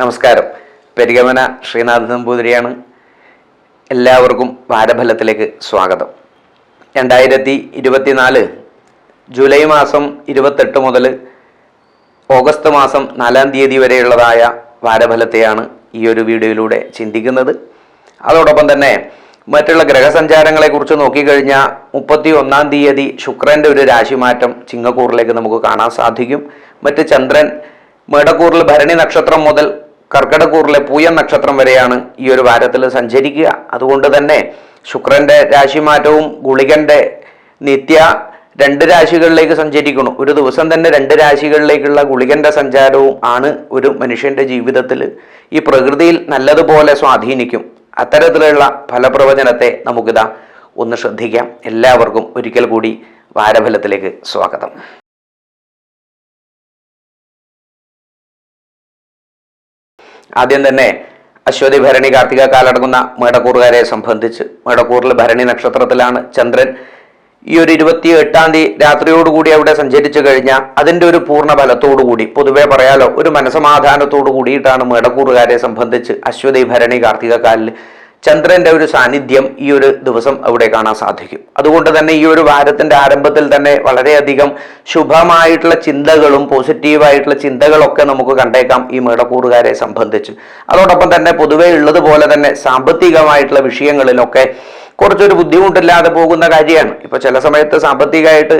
നമസ്കാരം. പെരിഗമന ശ്രീനാഥ് നമ്പൂതിരിയാണ്. എല്ലാവർക്കും വാരഫലത്തിലേക്ക് സ്വാഗതം. 2024 ജൂലൈ മാസം 28 മുതൽ ഓഗസ്റ്റ് മാസം 4 തീയതി വരെയുള്ളതായ വാരഫലത്തെയാണ് ഈ ഒരു വീഡിയോയിലൂടെ ചിന്തിക്കുന്നത്. അതോടൊപ്പം തന്നെ മറ്റുള്ള ഗ്രഹസഞ്ചാരങ്ങളെ കുറിച്ച് നോക്കിക്കഴിഞ്ഞാൽ 31 തീയതി ശുക്രന്റെ ഒരു രാശിമാറ്റം ചിങ്ങക്കൂറിലേക്ക് നമുക്ക് കാണാൻ സാധിക്കും. മറ്റ് ചന്ദ്രൻ മേടക്കൂറിൽ ഭരണി നക്ഷത്രം മുതൽ കർക്കിടക്കൂറിലെ പൂയം നക്ഷത്രം വരെയാണ് ഈ ഒരു വാരത്തിൽ സഞ്ചരിക്കുക. അതുകൊണ്ട് തന്നെ ശുക്രന്റെ രാശിമാറ്റവും ഗുളികന്റെ നിത്യ 2 രാശികളിലേക്ക് സഞ്ചരിക്കണം. ഒരു ദിവസം തന്നെ 2 രാശികളിലേക്കുള്ള ഗുളികന്റെ സഞ്ചാരവും ആണ് ഒരു മനുഷ്യന്റെ ജീവിതത്തിൽ ഈ പ്രകൃതിയിൽ നല്ലതുപോലെ സ്വാധീനിക്കും. അത്തരത്തിലുള്ള ഫലപ്രവചനത്തെ നമുക്കിതാ ഒന്ന് ശ്രദ്ധിക്കാം. എല്ലാവർക്കും ഒരിക്കൽ കൂടി വാരഫലത്തിലേക്ക് സ്വാഗതം. ആദ്യം തന്നെ അശ്വതി ഭരണി കാർത്തിക കാലടങ്ങുന്ന മേടക്കൂറുകാരെ സംബന്ധിച്ച് മേടക്കൂറിൽ ഭരണി നക്ഷത്രത്തിലാണ് ചന്ദ്രൻ ഈ ഒരു 28 തീയതി രാത്രിയോടുകൂടി അവിടെ സഞ്ചരിച്ചു കഴിഞ്ഞാൽ അതിൻ്റെ ഒരു പൂർണ്ണ ഫലത്തോടുകൂടി പൊതുവെ പറയാലോ ഒരു മനസമാധാനത്തോടു കൂടിയിട്ടാണ് മേടക്കൂറുകാരെ സംബന്ധിച്ച് അശ്വതി ഭരണി കാർത്തിക കാലിൽ ചന്ദ്രന്റെ ഒരു സാന്നിധ്യം ഈ ഒരു ദിവസം അവിടെ കാണാൻ സാധിക്കും. അതുകൊണ്ട് തന്നെ ഈ ഒരു വാരത്തിന്റെ ആരംഭത്തിൽ തന്നെ വളരെയധികം ശുഭമായിട്ടുള്ള ചിന്തകളും പോസിറ്റീവായിട്ടുള്ള ചിന്തകളൊക്കെ നമുക്ക് കണ്ടേക്കാം ഈ മേടക്കൂറുകാരെ സംബന്ധിച്ച്. അതോടൊപ്പം തന്നെ പൊതുവെ ഉള്ളതുപോലെ തന്നെ സാമ്പത്തികമായിട്ടുള്ള വിഷയങ്ങളിലൊക്കെ കുറച്ചൊരു ബുദ്ധിമുട്ടില്ലാതെ പോകുന്ന കാര്യമാണ്. ഇപ്പൊ ചില സമയത്ത് സാമ്പത്തികമായിട്ട്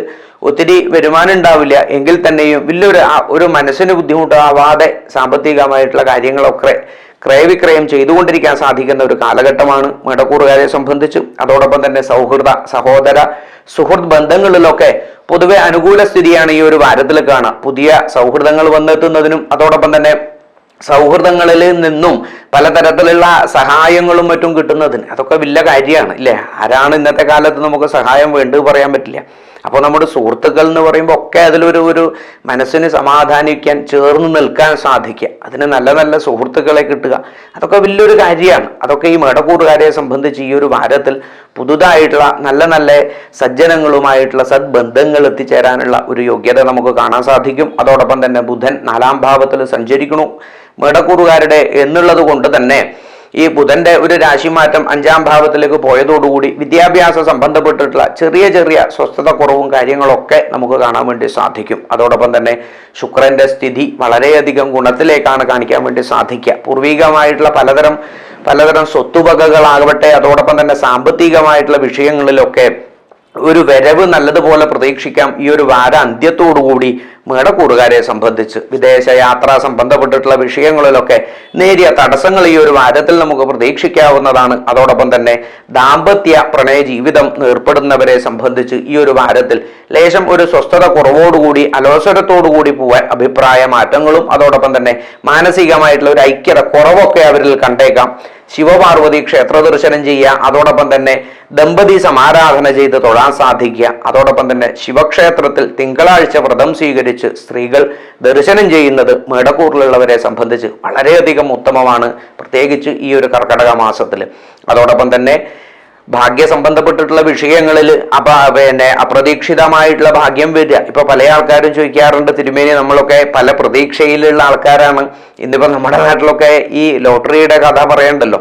ഒത്തിരി വരുമാനം ഉണ്ടാവില്ല എങ്കിൽ തന്നെയും വലിയൊരു മനസ്സിന് ബുദ്ധിമുട്ടാവാതെ സാമ്പത്തികമായിട്ടുള്ള കാര്യങ്ങളൊക്കെ ക്രയവിക്രയം ചെയ്തുകൊണ്ടിരിക്കാൻ സാധിക്കുന്ന ഒരു കാലഘട്ടമാണ് മേടക്കൂറുകാരെ സംബന്ധിച്ച്. അതോടൊപ്പം തന്നെ സൗഹൃദ സഹോദര സുഹൃത്ത് ബന്ധങ്ങളിലൊക്കെ പൊതുവെ അനുകൂല സ്ഥിതിയാണ് ഈ ഒരു വാരത്തിൽ കാണാം. പുതിയ സൗഹൃദങ്ങൾ വന്നെത്തുന്നതിനും അതോടൊപ്പം തന്നെ സൗഹൃദങ്ങളിൽ നിന്നും പലതരത്തിലുള്ള സഹായങ്ങളും മറ്റും കിട്ടുന്നതിന് അതൊക്കെ വലിയ കാര്യമാണ് ഇല്ലേ. ആരാണ് ഇന്നത്തെ കാലത്ത് നമുക്ക് സഹായം വേണ്ടത് പറയാൻ പറ്റില്ല. അപ്പോൾ നമ്മുടെ സുഹൃത്തുക്കൾ എന്ന് പറയുമ്പോൾ ഒക്കെ അതിലൊരു മനസ്സിന് സമാധാനിക്കാൻ ചേർന്ന് നിൽക്കാൻ സാധിക്കുക, അതിന് നല്ല നല്ല സുഹൃത്തുക്കളെ കിട്ടുക, അതൊക്കെ വലിയൊരു കാര്യമാണ്. അതൊക്കെ ഈ മേടക്കൂറുകാരെ സംബന്ധിച്ച് ഈ ഒരു വാരത്തിൽ പുതുതായിട്ടുള്ള നല്ല നല്ല സജ്ജനങ്ങളുമായിട്ടുള്ള സദ്ബന്ധങ്ങൾ എത്തിച്ചേരാനുള്ള ഒരു യോഗ്യത നമുക്ക് കാണാൻ സാധിക്കും. അതോടൊപ്പം തന്നെ ബുധൻ 4ാം ഭാവത്തിൽ സഞ്ചരിക്കണു മേടക്കൂറുകാരുടെ എന്നുള്ളത് കൊണ്ട് തന്നെ ഈ ബുധന്റെ ഒരു രാശിമാറ്റം 5ാം ഭാവത്തിലേക്ക് പോയതോടുകൂടി വിദ്യാഭ്യാസ സംബന്ധപ്പെട്ടിട്ടുള്ള ചെറിയ ചെറിയ സ്വസ്ഥത കുറവും കാര്യങ്ങളൊക്കെ നമുക്ക് കാണാൻ വേണ്ടി സാധിക്കും. അതോടൊപ്പം തന്നെ ശുക്രന്റെ സ്ഥിതി വളരെയധികം ഗുണത്തിലേക്കാണ് കാണിക്കാൻ വേണ്ടി സാധിക്കുക. പൂർവികമായിട്ടുള്ള പലതരം സ്വത്തുവകകളാകട്ടെ അതോടൊപ്പം തന്നെ സാമ്പത്തികമായിട്ടുള്ള വിഷയങ്ങളിലൊക്കെ ഒരു വരവ് നല്ലതുപോലെ പ്രതീക്ഷിക്കാം ഈ ഒരു വാര അന്ത്യത്തോടുകൂടി മേടക്കൂറുകാരെ സംബന്ധിച്ച്. വിദേശ യാത്ര സംബന്ധപ്പെട്ടിട്ടുള്ള വിഷയങ്ങളിലൊക്കെ നേരിയ തടസ്സങ്ങൾ ഈ ഒരു വാരത്തിൽ നമുക്ക് പ്രതീക്ഷിക്കാവുന്നതാണ്. അതോടൊപ്പം തന്നെ ദാമ്പത്യ പ്രണയ ജീവിതം ഏർപ്പെടുന്നവരെ സംബന്ധിച്ച് ഈ ഒരു വാരത്തിൽ ലേശം ഒരു സ്വസ്ഥത കുറവോടുകൂടി അലോസരത്തോടുകൂടി പോവാൻ അഭിപ്രായ മാറ്റങ്ങളും അതോടൊപ്പം തന്നെ മാനസികമായിട്ടുള്ള ഒരു ഐക്യത കുറവൊക്കെ അവരിൽ കണ്ടേക്കാം. ശിവപാർവതി ക്ഷേത്ര ദർശനം ചെയ്യുക, അതോടൊപ്പം തന്നെ ദമ്പതി സമാരാധന ചെയ്ത് തൊഴാൻ സാധിക്കുക. അതോടൊപ്പം തന്നെ ശിവക്ഷേത്രത്തിൽ തിങ്കളാഴ്ച വ്രതം സ്വീകരിച്ച് സ്ത്രീകൾ ദർശനം ചെയ്യുന്നത് മേടക്കൂറിലുള്ളവരെ സംബന്ധിച്ച് വളരെയധികം ഉത്തമമാണ്, പ്രത്യേകിച്ച് ഈ ഒരു കർക്കടക മാസത്തിൽ. അതോടൊപ്പം തന്നെ ഭാഗ്യ സംബന്ധപ്പെട്ടിട്ടുള്ള വിഷയങ്ങളിൽ അപ്രതീക്ഷിതമായിട്ടുള്ള ഭാഗ്യം വരിക. ഇപ്പൊ പല ആൾക്കാരും ചോദിക്കാറുണ്ട്, തിരുമേനി നമ്മളൊക്കെ പല പ്രതീക്ഷയിലുള്ള ആൾക്കാരാണ്, ഇന്നിപ്പോ നമ്മുടെ നാട്ടിലൊക്കെ ഈ ലോട്ടറിയുടെ കഥ പറയണ്ടല്ലോ,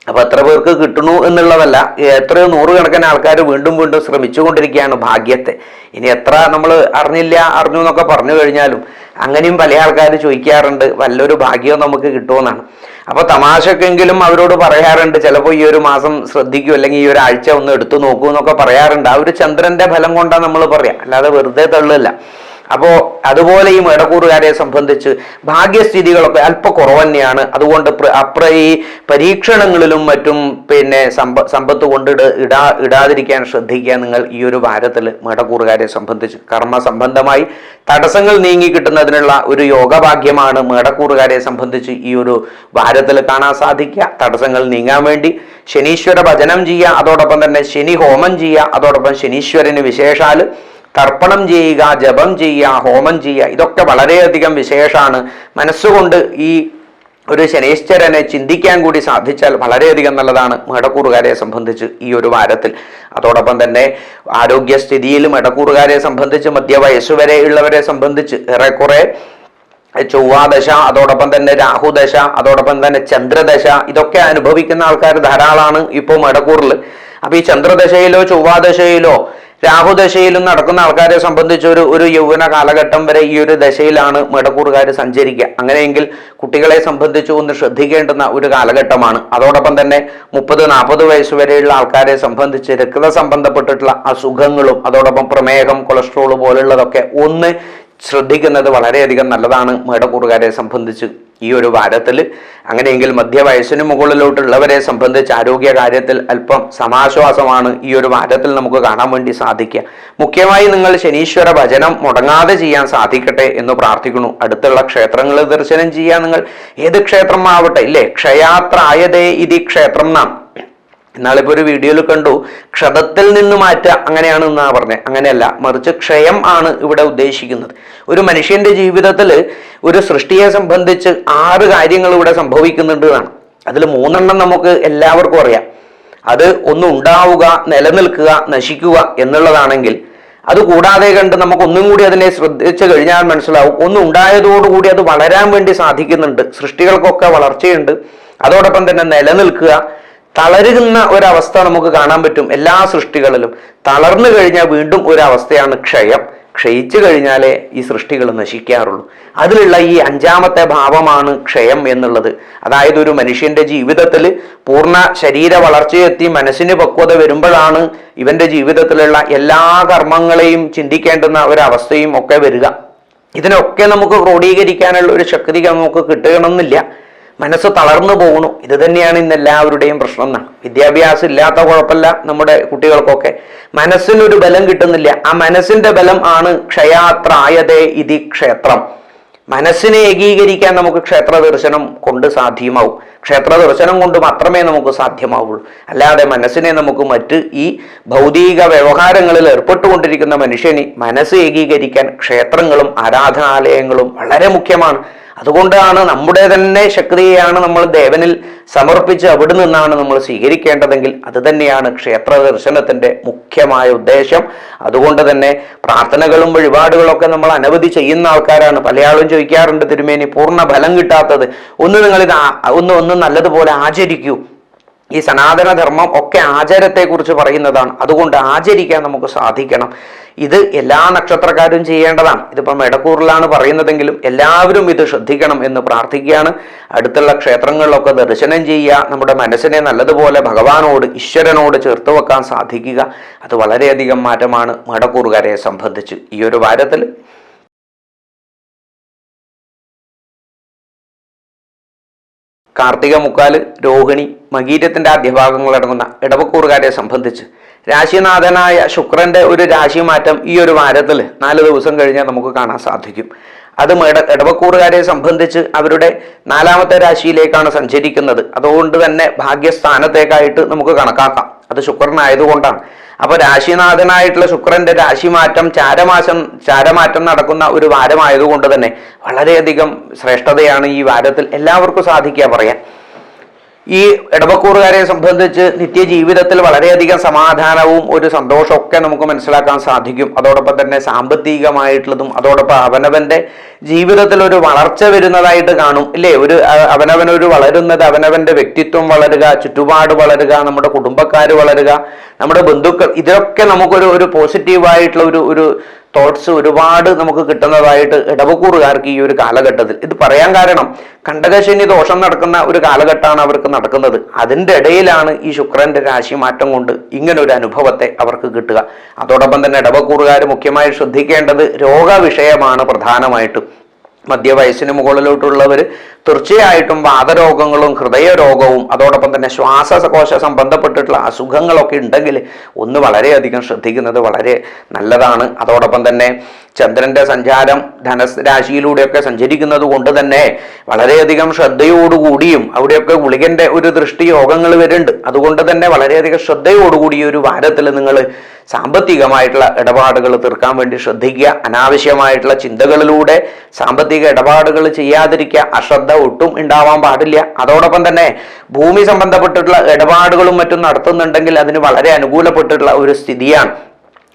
അപ്പൊ എത്ര പേർക്ക് കിട്ടണു എന്നുള്ളതല്ല, എത്രയോ നൂറുകണക്കിന് ആൾക്കാർ വീണ്ടും ശ്രമിച്ചുകൊണ്ടിരിക്കുകയാണ് ഭാഗ്യത്തെ. ഇനി എത്ര നമ്മൾ അറിഞ്ഞു എന്നൊക്കെ പറഞ്ഞു കഴിഞ്ഞാലും അങ്ങനെയും പല ആൾക്കാർ ചോദിക്കാറുണ്ട് വല്ലൊരു ഭാഗ്യവും നമുക്ക് കിട്ടുമെന്നാണ്. അപ്പൊ തമാശക്കെങ്കിലും അവരോട് പറയാറുണ്ട്, ചിലപ്പോൾ ഈ ഒരു മാസം ശ്രദ്ധിക്കൂ അല്ലെങ്കിൽ ഈ ഒരാഴ്ച ഒന്ന് എടുത്തു നോക്കൂ എന്നൊക്കെ പറയാറുണ്ട്. ആ ഒരു ചന്ദ്രന്റെ ഫലം കൊണ്ടാണ് നമ്മൾ പറയാം, അല്ലാതെ വെറുതെ തള്ളില്ല. അപ്പോൾ അതുപോലെ ഈ മേടക്കൂറുകാരെ സംബന്ധിച്ച് ഭാഗ്യസ്ഥിതികളൊക്കെ അല്പ കുറവ് തന്നെയാണ്. അതുകൊണ്ട് ഈ പരീക്ഷണങ്ങളിലും മറ്റും സമ്പത്ത് കൊണ്ട് ഇടാതിരിക്കാൻ ശ്രദ്ധിക്കുക നിങ്ങൾ ഈ ഒരു വാരത്തിൽ മേടക്കൂറുകാരെ സംബന്ധിച്ച്. കർമ്മ സംബന്ധമായി തടസ്സങ്ങൾ നീങ്ങി കിട്ടുന്നതിനുള്ള ഒരു യോഗഭാഗ്യമാണ് മേടക്കൂറുകാരെ സംബന്ധിച്ച് ഈ ഒരു വാരത്തിൽ കാണാൻ സാധിക്കുക. തടസ്സങ്ങൾ നീങ്ങാൻ വേണ്ടി ശനീശ്വര ഭജനം ചെയ്യുക, അതോടൊപ്പം തന്നെ ശനി ഹോമം ചെയ്യുക, അതോടൊപ്പം ശനീശ്വരന് വിശേഷാൽ തർപ്പണം ചെയ്യുക, ജപം ചെയ്യുക, ഹോമം ചെയ്യുക, ഇതൊക്കെ വളരെയധികം വിശേഷമാണ്. മനസ്സുകൊണ്ട് ഈ ഒരു ശനീശ്വരനെ ചിന്തിക്കാൻ കൂടി സാധിച്ചാൽ വളരെയധികം നല്ലതാണ് മേടക്കൂറുകാരെ സംബന്ധിച്ച് ഈ ഒരു വാരത്തിൽ. അതോടൊപ്പം തന്നെ ആരോഗ്യസ്ഥിതിയിലും മേടക്കൂറുകാരെ സംബന്ധിച്ച് മധ്യവയസ്സ് വരെ ഉള്ളവരെ സംബന്ധിച്ച് ഏറെക്കുറെ ചൊവ്വാദശ, അതോടൊപ്പം തന്നെ രാഹുദശ, അതോടൊപ്പം തന്നെ ചന്ദ്രദശ, ഇതൊക്കെ അനുഭവിക്കുന്ന ആൾക്കാർ ധാരാളമാണ് ഇപ്പോൾ മേടക്കൂറിൽ. അപ്പൊ ഈ ചന്ദ്രദശയിലോ ചൊവ്വാദശയിലോ രാഹുദശയിലും നടക്കുന്ന ആൾക്കാരെ സംബന്ധിച്ച് ഒരു യൗവന കാലഘട്ടം വരെ ഈ ഒരു ദശയിലാണ് മേടക്കൂറുകാർ സഞ്ചരിക്കുക. അങ്ങനെയെങ്കിൽ കുട്ടികളെ സംബന്ധിച്ച് ഒന്ന് ശ്രദ്ധിക്കേണ്ടുന്ന ഒരു കാലഘട്ടമാണ്. അതോടൊപ്പം തന്നെ 30-40 വയസ്സ് വരെയുള്ള ആൾക്കാരെ സംബന്ധിച്ച് രക്തസംബന്ധപ്പെട്ടിട്ടുള്ള അസുഖങ്ങളും അതോടൊപ്പം പ്രമേഹം, കൊളസ്ട്രോൾ പോലുള്ളതൊക്കെ ഒന്ന് ശ്രദ്ധിക്കുന്നത് വളരെയധികം നല്ലതാണ് മേടക്കൂറുകാരെ സംബന്ധിച്ച് ഈ ഒരു വാരത്തിൽ. അങ്ങനെയെങ്കിൽ മധ്യവയസ്സിന് മുകളിലോട്ടുള്ളവരെ സംബന്ധിച്ച് ആരോഗ്യ കാര്യത്തിൽ അല്പം സമാശ്വാസമാണ് ഈ ഒരു വാരത്തിൽ നമുക്ക് കാണാൻ വേണ്ടി സാധിക്കുക. മുഖ്യമായി നിങ്ങൾ ശനീശ്വര ഭജനം മുടങ്ങാതെ ചെയ്യാൻ സാധിക്കട്ടെ എന്ന് പ്രാർത്ഥിക്കുന്നു. അടുത്തുള്ള ക്ഷേത്രങ്ങൾ ദർശനം ചെയ്യാൻ നിങ്ങൾ ഏത് ക്ഷേത്രം ആവട്ടെ, ഇല്ലേ, ക്ഷയാത്രായതേ ഇതി ക്ഷേത്രം നാം. എന്നാളിപ്പോ ഒരു വീഡിയോയിൽ കണ്ടു, ക്ഷതത്തിൽ നിന്ന് മാറ്റുക അങ്ങനെയാണ് എന്നാ പറഞ്ഞത്. അങ്ങനെയല്ല, മറിച്ച് ക്ഷയം ആണ് ഇവിടെ ഉദ്ദേശിക്കുന്നത്. ഒരു മനുഷ്യന്റെ ജീവിതത്തിൽ ഒരു സൃഷ്ടിയെ സംബന്ധിച്ച് 6 കാര്യങ്ങൾ ഇവിടെ സംഭവിക്കുന്നുണ്ട് എന്നാണ്. അതിൽ 3 നമുക്ക് എല്ലാവർക്കും അറിയാം. അത് ഒന്ന് ഉണ്ടാവുക, നിലനിൽക്കുക, നശിക്കുക എന്നുള്ളതാണെങ്കിൽ, അത് കൂടാതെ കണ്ട് നമുക്ക് ഒന്നും കൂടി അതിനെ ശ്രദ്ധിച്ചു കഴിഞ്ഞാൽ മനസ്സിലാവും, ഒന്ന് ഉണ്ടായതോടുകൂടി അത് വളരാൻ വേണ്ടി സാധിക്കുന്നുണ്ട്, സൃഷ്ടികൾക്കൊക്കെ വളർച്ചയുണ്ട്. അതോടൊപ്പം തന്നെ നിലനിൽക്കുക, തളരുന്ന ഒരവസ്ഥ നമുക്ക് കാണാൻ പറ്റും എല്ലാ സൃഷ്ടികളിലും. തളർന്നു കഴിഞ്ഞാൽ വീണ്ടും ഒരവസ്ഥയാണ് ക്ഷയം. ക്ഷയിച്ചു കഴിഞ്ഞാലേ ഈ സൃഷ്ടികൾ നശിക്കാറുള്ളൂ. അതിലുള്ള ഈ 5ാമത്തെ ഭാവമാണ് ക്ഷയം എന്നുള്ളത്. അതായത് ഒരു മനുഷ്യന്റെ ജീവിതത്തിൽ പൂർണ്ണ ശരീര വളർച്ചയെത്തി മനസ്സിന് പക്വത വരുമ്പോഴാണ് ഇവന്റെ ജീവിതത്തിലുള്ള എല്ലാ കർമ്മങ്ങളെയും ചിന്തിക്കേണ്ടുന്ന ഒരവസ്ഥയും ഒക്കെ വരിക. ഇതിനൊക്കെ നമുക്ക് ക്രോഡീകരിക്കാനുള്ള ഒരു ശക്തി നമുക്ക് കിട്ടണമെന്നില്ല. മനസ്സ് തളർന്നു പോകുന്നു. ഇത് തന്നെയാണ് ഇന്ന് എല്ലാവരുടെയും പ്രശ്നം എന്നാണ്. വിദ്യാഭ്യാസം ഇല്ലാത്ത കുഴപ്പമില്ല, നമ്മുടെ കുട്ടികൾക്കൊക്കെ മനസ്സിനൊരു ബലം കിട്ടുന്നില്ല. ആ മനസ്സിന്റെ ബലം ആണ് ക്ഷയാത്രായതേ ഇതി ക്ഷേത്രം. മനസ്സിനെ ഏകീകരിക്കാൻ നമുക്ക് ക്ഷേത്ര ദർശനം കൊണ്ട് സാധ്യമാവും. ക്ഷേത്ര ദർശനം കൊണ്ട് മാത്രമേ നമുക്ക് സാധ്യമാവുള്ളൂ. അല്ലാതെ മനസ്സിനെ നമുക്ക് മറ്റ് ഈ ഭൗതിക വ്യവഹാരങ്ങളിൽ ഏർപ്പെട്ടുകൊണ്ടിരിക്കുന്ന മനുഷ്യന് മനസ്സ് ഏകീകരിക്കാൻ ക്ഷേത്രങ്ങളും ആരാധനാലയങ്ങളും വളരെ മുഖ്യമാണ്. അതുകൊണ്ടാണ് നമ്മുടെ തന്നെ ശക്തിയെയാണ് നമ്മൾ ദേവനിൽ സമർപ്പിച്ച് അവിടെ നിന്നാണ് നമ്മൾ സ്വീകരിക്കേണ്ടതെങ്കിൽ അത് തന്നെയാണ് ക്ഷേത്ര ദർശനത്തിന്റെ മുഖ്യമായ ഉദ്ദേശം. അതുകൊണ്ട് തന്നെ പ്രാർത്ഥനകളും വഴിപാടുകളൊക്കെ നമ്മൾ അനവധി ചെയ്യുന്ന ആൾക്കാരാണ്. പല ആളും ചോദിക്കാറുണ്ട്, തിരുമേനി പൂർണ്ണ ഫലം കിട്ടാത്തത്, നിങ്ങളിത് ഒന്ന് നല്ലതുപോലെ ആചരിക്കൂ. ഈ സനാതനധർമ്മം ഒക്കെ ആചാരത്തെക്കുറിച്ച് പറയുന്നതാണ്. അതുകൊണ്ട് ആചരിക്കാൻ നമുക്ക് സാധിക്കണം. ഇത് എല്ലാ നക്ഷത്രക്കാരും ചെയ്യേണ്ടതാണ്. ഇതിപ്പോൾ മേടക്കൂറിലാണ് പറയുന്നതെങ്കിലും എല്ലാവരും ഇത് ശ്രദ്ധിക്കണം എന്ന് പ്രാർത്ഥിക്കുകയാണ്. അടുത്തുള്ള ക്ഷേത്രങ്ങളിലൊക്കെ ദർശനം ചെയ്യുക, നമ്മുടെ മനസ്സിനെ നല്ലതുപോലെ ഭഗവാനോട്, ഈശ്വരനോട് ചേർത്ത് വെക്കാൻ സാധിക്കുക. അത് വളരെയധികം മാറ്റമാണ് മേടക്കൂറുകാരെ സംബന്ധിച്ച് ഈ ഒരു വാരത്തിൽ. കാർത്തിക മുക്കാല്, രോഹിണി, മകീരത്തിന്റെ ആദ്യഭാഗങ്ങൾ അടങ്ങുന്ന ഇടവക്കൂറുകാരെ സംബന്ധിച്ച് രാശിനാഥനായ ശുക്രന്റെ ഒരു രാശിമാറ്റം ഈ ഒരു വാരത്തിൽ 4 ദിവസം കഴിഞ്ഞാൽ നമുക്ക് കാണാൻ സാധിക്കും. അത് ഇടവക്കൂറുകാരെ സംബന്ധിച്ച് അവരുടെ 4ാമത്തെ രാശിയിലേക്കാണ് സഞ്ചരിക്കുന്നത്. അതുകൊണ്ട് തന്നെ ഭാഗ്യസ്ഥാനത്തേക്കായിട്ട് നമുക്ക് കണക്കാക്കാം. അത് ശുക്രനായതുകൊണ്ടാണ്. അപ്പൊ രാശിനാഥനായിട്ടുള്ള ശുക്രന്റെ രാശിമാറ്റം ചാരമാറ്റം നടക്കുന്ന ഒരു വാരമായതുകൊണ്ട് തന്നെ വളരെയധികം ശ്രേഷ്ഠതയാണ് ഈ വാരത്തിൽ എല്ലാവർക്കും സാധിക്കുക പറയാൻ. ഈ ഇടവക്കൂറുകാരെ സംബന്ധിച്ച് നിത്യജീവിതത്തിൽ വളരെയധികം സമാധാനവും ഒരു സന്തോഷമൊക്കെ നമുക്ക് മനസ്സിലാക്കാൻ സാധിക്കും. അതോടൊപ്പം തന്നെ സാമ്പത്തികമായിട്ടുള്ളതും അതോടൊപ്പം അവനവന്റെ ജീവിതത്തിൽ ഒരു വളർച്ച വരുന്നതായിട്ട് കാണും, ഇല്ലേ? അവനവനൊരു വളരുന്നത്, അവനവന്റെ വ്യക്തിത്വം വളരുക, ചുറ്റുപാട് വളരുക, നമ്മുടെ കുടുംബക്കാർ വളരുക, നമ്മുടെ ബന്ധുക്കൾ, ഇതൊക്കെ നമുക്കൊരു പോസിറ്റീവായിട്ടുള്ള ഒരു തോട്ട്സ് ഒരുപാട് നമുക്ക് കിട്ടുന്നതായിട്ട് ഇടവക്കൂറുകാർക്ക് ഈ ഒരു കാലഘട്ടത്തിൽ. ഇത് പറയാൻ കാരണം കണ്ടകശനി ദോഷം നടക്കുന്ന ഒരു കാലഘട്ടമാണ് അവർക്ക് നടക്കുന്നത്. അതിൻ്റെ ഇടയിലാണ് ഈ ശുക്രന്റെ രാശിമാറ്റം കൊണ്ട് ഇങ്ങനെ ഒരു അനുഭവത്തെ അവർക്ക് കിട്ടുക. അതോടൊപ്പം തന്നെ ഇടവക്കൂറുകാർ മുഖ്യമായി ശ്രദ്ധിക്കേണ്ടത് രോഗവിഷയമാണ് പ്രധാനമായിട്ടും. മധ്യവയസ്സിന് മുകളിലോട്ടുള്ളവർ തീർച്ചയായിട്ടും വാതരോഗങ്ങളും ഹൃദയരോഗവും അതോടൊപ്പം തന്നെ ശ്വാസകോശ സംബന്ധപ്പെട്ടിട്ടുള്ള അസുഖങ്ങളൊക്കെ ഉണ്ടെങ്കിൽ ഒന്ന് വളരെയധികം ശ്രദ്ധിക്കുന്നത് വളരെ നല്ലതാണ്. അതോടൊപ്പം തന്നെ ചന്ദ്രന്റെ സഞ്ചാരം ധനരാശിയിലൂടെയൊക്കെ സഞ്ചരിക്കുന്നത് കൊണ്ട് തന്നെ വളരെയധികം ശ്രദ്ധയോടുകൂടിയും അവിടെയൊക്കെ ഗുളികന്റെ ഒരു ദൃഷ്ടി യോഗങ്ങൾ വരുന്നുണ്ട്. അതുകൊണ്ട് തന്നെ വളരെയധികം ശ്രദ്ധയോടുകൂടി ഒരു വാരത്തിൽ നിങ്ങൾ സാമ്പത്തികമായിട്ടുള്ള ഇടപാടുകൾ തീർക്കാൻ വേണ്ടി ശ്രദ്ധിക്കുക. അനാവശ്യമായിട്ടുള്ള ചിന്തകളിലൂടെ സാമ്പത്തിക ഇടപാടുകൾ ചെയ്യാതിരിക്കുക. അശ്രദ്ധ ഒട്ടും ഉണ്ടാവാൻ പാടില്ല. അതോടൊപ്പം തന്നെ ഭൂമി സംബന്ധപ്പെട്ടിട്ടുള്ള ഇടപാടുകളും മറ്റും നടത്തുന്നുണ്ടെങ്കിൽ അതിന് വളരെ അനുകൂലപ്പെട്ടിട്ടുള്ള ഒരു സ്ഥിതിയാണ്.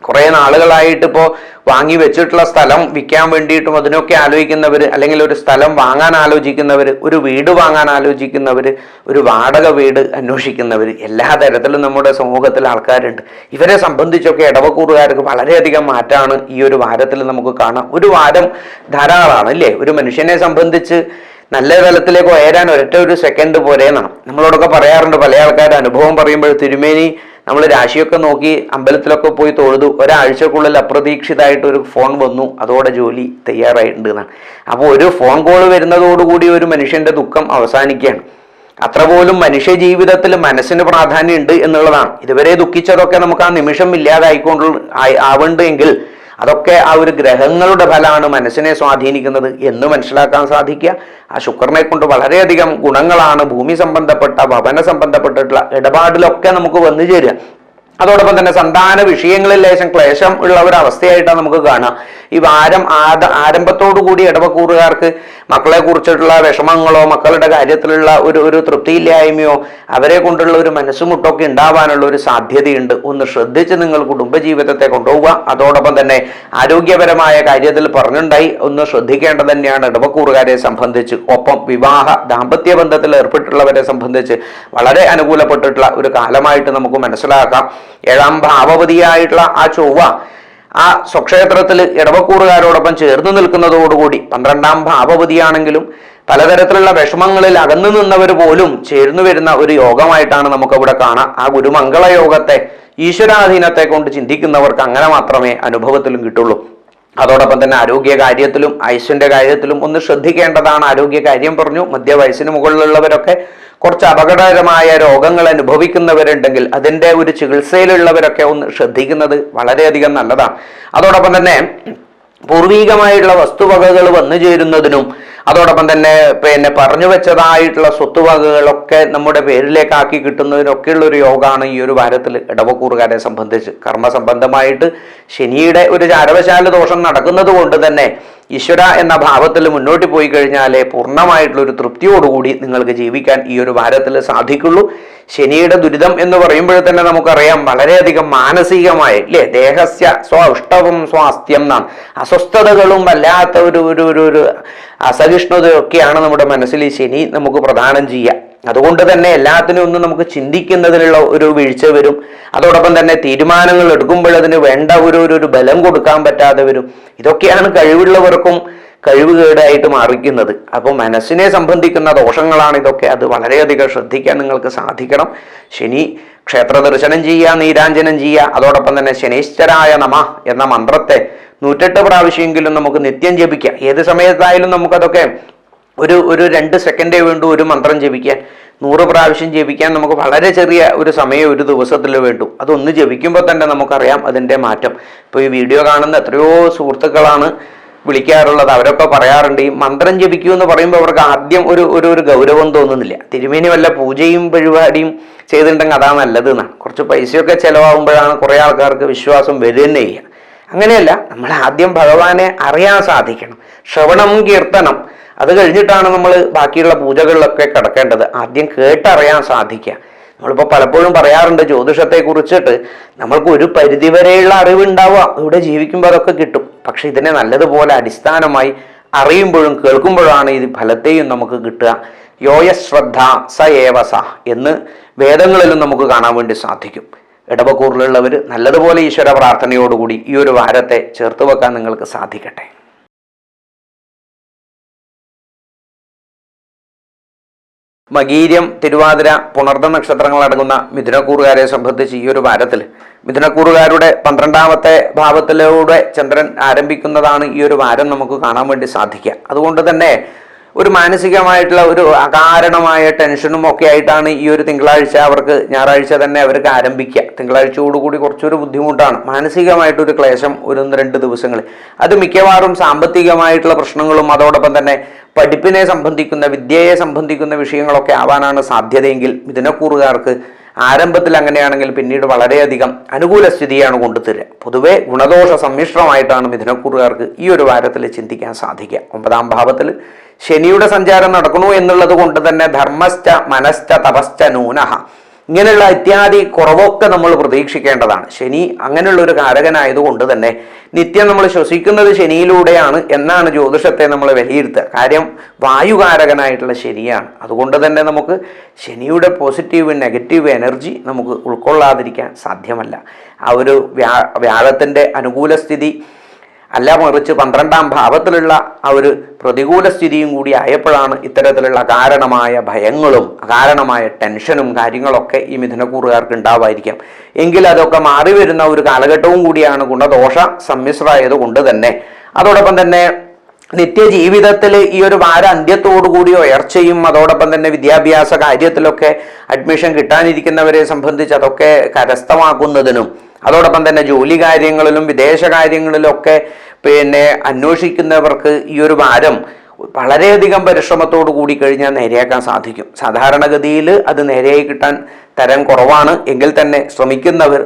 കുറെ നാളുകളായിട്ട് ഇപ്പോൾ വാങ്ങി വെച്ചിട്ടുള്ള സ്ഥലം വിൽക്കാൻ വേണ്ടിയിട്ടും അതിനൊക്കെ ആലോചിക്കുന്നവർ, അല്ലെങ്കിൽ ഒരു സ്ഥലം വാങ്ങാൻ ആലോചിക്കുന്നവർ, ഒരു വീട് വാങ്ങാൻ ആലോചിക്കുന്നവർ, ഒരു വാടക വീട് അന്വേഷിക്കുന്നവർ, എല്ലാ തരത്തിലും നമ്മുടെ സമൂഹത്തിൽ ആൾക്കാരുണ്ട്. ഇവരെ സംബന്ധിച്ചൊക്കെ ഇടവക്കൂറുകാർക്ക് വളരെയധികം മാറ്റമാണ് ഈ ഒരു വാരത്തിൽ നമുക്ക് കാണാം. ഒരു വാരം ധാരാളമാണ് അല്ലേ? ഒരു മനുഷ്യനെ സംബന്ധിച്ച് നല്ല തലത്തിലേക്ക് ഉയരാൻ ഒരൊറ്റ ഒരു സെക്കൻഡ് പോരെന്നാണ് നമ്മളോടൊക്കെ പറയാറുണ്ട്. പല ആൾക്കാരുടെ അനുഭവം പറയുമ്പോൾ, തിരുമേനി നമ്മൾ രാശിയൊക്കെ നോക്കി അമ്പലത്തിലൊക്കെ പോയി തൊഴുതു, ഒരാഴ്ചക്കുള്ളിൽ അപ്രതീക്ഷിതമായിട്ട് ഒരു ഫോൺ വന്നു, അതോടെ ജോലി തയ്യാറായിട്ടുണ്ട് എന്നാണ്. അപ്പോൾ ഒരു ഫോൺ കോൾ വരുന്നതോടുകൂടി ഒരു മനുഷ്യന്റെ ദുഃഖം അവസാനിക്കുകയാണ്. അത്ര പോലും മനുഷ്യ ജീവിതത്തിൽ മനസ്സിന് പ്രാധാന്യം ഉണ്ട് എന്നുള്ളതാണ്. ഇതുവരെ ദുഃഖിച്ചതൊക്കെ നമുക്ക് ആ നിമിഷം ഇല്ലാതായിക്കൊണ്ട് ആവുന്നുണ്ടെങ്കിൽ അതൊക്കെ ആ ഒരു ഗ്രഹങ്ങളുടെ ഫലമാണ് മനസ്സിനെ സ്വാധീനിക്കുന്നത് എന്ന് മനസ്സിലാക്കാൻ സാധിക്കുക. ആ ശുക്രനെ കൊണ്ട് വളരെയധികം ഗുണങ്ങളാണ് ഭൂമി സംബന്ധപ്പെട്ട, ഭവന സംബന്ധപ്പെട്ടിട്ടുള്ള ഇടപാടിലൊക്കെ നമുക്ക് വന്നു ചേരുക. അതോടൊപ്പം തന്നെ സന്താന വിഷയങ്ങളിൽ ലേശം ക്ലേശം ഉള്ള ഒരു അവസ്ഥയായിട്ടാണ് നമുക്ക് കാണാം. ഈ വാരം ആരംഭത്തോടുകൂടി ഇടവക്കൂറുകാർക്ക് മക്കളെ കുറിച്ചിട്ടുള്ള വിഷമങ്ങളോ മക്കളുടെ കാര്യത്തിലുള്ള ഒരു തൃപ്തിയില്ലായ്മയോ അവരെ കൊണ്ടുള്ള ഒരു മനസ്സുമുട്ടൊക്കെ ഉണ്ടാവാനുള്ള ഒരു സാധ്യതയുണ്ട്. ഒന്ന് ശ്രദ്ധിച്ച് നിങ്ങൾ കുടുംബജീവിതത്തെ കൊണ്ടുപോവുക. അതോടൊപ്പം തന്നെ ആരോഗ്യപരമായ കാര്യത്തിൽ പറഞ്ഞുണ്ടായി ഒന്ന് ശ്രദ്ധിക്കേണ്ടത് തന്നെയാണ് ഇടവക്കൂറുകാരെ സംബന്ധിച്ച്. ഒപ്പം വിവാഹ ദാമ്പത്യ ബന്ധത്തിൽ ഏർപ്പെട്ടിട്ടുള്ളവരെ സംബന്ധിച്ച് വളരെ അനുകൂലപ്പെട്ടിട്ടുള്ള ഒരു കാലമായിട്ട് നമുക്ക് മനസ്സിലാക്കാം. 7ാം ഭാവപതിയായിട്ടുള്ള ആ ചൊവ്വ ആ സ്വക്ഷേത്രത്തിൽ ഇടവക്കൂറുകാരോടൊപ്പം ചേർന്ന് നിൽക്കുന്നതോടുകൂടി 12ാം ഭാവപതിയാണെങ്കിലും പലതരത്തിലുള്ള വിഷമങ്ങളിൽ അകന്നു നിന്നവർ പോലും ചേർന്നു വരുന്ന ഒരു യോഗമായിട്ടാണ് നമുക്കവിടെ കാണാം. ആ ഗുരുമംഗള യോഗത്തെ, ഈശ്വരാധീനത്തെ കൊണ്ട് ചിന്തിക്കുന്നവർക്ക് അങ്ങനെ മാത്രമേ അനുഭവത്തിലും കിട്ടുള്ളൂ. അതോടൊപ്പം തന്നെ ആരോഗ്യ കാര്യത്തിലും ആയുസ്സിന്റെ കാര്യത്തിലും ഒന്ന് ശ്രദ്ധിക്കേണ്ടതാണ്. ആരോഗ്യ കാര്യം പറഞ്ഞു, മധ്യവയസ്സിന് മുകളിലുള്ളവരൊക്കെ കുറച്ച് അപകടകരമായ രോഗങ്ങൾ അനുഭവിക്കുന്നവരുണ്ടെങ്കിൽ അതിൻ്റെ ഒരു ചികിത്സയിലുള്ളവരൊക്കെ ഒന്ന് ശ്രദ്ധിക്കുന്നത് വളരെയധികം നല്ലതാണ്. അതോടൊപ്പം തന്നെ പൂർവീകമായിട്ടുള്ള വസ്തുവകകൾ വന്നു ചേരുന്നതിനും അതോടൊപ്പം തന്നെ പറഞ്ഞു വെച്ചതായിട്ടുള്ള സ്വത്തുവകകളൊക്കെ നമ്മുടെ പേരിലേക്കാക്കി കിട്ടുന്നതിനൊക്കെയുള്ള ഒരു യോഗമാണ് ഈ ഒരു വാരത്തിൽ ഇടവക്കൂറുകാരെ സംബന്ധിച്ച്. കർമ്മസംബന്ധമായിട്ട് ശനിയുടെ ഒരു ചാരവശാല ദോഷം നടക്കുന്നത് കൊണ്ട് തന്നെ ഈശ്വര എന്ന ഭാവത്തിൽ മുന്നോട്ട് പോയി കഴിഞ്ഞാലേ പൂർണ്ണമായിട്ടുള്ള ഒരു തൃപ്തിയോടുകൂടി നിങ്ങൾക്ക് ജീവിക്കാൻ ഈ ഒരു വാരത്തിൽ സാധിക്കുള്ളൂ. ശനിയുടെ ദുരിതം എന്ന് പറയുമ്പോൾ തന്നെ നമുക്കറിയാം വളരെയധികം മാനസികമായ അല്ലേ, ദേഹസ്യ സ്വഇഷ്ടവും സ്വാസ്ഥ്യം എന്നാണ്. അസ്വസ്ഥതകളും വല്ലാത്ത ഒരു അസഹിഷ്ണുതയൊക്കെയാണ് നമ്മുടെ മനസ്സിൽ ഈ ശനി നമുക്ക് പ്രദാനം ചെയ്യുക. അതുകൊണ്ട് തന്നെ എല്ലാത്തിനും ഒന്ന് നമുക്ക് ചിന്തിക്കുന്നതിനുള്ള ഒരു വീഴ്ച വരും. അതോടൊപ്പം തന്നെ തീരുമാനങ്ങൾ എടുക്കുമ്പോഴതിന് വേണ്ട ഒരു ബലം കൊടുക്കാൻ പറ്റാതെ വരും. ഇതൊക്കെയാണ് കഴിവുള്ളവർക്കും കഴിവുകേടായിട്ട് മാറിക്കുന്നത്. അപ്പോൾ മനസ്സിനെ സംബന്ധിക്കുന്ന ദോഷങ്ങളാണ് ഇതൊക്കെ. അത് വളരെയധികം ശ്രദ്ധിക്കാൻ നിങ്ങൾക്ക് സാധിക്കണം. ശനി ക്ഷേത്ര ദർശനം ചെയ്യുക, നീരാഞ്ജനം ചെയ്യുക. അതോടൊപ്പം തന്നെ ശനീശ്വരായ നമ എന്ന മന്ത്രത്തെ 108 പ്രാവശ്യമെങ്കിലും നമുക്ക് നിത്യം ജപിക്കാം. ഏത് സമയത്തായാലും നമുക്കതൊക്കെ ഒരു 2 സെക്കൻഡേ വേണ്ടു ഒരു മന്ത്രം ജപിക്കാൻ. 100 പ്രാവശ്യം ജപിക്കാൻ നമുക്ക് വളരെ ചെറിയ ഒരു സമയം ഒരു ദിവസത്തിൽ വേണ്ടു. അതൊന്ന് ജപിക്കുമ്പോൾ തന്നെ നമുക്കറിയാം അതിൻ്റെ മാറ്റം. ഇപ്പോൾ ഈ വീഡിയോ കാണുന്ന എത്രയോ സുഹൃത്തുക്കളാണ് വിളിക്കാറുള്ളത്. അവരൊക്കെ പറയാറുണ്ട് ഈ മന്ത്രം ജപിക്കൂ എന്ന് പറയുമ്പോൾ അവർക്ക് ആദ്യം ഒരു ഗൗരവം തോന്നുന്നില്ല. തിരുമേനി വല്ല പൂജയും പരിപാടിയും ചെയ്തിട്ടുണ്ടെങ്കിൽ അതാ നല്ലത് എന്നാണ്. കുറച്ച് പൈസയൊക്കെ ചിലവാകുമ്പോഴാണ് കുറേ ആൾക്കാർക്ക് വിശ്വാസം വരിക തന്നെ ചെയ്യുക. അങ്ങനെയല്ല, നമ്മൾ ആദ്യം ഭഗവാനെ അറിയാൻ സാധിക്കണം. ശ്രവണം കീർത്തനം അത് കഴിഞ്ഞിട്ടാണ് നമ്മൾ ബാക്കിയുള്ള പൂജകളിലൊക്കെ കിടക്കേണ്ടത്. ആദ്യം കേട്ടറിയാൻ സാധിക്കുക. നമ്മളിപ്പോൾ പലപ്പോഴും പറയാറുണ്ട് ജ്യോതിഷത്തെ കുറിച്ചിട്ട് നമ്മൾക്ക് ഒരു പരിധിവരെയുള്ള അറിവുണ്ടാവുക, ഇവിടെ ജീവിക്കുമ്പോൾ അതൊക്കെ കിട്ടും. പക്ഷെ ഇതിനെ നല്ലതുപോലെ അടിസ്ഥാനമായി അറിയുമ്പോഴും കേൾക്കുമ്പോഴാണ് ഇത് ഫലത്തെയും നമുക്ക് കിട്ടുക. യോയശ്രദ്ധ സ ഏവസ എന്ന് വേദങ്ങളിലും നമുക്ക് കാണാൻ വേണ്ടി സാധിക്കും. ഇടവക്കൂറിലുള്ളവർ നല്ലതുപോലെ ഈശ്വര പ്രാർത്ഥനയോടുകൂടി ഈ ഒരു വാരത്തെ ചേർത്ത് വെക്കാൻ നിങ്ങൾക്ക് സാധിക്കട്ടെ. മകീര്യം, തിരുവാതിര, പുണർദ നക്ഷത്രങ്ങളടങ്ങുന്ന മിഥുനക്കൂറുകാരെ സംബന്ധിച്ച് ഈ ഒരു വാരത്തിൽ മിഥുനക്കൂറുകാരുടെ 12ാമത്തെ ഭാവത്തിലൂടെ ചന്ദ്രൻ ആരംഭിക്കുന്നതാണ് ഈ ഒരു വാരം നമുക്ക് കാണാൻ വേണ്ടി സാധിക്കുക. അതുകൊണ്ട് തന്നെ ഒരു മാനസികമായിട്ടുള്ള ഒരു അകാരണമായ ടെൻഷനും ഒക്കെ ആയിട്ടാണ് ഈ ഒരു തിങ്കളാഴ്ച അവർക്ക്, ഞായറാഴ്ച തന്നെ അവർക്ക് ആരംഭിക്കുക. തിങ്കളാഴ്ചയോടുകൂടി കുറച്ചൊരു ബുദ്ധിമുട്ടാണ്, മാനസികമായിട്ടൊരു ക്ലേശം 1-2 ദിവസങ്ങൾ. അത് മിക്കവാറും സാമ്പത്തികമായിട്ടുള്ള പ്രശ്നങ്ങളും അതോടൊപ്പം തന്നെ പഠിപ്പിനെ സംബന്ധിക്കുന്ന, വിദ്യയെ സംബന്ധിക്കുന്ന വിഷയങ്ങളൊക്കെ ആവാനാണ് സാധ്യതയെങ്കിൽ മിഥുനക്കൂറുകാർക്ക് ആരംഭത്തിൽ അങ്ങനെയാണെങ്കിൽ പിന്നീട് വളരെയധികം അനുകൂല സ്ഥിതിയാണ് കൊണ്ടുതരിക. പൊതുവെ ഗുണദോഷ സമ്മിശ്രമായിട്ടാണ് മിഥുനക്കൂറുകാർക്ക് ഈ ഒരു വാരത്തിൽ ചിന്തിക്കാൻ സാധിക്കുക. 9ാം ഭാവത്തിൽ ശനിയുടെ സഞ്ചാരം നടക്കണു എന്നുള്ളത് കൊണ്ട് തന്നെ ധർമ്മശ്ച മനശ്ച തപശ്ച നൂനഃ ഇങ്ങനെയുള്ള ഇത്യാദി കുറവൊക്കെ നമ്മൾ പ്രതീക്ഷിക്കേണ്ടതാണ്. ശനി അങ്ങനെയുള്ള ഒരു കാരകനായതുകൊണ്ട് തന്നെ നിത്യം നമ്മൾ ശ്വസിക്കുന്നത് ശനിയിലൂടെയാണ് എന്നാണ് ജ്യോതിഷത്തെ നമ്മൾ വിലയിരുത്തുക. കാര്യം വായുകാരകനായിട്ടുള്ള ശനിയാണ്. അതുകൊണ്ട് തന്നെ നമുക്ക് ശനിയുടെ പോസിറ്റീവ് നെഗറ്റീവ് എനർജി നമുക്ക് ഉൾക്കൊള്ളാതിരിക്കാൻ സാധ്യമല്ല. ആ ഒരു വ്യാഴത്തിൻ്റെ അനുകൂല സ്ഥിതി അല്ല, മറിച്ച് 12ാം ഭാവത്തിലുള്ള ആ ഒരു പ്രതികൂല സ്ഥിതിയും കൂടി ആയപ്പോഴാണ് ഇത്തരത്തിലുള്ള അകാരണമായ ഭയങ്ങളും അകാരണമായ ടെൻഷനും കാര്യങ്ങളൊക്കെ ഈ മിഥുനക്കൂറുകാർക്ക് ഉണ്ടാവായിരിക്കാം. എങ്കിൽ അതൊക്കെ മാറി വരുന്ന ഒരു കാലഘട്ടവും കൂടിയാണ് ഗുണദോഷ സമ്മിശ്രമായത് കൊണ്ട് തന്നെ. അതോടൊപ്പം തന്നെ നിത്യജീവിതത്തിൽ ഈ ഒരു വാര അന്ത്യത്തോടുകൂടി ഉയർച്ചയും അതോടൊപ്പം തന്നെ വിദ്യാഭ്യാസ കാര്യത്തിലൊക്കെ അഡ്മിഷൻ കിട്ടാനിരിക്കുന്നവരെ സംബന്ധിച്ച് അതൊക്കെ കരസ്ഥമാക്കുന്നതിനും അതോടൊപ്പം തന്നെ ജോലി കാര്യങ്ങളിലും വിദേശ കാര്യങ്ങളിലൊക്കെ അന്വേഷിക്കുന്നവർക്ക് ഈ ഒരു വാരം വളരെയധികം പരിശ്രമത്തോടു കൂടി കഴിഞ്ഞാൽ നേരെയാക്കാൻ സാധിക്കും. സാധാരണഗതിയിൽ അത് നേരെയായി കിട്ടാൻ തരം കുറവാണ്. എങ്കിൽ തന്നെ ശ്രമിക്കുന്നവർ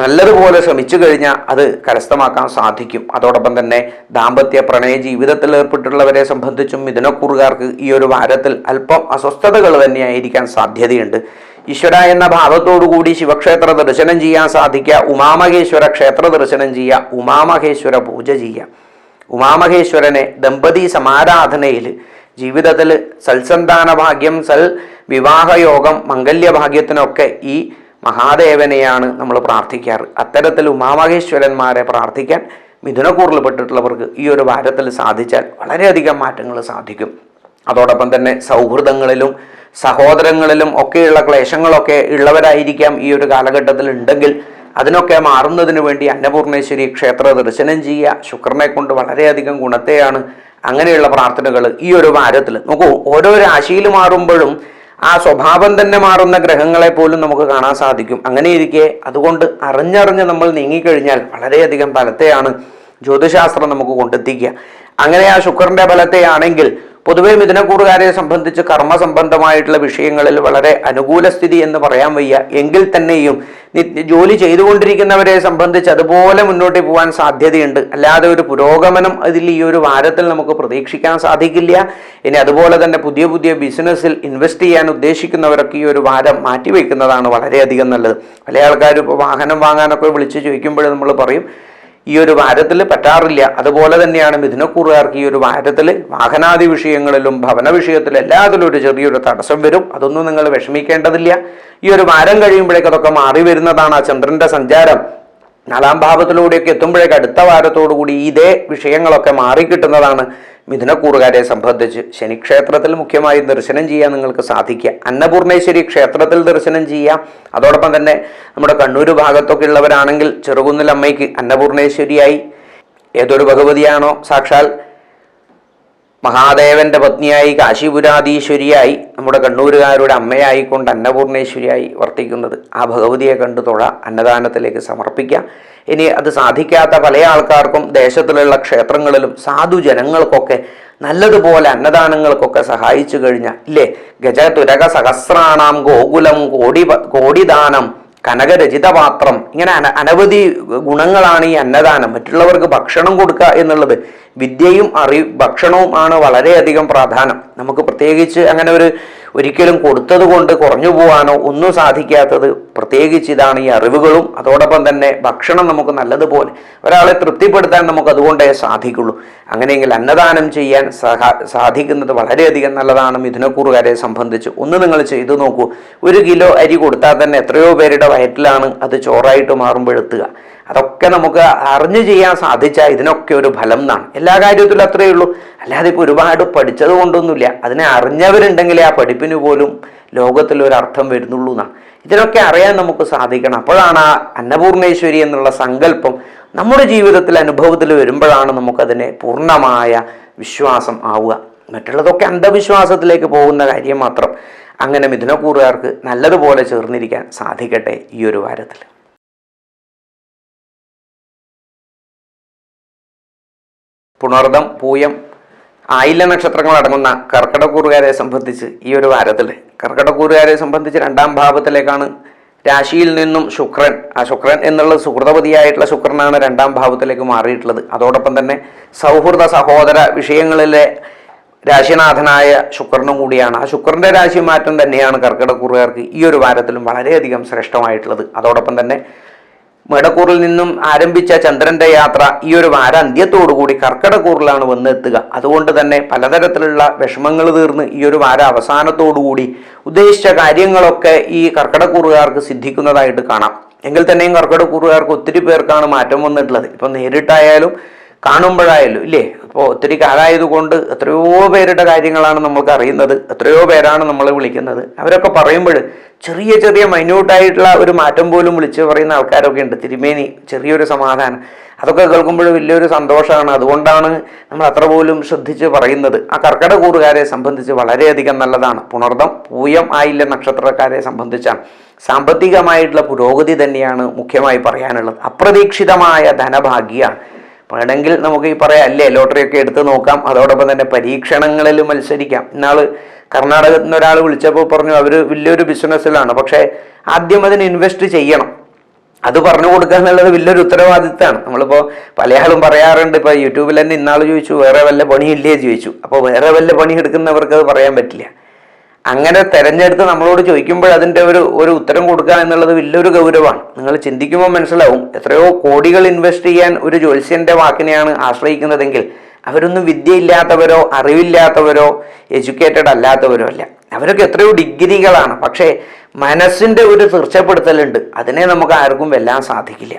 നല്ലതുപോലെ ശ്രമിച്ചു കഴിഞ്ഞാൽ അത് കരസ്ഥമാക്കാൻ സാധിക്കും. അതോടൊപ്പം തന്നെ ദാമ്പത്യ പ്രണയ ജീവിതത്തിൽ ഏർപ്പെട്ടുള്ളവരെ സംബന്ധിച്ചും മിഥുനക്കൂറുകാർക്ക് ഈ ഒരു വാരത്തിൽ അല്പം അസ്വസ്ഥതകൾ തന്നെയായിരിക്കാൻ സാധ്യതയുണ്ട്. ഈശ്വര എന്ന ഭാവത്തോടുകൂടി ശിവക്ഷേത്ര ദർശനം ചെയ്യാൻ സാധിക്കുക, ഉമാമഹേശ്വര ക്ഷേത്ര ദർശനം ചെയ്യുക, ഉമാമഹേശ്വര പൂജ ചെയ്യുക. ഉമാമഹേശ്വരനെ ദമ്പതി സമാരാധനയിൽ ജീവിതത്തിൽ സൽസന്താന ഭാഗ്യം, വിവാഹയോഗം, മംഗല്യഭാഗ്യത്തിനൊക്കെ ഈ മഹാദേവനെയാണ് നമ്മൾ പ്രാർത്ഥിക്കാറ്. അത്തരത്തിൽ ഉമാമഹേശ്വരന്മാരെ പ്രാർത്ഥിക്കാൻ മിഥുനക്കൂറിൽപ്പെട്ടിട്ടുള്ളവർക്ക് ഈ ഒരു വാരത്തിൽ സാധിച്ചാൽ വളരെയധികം മാറ്റങ്ങൾ സാധിക്കും. അതോടൊപ്പം തന്നെ സൗഹൃദങ്ങളിലും സഹോദരങ്ങളിലും ഒക്കെയുള്ള ക്ലേശങ്ങളൊക്കെ ഉള്ളവരായിരിക്കാം ഈ ഒരു കാലഘട്ടത്തിൽ ഉണ്ടെങ്കിൽ അതിനൊക്കെ മാറുന്നതിന് വേണ്ടി അന്നപൂർണേശ്വരി ക്ഷേത്ര ദർശനം ചെയ്യുക ശുക്രനെ കൊണ്ട് വളരെയധികം ഗുണത്തെയാണ്. അങ്ങനെയുള്ള പ്രാർത്ഥനകൾ ഈ ഒരു വാരത്തിൽ നോക്കൂ. ഓരോ രാശിയിൽ മാറുമ്പോഴും ആ സ്വഭാവം തന്നെ മാറുന്ന ഗ്രഹങ്ങളെ പോലും നമുക്ക് കാണാൻ സാധിക്കും. അങ്ങനെയിരിക്കെ അതുകൊണ്ട് അറിഞ്ഞറിഞ്ഞ് നമ്മൾ നീങ്ങിക്കഴിഞ്ഞാൽ വളരെയധികം ഫലത്തെയാണ് ജ്യോതിശാസ്ത്രം നമുക്ക് കൊണ്ടെത്തിക്കുക. അങ്ങനെ ആ ശുക്രന്റെ ഫലത്തെയാണെങ്കിൽ പൊതുവെ മിഥുനക്കൂറുകാരെ സംബന്ധിച്ച് കർമ്മസംബന്ധമായിട്ടുള്ള വിഷയങ്ങളിൽ വളരെ അനുകൂല സ്ഥിതി എന്ന് പറയാൻ വയ്യ. എങ്കിൽ തന്നെയും ജോലി ചെയ്തുകൊണ്ടിരിക്കുന്നവരെ സംബന്ധിച്ച് അതുപോലെ മുന്നോട്ട് പോകാൻ സാധ്യതയുണ്ട്. അല്ലാതെ ഒരു പുരോഗമനം അതിൽ ഈ ഒരു വാരത്തിൽ നമുക്ക് പ്രതീക്ഷിക്കാൻ സാധിക്കില്ല. ഇനി അതുപോലെ തന്നെ പുതിയ പുതിയ ബിസിനസ്സിൽ ഇൻവെസ്റ്റ് ചെയ്യാൻ ഉദ്ദേശിക്കുന്നവരൊക്കെ ഈ ഒരു വാരം മാറ്റിവെക്കുന്നതാണ് വളരെയധികം നല്ലത്. പല ആൾക്കാരും ഇപ്പോൾ വാഹനം വാങ്ങാനൊക്കെ വിളിച്ച് ചോദിക്കുമ്പോൾ നമ്മൾ പറയും ഈ ഒരു വാരത്തിൽ പറ്റാറില്ല. അതുപോലെ തന്നെയാണ് മിഥുനക്കൂറുകാർക്ക് ഈ ഒരു വാരത്തിൽ വാഹനാദി വിഷയങ്ങളിലും ഭവന വിഷയത്തിലും എല്ലാത്തിലും ഒരു ചെറിയൊരു തടസ്സം വരും. അതൊന്നും നിങ്ങൾ വിഷമിക്കേണ്ടതില്ല. ഈ ഒരു വാരം കഴിയുമ്പോഴേക്ക് അതൊക്കെ മാറി വരുന്നതാണ്. ആ ചന്ദ്രന്റെ സഞ്ചാരം 4ാം ഭാവത്തിലൂടെയൊക്കെ എത്തുമ്പോഴേക്ക് അടുത്ത വാരത്തോടുകൂടി ഇതേ വിഷയങ്ങളൊക്കെ മാറിക്കിട്ടുന്നതാണ് മിഥുനക്കൂറുകാരെ സംബന്ധിച്ച്. ശനിക്ഷേത്രത്തിൽ മുഖ്യമായി ദർശനം ചെയ്യാൻ നിങ്ങൾക്ക് സാധിക്കുക. അന്നപൂർണേശ്വരി ക്ഷേത്രത്തിൽ ദർശനം ചെയ്യാം. അതോടൊപ്പം തന്നെ നമ്മുടെ കണ്ണൂർ ഭാഗത്തൊക്കെ ഉള്ളവരാണെങ്കിൽ ചെറുകുന്നിൽ അമ്മയ്ക്ക് അന്നപൂർണേശ്വരിയായി ഏതൊരു ഭഗവതിയാണോ സാക്ഷാൽ മഹാദേവന്റെ പത്നിയായി കാശിപുരാധീശ്വരിയായി നമ്മുടെ കണ്ണൂരുകാരുടെ അമ്മയായിക്കൊണ്ട് അന്നപൂർണേശ്വരിയായി വർത്തിക്കുന്നത് ആ ഭഗവതിയെ കണ്ടു തൊഴ അന്നദാനത്തിലേക്ക് സമർപ്പിക്കാം. ഇനി അത് സാധിക്കാത്ത പല ആൾക്കാർക്കും ദേശത്തിലുള്ള ക്ഷേത്രങ്ങളിലും സാധുജനങ്ങൾക്കൊക്കെ നല്ലതുപോലെ അന്നദാനങ്ങൾക്കൊക്കെ സഹായിച്ചു കഴിഞ്ഞാൽ ഇല്ലേ, ഗജതുരക സഹസ്രാണാം ഗോകുലം കോടിദാനം കനകരചിതപാത്രം, ഇങ്ങനെ അനവധി ഗുണങ്ങളാണ് ഈ അന്നദാനം. മറ്റുള്ളവർക്ക് ഭക്ഷണം കൊടുക്കുക എന്നുള്ളത് വിദ്യയും ഭക്ഷണവും ആണ് വളരെയധികം പ്രാധാന്യം. നമുക്ക് പ്രത്യേകിച്ച് അങ്ങനെ ഒരിക്കലും കൊടുത്തത് കൊണ്ട് കുറഞ്ഞു പോകാനോ ഒന്നും സാധിക്കാത്തത് പ്രത്യേകിച്ച് ഇതാണ് ഈ അറിവുകളും അതോടൊപ്പം തന്നെ ഭക്ഷണം നമുക്ക് നല്ലതുപോലെ ഒരാളെ തൃപ്തിപ്പെടുത്താൻ നമുക്ക് അതുകൊണ്ടേ സാധിക്കുള്ളൂ. അങ്ങനെയെങ്കിൽ അന്നദാനം ചെയ്യാൻ സാധിക്കുന്നത് വളരെയധികം നല്ലതാണ് മിഥുനക്കൂറുകാരെ സംബന്ധിച്ച്. ഒന്ന് നിങ്ങൾ ചെയ്തു നോക്കൂ. 1 കിലോ അരി കൊടുത്താൽ തന്നെ എത്രയോ പേരുടെ വയറ്റിലാണ് അത് ചോറായിട്ട് മാറുമ്പോഴെത്തുക. അതൊക്കെ നമുക്ക് അറിഞ്ഞു ചെയ്യാൻ സാധിച്ചാൽ ഇതിനൊക്കെ ഒരു ഫലം എന്നാണ്. എല്ലാ കാര്യത്തിലും അത്രയേ ഉള്ളൂ. അല്ലാതെ ഇപ്പോൾ ഒരുപാട് പഠിച്ചത് കൊണ്ടൊന്നുമില്ല. അതിനെ അറിഞ്ഞവരുണ്ടെങ്കിലേ ആ പഠിപ്പിന് പോലും ലോകത്തിലൊരർത്ഥം വരുന്നുള്ളൂ എന്നാണ്. ഇതിനൊക്കെ അറിയാൻ നമുക്ക് സാധിക്കണം. അപ്പോഴാണ് ആ അന്നപൂർണേശ്വരി എന്നുള്ള സങ്കല്പം നമ്മുടെ ജീവിതത്തിൽ അനുഭവത്തിൽ വരുമ്പോഴാണ് നമുക്കതിനെ പൂർണ്ണമായ വിശ്വാസം ആവുക. മറ്റുള്ളതൊക്കെ അന്ധവിശ്വാസത്തിലേക്ക് പോകുന്ന കാര്യം മാത്രം. അങ്ങനെ മിഥുനക്കൂറുകാർക്ക് നല്ലതുപോലെ ചേർന്നിരിക്കാൻ സാധിക്കട്ടെ ഈ ഒരു വാരത്തിൽ. പുണർദം, പൂയം, ആയില്യ നക്ഷത്രങ്ങൾ അടങ്ങുന്ന കർക്കിടകൂറുകാരെ സംബന്ധിച്ച് ഈ ഒരു വാരത്തിൽ കർക്കിടകൂറുകാരെ സംബന്ധിച്ച് 2ാം ഭാവത്തിലേക്കാണ് രാശിയിൽ നിന്നും ശുക്രൻ, ആ ശുക്രൻ എന്നുള്ളത് സുഹൃതപതിയായിട്ടുള്ള ശുക്രനാണ് 2ാം ഭാവത്തിലേക്ക് മാറിയിട്ടുള്ളത്. അതോടൊപ്പം തന്നെ സൗഹൃദ സഹോദര വിഷയങ്ങളിലെ രാശിനാഥനായ ശുക്രനും കൂടിയാണ്. ആ ശുക്രന്റെ രാശി മാറ്റം തന്നെയാണ് കർക്കിടകൂറുകാർക്ക് ഈ ഒരു വാരത്തിലും വളരെയധികം ശ്രേഷ്ഠമായിട്ടുള്ളത്. അതോടൊപ്പം തന്നെ മേടക്കൂറിൽ നിന്നും ആരംഭിച്ച ചന്ദ്രന്റെ യാത്ര ഈ ഒരു വാരാന്ത്യത്തോടുകൂടി കർക്കിടകൂറിലാണ് വന്നെത്തുക. അതുകൊണ്ട് തന്നെ പലതരത്തിലുള്ള വിഷമങ്ങൾ തീർന്ന് ഈ ഒരു വാര അവസാനത്തോടുകൂടി ഉദ്ദേശിച്ച കാര്യങ്ങളൊക്കെ ഈ കർക്കിടകൂറുകാർക്ക് സിദ്ധിക്കുന്നതായിട്ട് കാണാം. എങ്കിൽ തന്നെയും കർക്കിടകൂറുകാർക്ക് ഒത്തിരി പേർക്കാണ് മാറ്റം വന്നിട്ടുള്ളത്. ഇപ്പം നേരിട്ടായാലും കാണുമ്പോഴായാലും ഇല്ലേ. ഇപ്പോൾ ഒത്തിരി കാലമായതുകൊണ്ട് എത്രയോ പേരുടെ കാര്യങ്ങളാണ് നമ്മൾക്ക് അറിയുന്നത്, എത്രയോ പേരാണ് നമ്മളെ വിളിക്കുന്നത്. അവരൊക്കെ പറയുമ്പോൾ ചെറിയ ചെറിയ മൈന്യൂട്ടായിട്ടുള്ള ഒരു മാറ്റം പോലും വിളിച്ച് പറയുന്ന ആൾക്കാരൊക്കെ ഉണ്ട്. തിരുമേനി ചെറിയൊരു സമാധാനം, അതൊക്കെ കേൾക്കുമ്പോൾ വലിയൊരു സന്തോഷമാണ്. അതുകൊണ്ടാണ് നമ്മൾ അത്ര പോലും ശ്രദ്ധിച്ച് പറയുന്നത്. ആ കർക്കിടകൂറുകാരെ സംബന്ധിച്ച് വളരെയധികം നല്ലതാണ്. പുണർദം, പൂയം, ആയില്യം നക്ഷത്രക്കാരെ സംബന്ധിച്ചാണ് സാമ്പത്തികമായിട്ടുള്ള പുരോഗതി തന്നെയാണ് മുഖ്യമായി പറയാനുള്ളത്. അപ്രതീക്ഷിതമായ ധനഭാഗ്യമാണ്. വേണമെങ്കിൽ നമുക്ക് ഈ പറയാം അല്ലേ, ലോട്ടറിയൊക്കെ എടുത്ത് നോക്കാം. അതോടൊപ്പം തന്നെ പരീക്ഷണങ്ങളിൽ മത്സരിക്കാം. ഇന്നാൾ കർണാടകത്തിൽ നിന്ന് ഒരാൾ വിളിച്ചപ്പോൾ പറഞ്ഞു അവർ വലിയൊരു ബിസിനസ്സിലാണ്, പക്ഷേ ആദ്യം അതിന് ഇൻവെസ്റ്റ് ചെയ്യണം. അത് പറഞ്ഞു കൊടുക്കുക എന്നുള്ളത് വലിയൊരു ഉത്തരവാദിത്തമാണ്. നമ്മളിപ്പോൾ പല ആളും പറയാറുണ്ട്, ഇപ്പോൾ യൂട്യൂബിൽ തന്നെ ഇന്നാൾ ചോദിച്ചു വേറെ വല്ല പണിയില്ലേ ചോദിച്ചു. അപ്പോൾ വേറെ വല്ല പണി എടുക്കുന്നവർക്ക് അത് പറയാൻ പറ്റില്ല. അങ്ങനെ തെരഞ്ഞെടുത്ത് നമ്മളോട് ചോദിക്കുമ്പോൾ അതിൻ്റെ ഒരു ഉത്തരം കൊടുക്കുക എന്നുള്ളത് വലിയൊരു ഗൗരവമാണ്. നിങ്ങൾ ചിന്തിക്കുമ്പോൾ മനസ്സിലാവും, എത്രയോ കോടികൾ ഇൻവെസ്റ്റ് ചെയ്യാൻ ഒരു ജ്യോത്സ്യൻ്റെ വാക്കിനെയാണ് ആശ്രയിക്കുന്നതെങ്കിൽ അവരൊന്നും വിദ്യയില്ലാത്തവരോ അറിവില്ലാത്തവരോ എഡ്യൂക്കേറ്റഡ് അല്ലാത്തവരോ അല്ല. അവരൊക്കെ എത്രയോ ഡിഗ്രികളാണ്. പക്ഷേ മനസ്സിൻ്റെ ഒരു തീർച്ചപ്പെടുത്തലുണ്ട്, അതിനെ നമുക്ക് ആർക്കും വെല്ലാൻ സാധിക്കില്ല.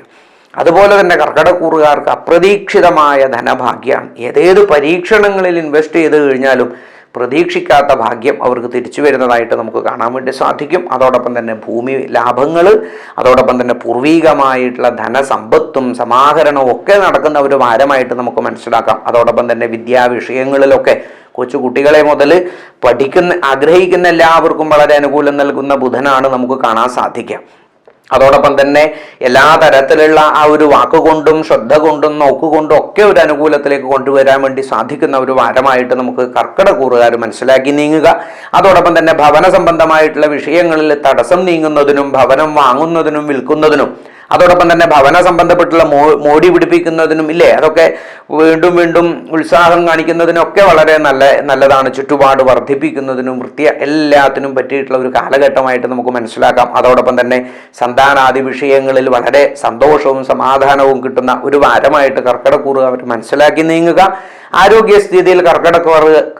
അതുപോലെ തന്നെ കർക്കിടകൂറുകാർക്ക് അപ്രതീക്ഷിതമായ ധനഭാഗ്യമാണ്. ഏതേത് പരീക്ഷണങ്ങളിൽ ഇൻവെസ്റ്റ് ചെയ്ത് കഴിഞ്ഞാലും പ്രതീക്ഷിക്കാത്ത ഭാഗ്യം അവർക്ക് തിരിച്ചു വരുന്നതായിട്ട് നമുക്ക് കാണാൻ വേണ്ടി സാധിക്കും. അതോടൊപ്പം തന്നെ ഭൂമി ലാഭങ്ങൾ, അതോടൊപ്പം തന്നെ പൂർവീകമായിട്ടുള്ള ധനസമ്പത്തും സമാഹരണവും ഒക്കെ നടക്കുന്ന ഒരു വാരമായിട്ട് നമുക്ക് മനസ്സിലാക്കാം. അതോടൊപ്പം തന്നെ വിദ്യാവിഷയങ്ങളിലൊക്കെ കൊച്ചു കുട്ടികളെ മുതൽ ആഗ്രഹിക്കുന്ന എല്ലാവർക്കും വളരെ അനുകൂലം നൽകുന്ന ബുധനാണ് നമുക്ക് കാണാൻ സാധിക്കുക. അതോടൊപ്പം തന്നെ എല്ലാ തരത്തിലുള്ള ആ ഒരു വാക്കുകൊണ്ടും ശ്രദ്ധ കൊണ്ടും നോക്കുകൊണ്ടും ഒക്കെ ഒരു അനുകൂലത്തിലേക്ക് കൊണ്ടുവരാൻ വേണ്ടി സാധിക്കുന്ന ഒരു വാരമായിട്ട് നമുക്ക് കർക്കിടകൂറുകാർ മനസ്സിലാക്കി നീങ്ങുക. അതോടൊപ്പം തന്നെ ഭവന സംബന്ധമായിട്ടുള്ള വിഷയങ്ങളിൽ തടസ്സം നീങ്ങുന്നതിനും ഭവനം വാങ്ങുന്നതിനും വിൽക്കുന്നതിനും അതോടൊപ്പം തന്നെ ഭവന സംബന്ധപ്പെട്ടുള്ള മോടി പിടിപ്പിക്കുന്നതിനും ഇല്ലേ, അതൊക്കെ വീണ്ടും വീണ്ടും ഉത്സാഹം കാണിക്കുന്നതിനൊക്കെ വളരെ നല്ലതാണ്. ചുറ്റുപാട് വർദ്ധിപ്പിക്കുന്നതിനും എല്ലാത്തിനും പറ്റിയിട്ടുള്ള ഒരു കാലഘട്ടമായിട്ട് നമുക്ക് മനസ്സിലാക്കാം. അതോടൊപ്പം തന്നെ സന്താനാദി വിഷയങ്ങളിൽ വളരെ സന്തോഷവും സമാധാനവും കിട്ടുന്ന ഒരു വാരമായിട്ട് കർക്കിടകൂറ് അവർ മനസ്സിലാക്കി നീങ്ങുക. ആരോഗ്യസ്ഥിതിയിൽ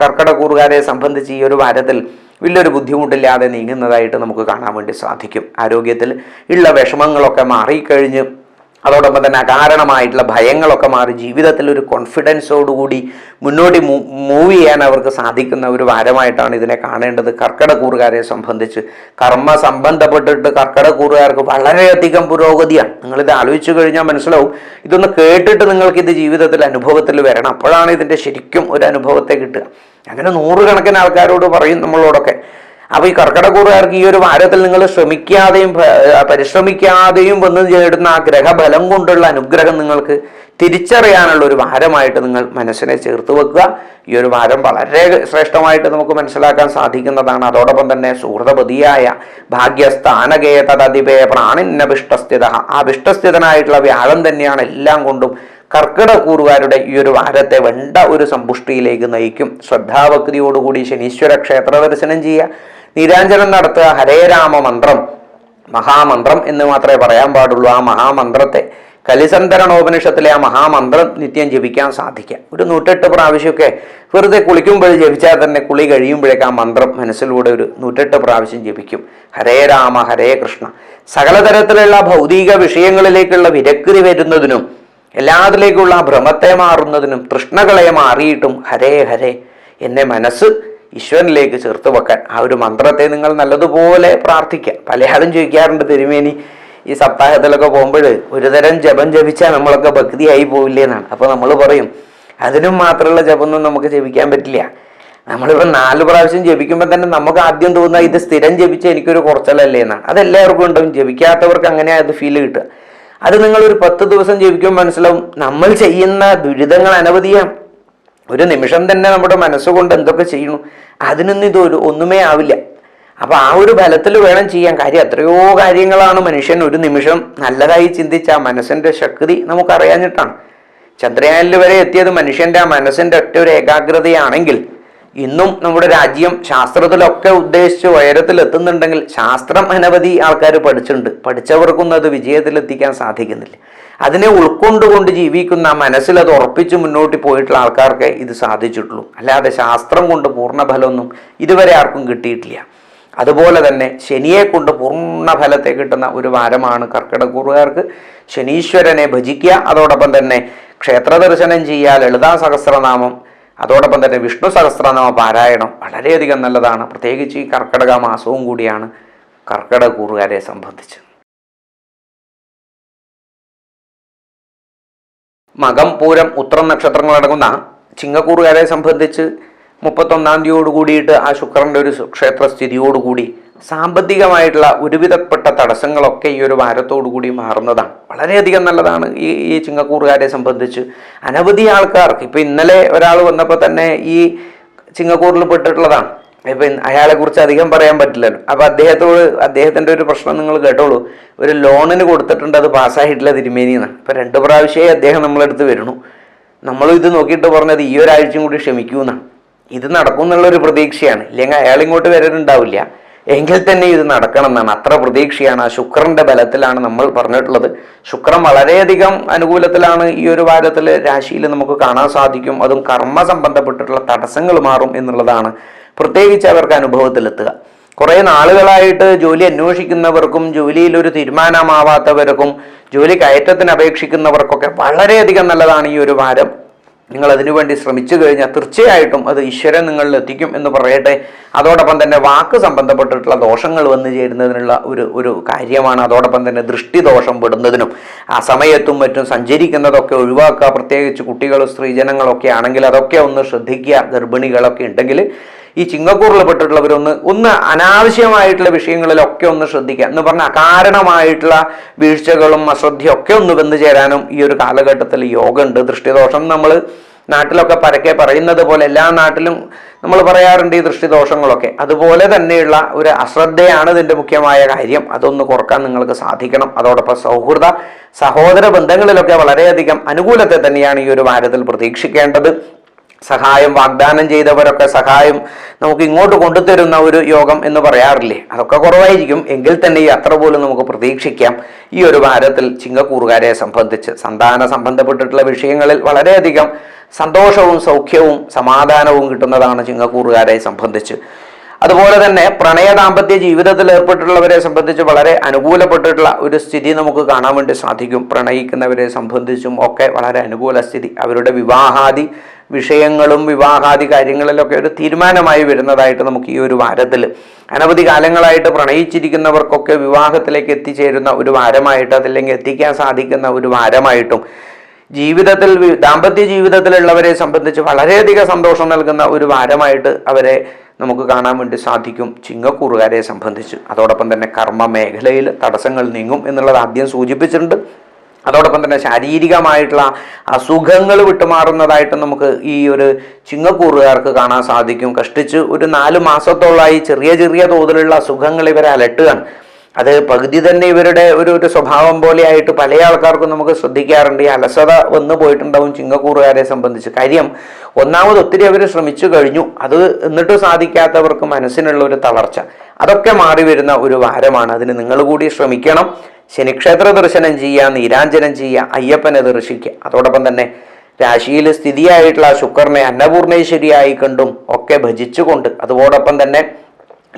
കർക്കിടകൂറുകാരെ സംബന്ധിച്ച് ഈ ഒരു വാരത്തിൽ വലിയൊരു ബുദ്ധിമുട്ടില്ലാതെ നീങ്ങുന്നതായിട്ട് നമുക്ക് കാണാൻ വേണ്ടി സാധിക്കും. ആരോഗ്യത്തിൽ ഉള്ള വിഷമങ്ങളൊക്കെ മാറിക്കഴിഞ്ഞ് അതോടൊപ്പം തന്നെ അകാരണമായിട്ടുള്ള ഭയങ്ങളൊക്കെ മാറി ജീവിതത്തിൽ ഒരു കോൺഫിഡൻസോടുകൂടി മുന്നോട്ട് മൂവ് ചെയ്യാൻ അവർക്ക് സാധിക്കുന്ന ഒരു വാരമായിട്ടാണ് ഇതിനെ കാണേണ്ടത്. കർക്കിടകൂറുകാരെ സംബന്ധിച്ച് കർമ്മ സംബന്ധപ്പെട്ടിട്ട് കർക്കിടകൂറുകാർക്ക് വളരെയധികം പുരോഗതിയാണ്. നിങ്ങളിത് ആലോചിച്ചു കഴിഞ്ഞാൽ മനസ്സിലാവും. ഇതൊന്ന് കേട്ടിട്ട് നിങ്ങൾക്കിത് ജീവിതത്തിൽ അനുഭവത്തിൽ വരണം, അപ്പോഴാണ് ഇതിൻ്റെ ശരിക്കും ഒരു അനുഭവത്തെ കിട്ടുക. അങ്ങനെ 100 കണക്കിന് ആൾക്കാരോട് പറയും നമ്മളോടൊക്കെ. അപ്പോൾ ഈ കർക്കിടകൂറുകാർക്ക് ഈ ഒരു വാരത്തിൽ നിങ്ങൾ ശ്രമിക്കാതെയും പരിശ്രമിക്കാതെയും വന്ന് നേടുന്ന ആ ഗ്രഹബലം കൊണ്ടുള്ള അനുഗ്രഹം നിങ്ങൾക്ക് തിരിച്ചറിയാനുള്ള ഒരു വാരമായിട്ട് നിങ്ങൾ മനസ്സിനെ ചേർത്ത് വെക്കുക. ഈ ഒരു വാരം വളരെ ശ്രേഷ്ഠമായിട്ട് നമുക്ക് മനസ്സിലാക്കാൻ സാധിക്കുന്നതാണ്. അതോടൊപ്പം തന്നെ സുഹൃതപതിയായ ഭാഗ്യസ്ഥാനകേ തദതിപേ പ്രാണിന്നഭിഷ്ടസ്ഥിത, ആ വിഷ്ടസ്ഥിതനായിട്ടുള്ള വ്യാഴം തന്നെയാണ് എല്ലാം കൊണ്ടും കർക്കിടകൂറുകാരുടെ ഈ ഒരു വാരത്തെ വേണ്ട ഒരു സമ്പുഷ്ടിയിലേക്ക് നയിക്കും. ശ്രദ്ധാഭക്തിയോടുകൂടി ശനീശ്വര ക്ഷേത്ര ദർശനം ചെയ്യുക, നീരാഞ്ജനം നടത്തുക, ഹരേ രാമ മന്ത്രം, മഹാമന്ത്രം എന്ന് മാത്രമേ പറയാൻ പാടുള്ളൂ. ആ മഹാമന്ത്രത്തെ കലിസന്ധരണോപനിഷത്തിലെ ആ മഹാമന്ത്രം നിത്യം ജപിക്കാൻ സാധിക്കുക. ഒരു 108 പ്രാവശ്യമൊക്കെ വെറുതെ കുളിക്കുമ്പോൾ ജപിച്ചാൽ തന്നെ കുളി കഴിയുമ്പോഴേക്ക് ആ മന്ത്രം മനസ്സിലൂടെ ഒരു 108 പ്രാവശ്യം ജപിക്കും. ഹരേ രാമ ഹരേ കൃഷ്ണ. സകലതരത്തിലുള്ള ഭൗതിക വിഷയങ്ങളിലേക്കുള്ള വിരക്തി വരുന്നതിനും എല്ലാത്തിലേക്കുള്ള ഭ്രമത്തെ മാറുന്നതിനും തൃഷ്ണകളെ മാറിയിട്ടും ഹരേ ഹരേ എന്നെ മനസ്സ് ഈശ്വരനിലേക്ക് ചേർത്ത് വെക്കാൻ ആ ഒരു മന്ത്രത്തെ നിങ്ങൾ നല്ലതുപോലെ പ്രാർത്ഥിക്കുക. പലയാളും ചോദിക്കാറുണ്ട്, തിരുമേനി ഈ സപ്താഹത്തിലൊക്കെ പോകുമ്പോൾ ഒരു തരം ജപം ജപിച്ചാൽ നമ്മളൊക്കെ ഭക്തിയായി പോവില്ലേ എന്നാണ്. അപ്പോൾ നമ്മൾ പറയും അതിനും മാത്രമുള്ള ജപമൊന്നും നമുക്ക് ജപിക്കാൻ പറ്റില്ല. നമ്മളിപ്പോൾ 4 പ്രാവശ്യം ജപിക്കുമ്പോൾ തന്നെ നമുക്ക് ആദ്യം തോന്നുക ഇത് സ്ഥിരം ജപിച്ച എനിക്കൊരു കുറച്ചലല്ലേ എന്നാണ്. അതെല്ലാവർക്കും ഉണ്ടാവും, ജപിക്കാത്തവർക്ക് അങ്ങനെയാണ് അത് ഫീൽ കിട്ടുക. അത് നിങ്ങളൊരു 10 ദിവസം ജപിക്കുമ്പോൾ മനസ്സിലാവും നമ്മൾ ചെയ്യുന്ന ദുരിതങ്ങൾ അനവധിയാണ്. ഒരു നിമിഷം തന്നെ നമ്മുടെ മനസ്സുകൊണ്ട് എന്തൊക്കെ ചെയ്യണു, അതിനൊന്നും ഒന്നുമേ ആവില്ല. അപ്പൊ ആ ഒരു ബലത്തിൽ വേണം ചെയ്യാൻ. കാര്യം എത്രയോ കാര്യങ്ങളാണ് മനുഷ്യൻ ഒരു നിമിഷം നല്ലതായി ചിന്തിച്ച ആ മനസ്സിന്റെ ശക്തി നമുക്കറിയാഞ്ഞിട്ടാണ്. ചന്ദ്രയാനിൽ വരെ എത്തിയത് മനുഷ്യന്റെ ആ മനസ്സിന്റെ ഒറ്റ ഒരു ഏകാഗ്രതയാണെങ്കിൽ ഇന്നും നമ്മുടെ രാജ്യം ശാസ്ത്രത്തിലൊക്കെ ഉദ്ദേശിച്ച് ഉയരത്തിൽ എത്തുന്നുണ്ടെങ്കിൽ ശാസ്ത്രം അനവധി ആൾക്കാർ പഠിച്ചിട്ടുണ്ട്. പഠിച്ചവർക്കൊന്നും അത് വിജയത്തിലെത്തിക്കാൻ സാധിക്കുന്നില്ല. അതിനെ ഉൾക്കൊണ്ടുകൊണ്ട് ജീവിക്കുന്ന മനസ്സിൽ അത് ഉറപ്പിച്ച് മുന്നോട്ട് പോയിട്ടുള്ള ആൾക്കാർക്ക് ഇത് സാധിച്ചിട്ടുള്ളൂ. അല്ലാതെ ശാസ്ത്രം കൊണ്ട് പൂർണ്ണഫലമൊന്നും ഇതുവരെ ആർക്കും കിട്ടിയിട്ടില്ല. അതുപോലെ തന്നെ ശനിയെ കൊണ്ട് പൂർണ്ണ ഫലത്തെ കിട്ടുന്ന ഒരു വാരമാണ് കർക്കിടകൂറുകാർക്ക്. ശനീശ്വരനെ ഭജിക്കുക, അതോടൊപ്പം തന്നെ ക്ഷേത്ര ദർശനം ചെയ്യുക, ലളിതാ സഹസ്രനാമം, അതോടൊപ്പം തന്നെ വിഷ്ണു സഹസ്രനാമ പാരായണം വളരെയധികം നല്ലതാണ്. പ്രത്യേകിച്ച് ഈ കർക്കിടക മാസവും കൂടിയാണ് കർക്കിടകൂറുകാരെ സംബന്ധിച്ച്. മകം, പൂരം, ഉത്രം നക്ഷത്രങ്ങളടങ്ങുന്ന ചിങ്ങക്കൂറുകാരെ സംബന്ധിച്ച് 31-ാം തീയതിയോട് കൂടിയിട്ട് ആ ശുക്രന്റെ ഒരു ക്ഷേത്ര സ്ഥിതിയോടുകൂടി സാമ്പത്തികമായിട്ടുള്ള ഒരുവിധപ്പെട്ട തടസ്സങ്ങളൊക്കെ ഈ ഒരു വാരത്തോടു കൂടി മാറുന്നതാണ്. വളരെയധികം നല്ലതാണ് ഈ ചിങ്ങക്കൂറുകാരെ സംബന്ധിച്ച്. അനവധി ആൾക്കാർക്ക് ഇപ്പം ഇന്നലെ ഒരാൾ വന്നപ്പോൾ തന്നെ ഈ ചിങ്ങക്കൂറിൽ പെട്ടിട്ടുള്ളതാണ്. ഇപ്പം അയാളെ കുറിച്ച് അധികം പറയാൻ പറ്റില്ലല്ലോ. അപ്പം അദ്ദേഹത്തിൻ്റെ ഒരു പ്രശ്നം നിങ്ങൾ കേട്ടോളൂ. ഒരു ലോണിന് കൊടുത്തിട്ടുണ്ട്, അത് പാസ്സായിട്ടില്ല തിരുമേനിന്നാണ്. ഇപ്പം 2 പ്രാവശ്യമായി അദ്ദേഹം നമ്മളെടുത്ത് വരണു. നമ്മളും ഇത് നോക്കിയിട്ട് പറഞ്ഞത് ഈ ഒരാഴ്ചയും കൂടി ക്ഷമിക്കൂന്നാണ്. ഇത് നടക്കും എന്നുള്ളൊരു പ്രതീക്ഷയാണ്. ഇല്ലെങ്കിൽ അയാൾ ഇങ്ങോട്ട് വരാനുണ്ടാവില്ല. എങ്കിൽ തന്നെ ഇത് നടക്കണം എന്നാണ്. അത്ര പ്രതീക്ഷയാണ്. ആ ശുക്രന്റെ ബലത്തിലാണ് നമ്മൾ പറഞ്ഞിട്ടുള്ളത്. ശുക്രൻ വളരെയധികം അനുകൂലത്തിലാണ് ഈ ഒരു വാരത്തിൽ രാശിയിൽ നമുക്ക് കാണാൻ സാധിക്കും. അതും കർമ്മ സംബന്ധപ്പെട്ടിട്ടുള്ള തടസ്സങ്ങൾ മാറും എന്നുള്ളതാണ് പ്രത്യേകിച്ച് അവർക്ക് അനുഭവത്തിലെത്തുക. കുറേ നാളുകളായിട്ട് ജോലി അന്വേഷിക്കുന്നവർക്കും ജോലിയിൽ ഒരു തീരുമാനമാവാത്തവർക്കും ജോലി കയറ്റത്തിന് അപേക്ഷിക്കുന്നവർക്കൊക്കെ വളരെയധികം നല്ലതാണ് ഈ ഒരു വാരം. നിങ്ങൾ അതിനുവേണ്ടി ശ്രമിച്ചു കഴിഞ്ഞാൽ തീർച്ചയായിട്ടും അത് ഈശ്വരൻ നിങ്ങളിൽ എത്തിക്കും എന്ന് പറയട്ടെ. അതോടൊപ്പം തന്നെ വാക്ക് സംബന്ധപ്പെട്ടിട്ടുള്ള ദോഷങ്ങൾ വന്നു ചേരുന്നതിനുള്ള ഒരു കാര്യമാണ്. അതോടൊപ്പം തന്നെ ദൃഷ്ടിദോഷം പെടുന്നതിനും ആ സമയത്തും മറ്റും സഞ്ചരിക്കുന്നതൊക്കെ ഒഴിവാക്കുക. പ്രത്യേകിച്ച് കുട്ടികൾ, സ്ത്രീജനങ്ങളൊക്കെ ആണെങ്കിൽ അതൊക്കെ ഒന്ന് ശ്രദ്ധിക്കുക. ഗർഭിണികളൊക്കെ ഉണ്ടെങ്കിൽ ഈ ചിങ്ങക്കൂറിൽ പെട്ടിട്ടുള്ളവരൊന്ന് അനാവശ്യമായിട്ടുള്ള വിഷയങ്ങളിലൊക്കെ ഒന്ന് ശ്രദ്ധിക്കുക. എന്ന് പറഞ്ഞാൽ അകാരണമായിട്ടുള്ള വീഴ്ചകളും അശ്രദ്ധയൊക്കെ ഒന്ന് വന്നു ചേരാനും ഈ ഒരു കാലഘട്ടത്തിൽ യോഗമുണ്ട്. ദൃഷ്ടിദോഷം നമ്മൾ നാട്ടിലൊക്കെ പരക്കെ പറയുന്നത് പോലെ എല്ലാ നാട്ടിലും നമ്മൾ പറയാറുണ്ട് ഈ ദൃഷ്ടിദോഷങ്ങളൊക്കെ. അതുപോലെ തന്നെയുള്ള ഒരു അശ്രദ്ധയാണ് ഇതിൻ്റെ മുഖ്യമായ കാര്യം. അതൊന്ന് കുറക്കാൻ നിങ്ങൾക്ക് സാധിക്കണം. അതോടൊപ്പം സഹോദര ബന്ധങ്ങളിലൊക്കെ വളരെയധികം അനുകൂലത്തെ തന്നെയാണ് ഈ ഒരു വാരത്തിൽ പ്രതീക്ഷിക്കേണ്ടത്. സഹായം വാഗ്ദാനം ചെയ്തവരൊക്കെ സഹായം നമുക്ക് ഇങ്ങോട്ട് കൊണ്ടുതരുന്ന ഒരു യോഗം എന്ന് പറയാറില്ലേ, അതൊക്കെ കുറവായിരിക്കും. എങ്കിൽ തന്നെ ഈ അത്ര പോലും നമുക്ക് പ്രതീക്ഷിക്കാം. ഈ ഒരു വാരത്തിൽ ചിങ്ങക്കൂറുകാരെ സംബന്ധിച്ച് സന്താന സംബന്ധപ്പെട്ടിട്ടുള്ള വിഷയങ്ങളിൽ വളരെയധികം സന്തോഷവും സൗഖ്യവും സമാധാനവും കിട്ടുന്നതാണ് ചിങ്ങക്കൂറുകാരെ സംബന്ധിച്ച്. അതുപോലെ തന്നെ പ്രണയ ദാമ്പത്യ ജീവിതത്തിൽ ഏർപ്പെട്ടിട്ടുള്ളവരെ സംബന്ധിച്ച് വളരെ അനുകൂലപ്പെട്ടിട്ടുള്ള ഒരു സ്ഥിതി നമുക്ക് കാണാൻ വേണ്ടി സാധിക്കും. പ്രണയിക്കുന്നവരെ സംബന്ധിച്ചും ഒക്കെ വളരെ അനുകൂല സ്ഥിതി. അവരുടെ വിവാഹാദി വിഷയങ്ങളും വിവാഹാദി കാര്യങ്ങളിലൊക്കെ ഒരു തീരുമാനമായി വരുന്നതായിട്ട് നമുക്ക് ഈ ഒരു വാരത്തിൽ അനവധി കാലങ്ങളായിട്ട് പ്രണയിച്ചിരിക്കുന്നവർക്കൊക്കെ വിവാഹത്തിലേക്ക് എത്തിച്ചേരുന്ന ഒരു വാരമായിട്ട്, അതല്ലെങ്കിൽ എത്തിക്കാൻ സാധിക്കുന്ന ഒരു വാരമായിട്ടും ജീവിതത്തിൽ ദാമ്പത്യ ജീവിതത്തിലുള്ളവരെ സംബന്ധിച്ച് വളരെയധികം സന്തോഷം നൽകുന്ന ഒരു വാരമായിട്ട് അവരെ നമുക്ക് കാണാൻ വേണ്ടി സാധിക്കും ചിങ്ങക്കൂറുകാരെ സംബന്ധിച്ച്. അതോടൊപ്പം തന്നെ കർമ്മ മേഖലയിൽ തടസ്സങ്ങൾ നീങ്ങും എന്നുള്ളത് ആദ്യം സൂചിപ്പിച്ചിട്ടുണ്ട്. അതോടൊപ്പം തന്നെ ശാരീരികമായിട്ടുള്ള അസുഖങ്ങൾ വിട്ടുമാറുന്നതായിട്ട് നമുക്ക് ഈ ഒരു ചിങ്ങക്കൂറുകാർക്ക് കാണാൻ സാധിക്കും. കഷ്ടിച്ച് ഒരു 4 മാസത്തോളമായി ചെറിയ ചെറിയ തോതിലുള്ള അസുഖങ്ങൾ ഇവരെ അലട്ടുകയാണ്. അത് പകുതി തന്നെ ഇവരുടെ ഒരു സ്വഭാവം പോലെയായിട്ട് പല ആൾക്കാർക്കും നമുക്ക് ശ്രദ്ധിക്കാറുണ്ട്. ഈ അലസത വന്നു പോയിട്ടുണ്ടാവും ചിങ്ങക്കൂറുകാരെ സംബന്ധിച്ച്. കാര്യം ഒന്നാമത് ഒത്തിരി അവർ ശ്രമിച്ചു കഴിഞ്ഞു, അത് എന്നിട്ട് സാധിക്കാത്തവർക്ക് മനസ്സിനുള്ള ഒരു തളർച്ച, അതൊക്കെ മാറി വരുന്ന ഒരു വാരമാണ്. അതിന് നിങ്ങൾ കൂടി ശ്രമിക്കണം. ശനിക്ഷേത്ര ദർശനം ചെയ്യുക, നീരാഞ്ജനം ചെയ്യുക, അയ്യപ്പനെ ദർശിക്കുക. അതോടൊപ്പം തന്നെ രാശിയിൽ സ്ഥിതിയായിട്ടുള്ള ശുക്രനെ അന്നപൂർണേശ്വരിയായി കണ്ടും ഒക്കെ ഭജിച്ചുകൊണ്ട്, അതോടൊപ്പം തന്നെ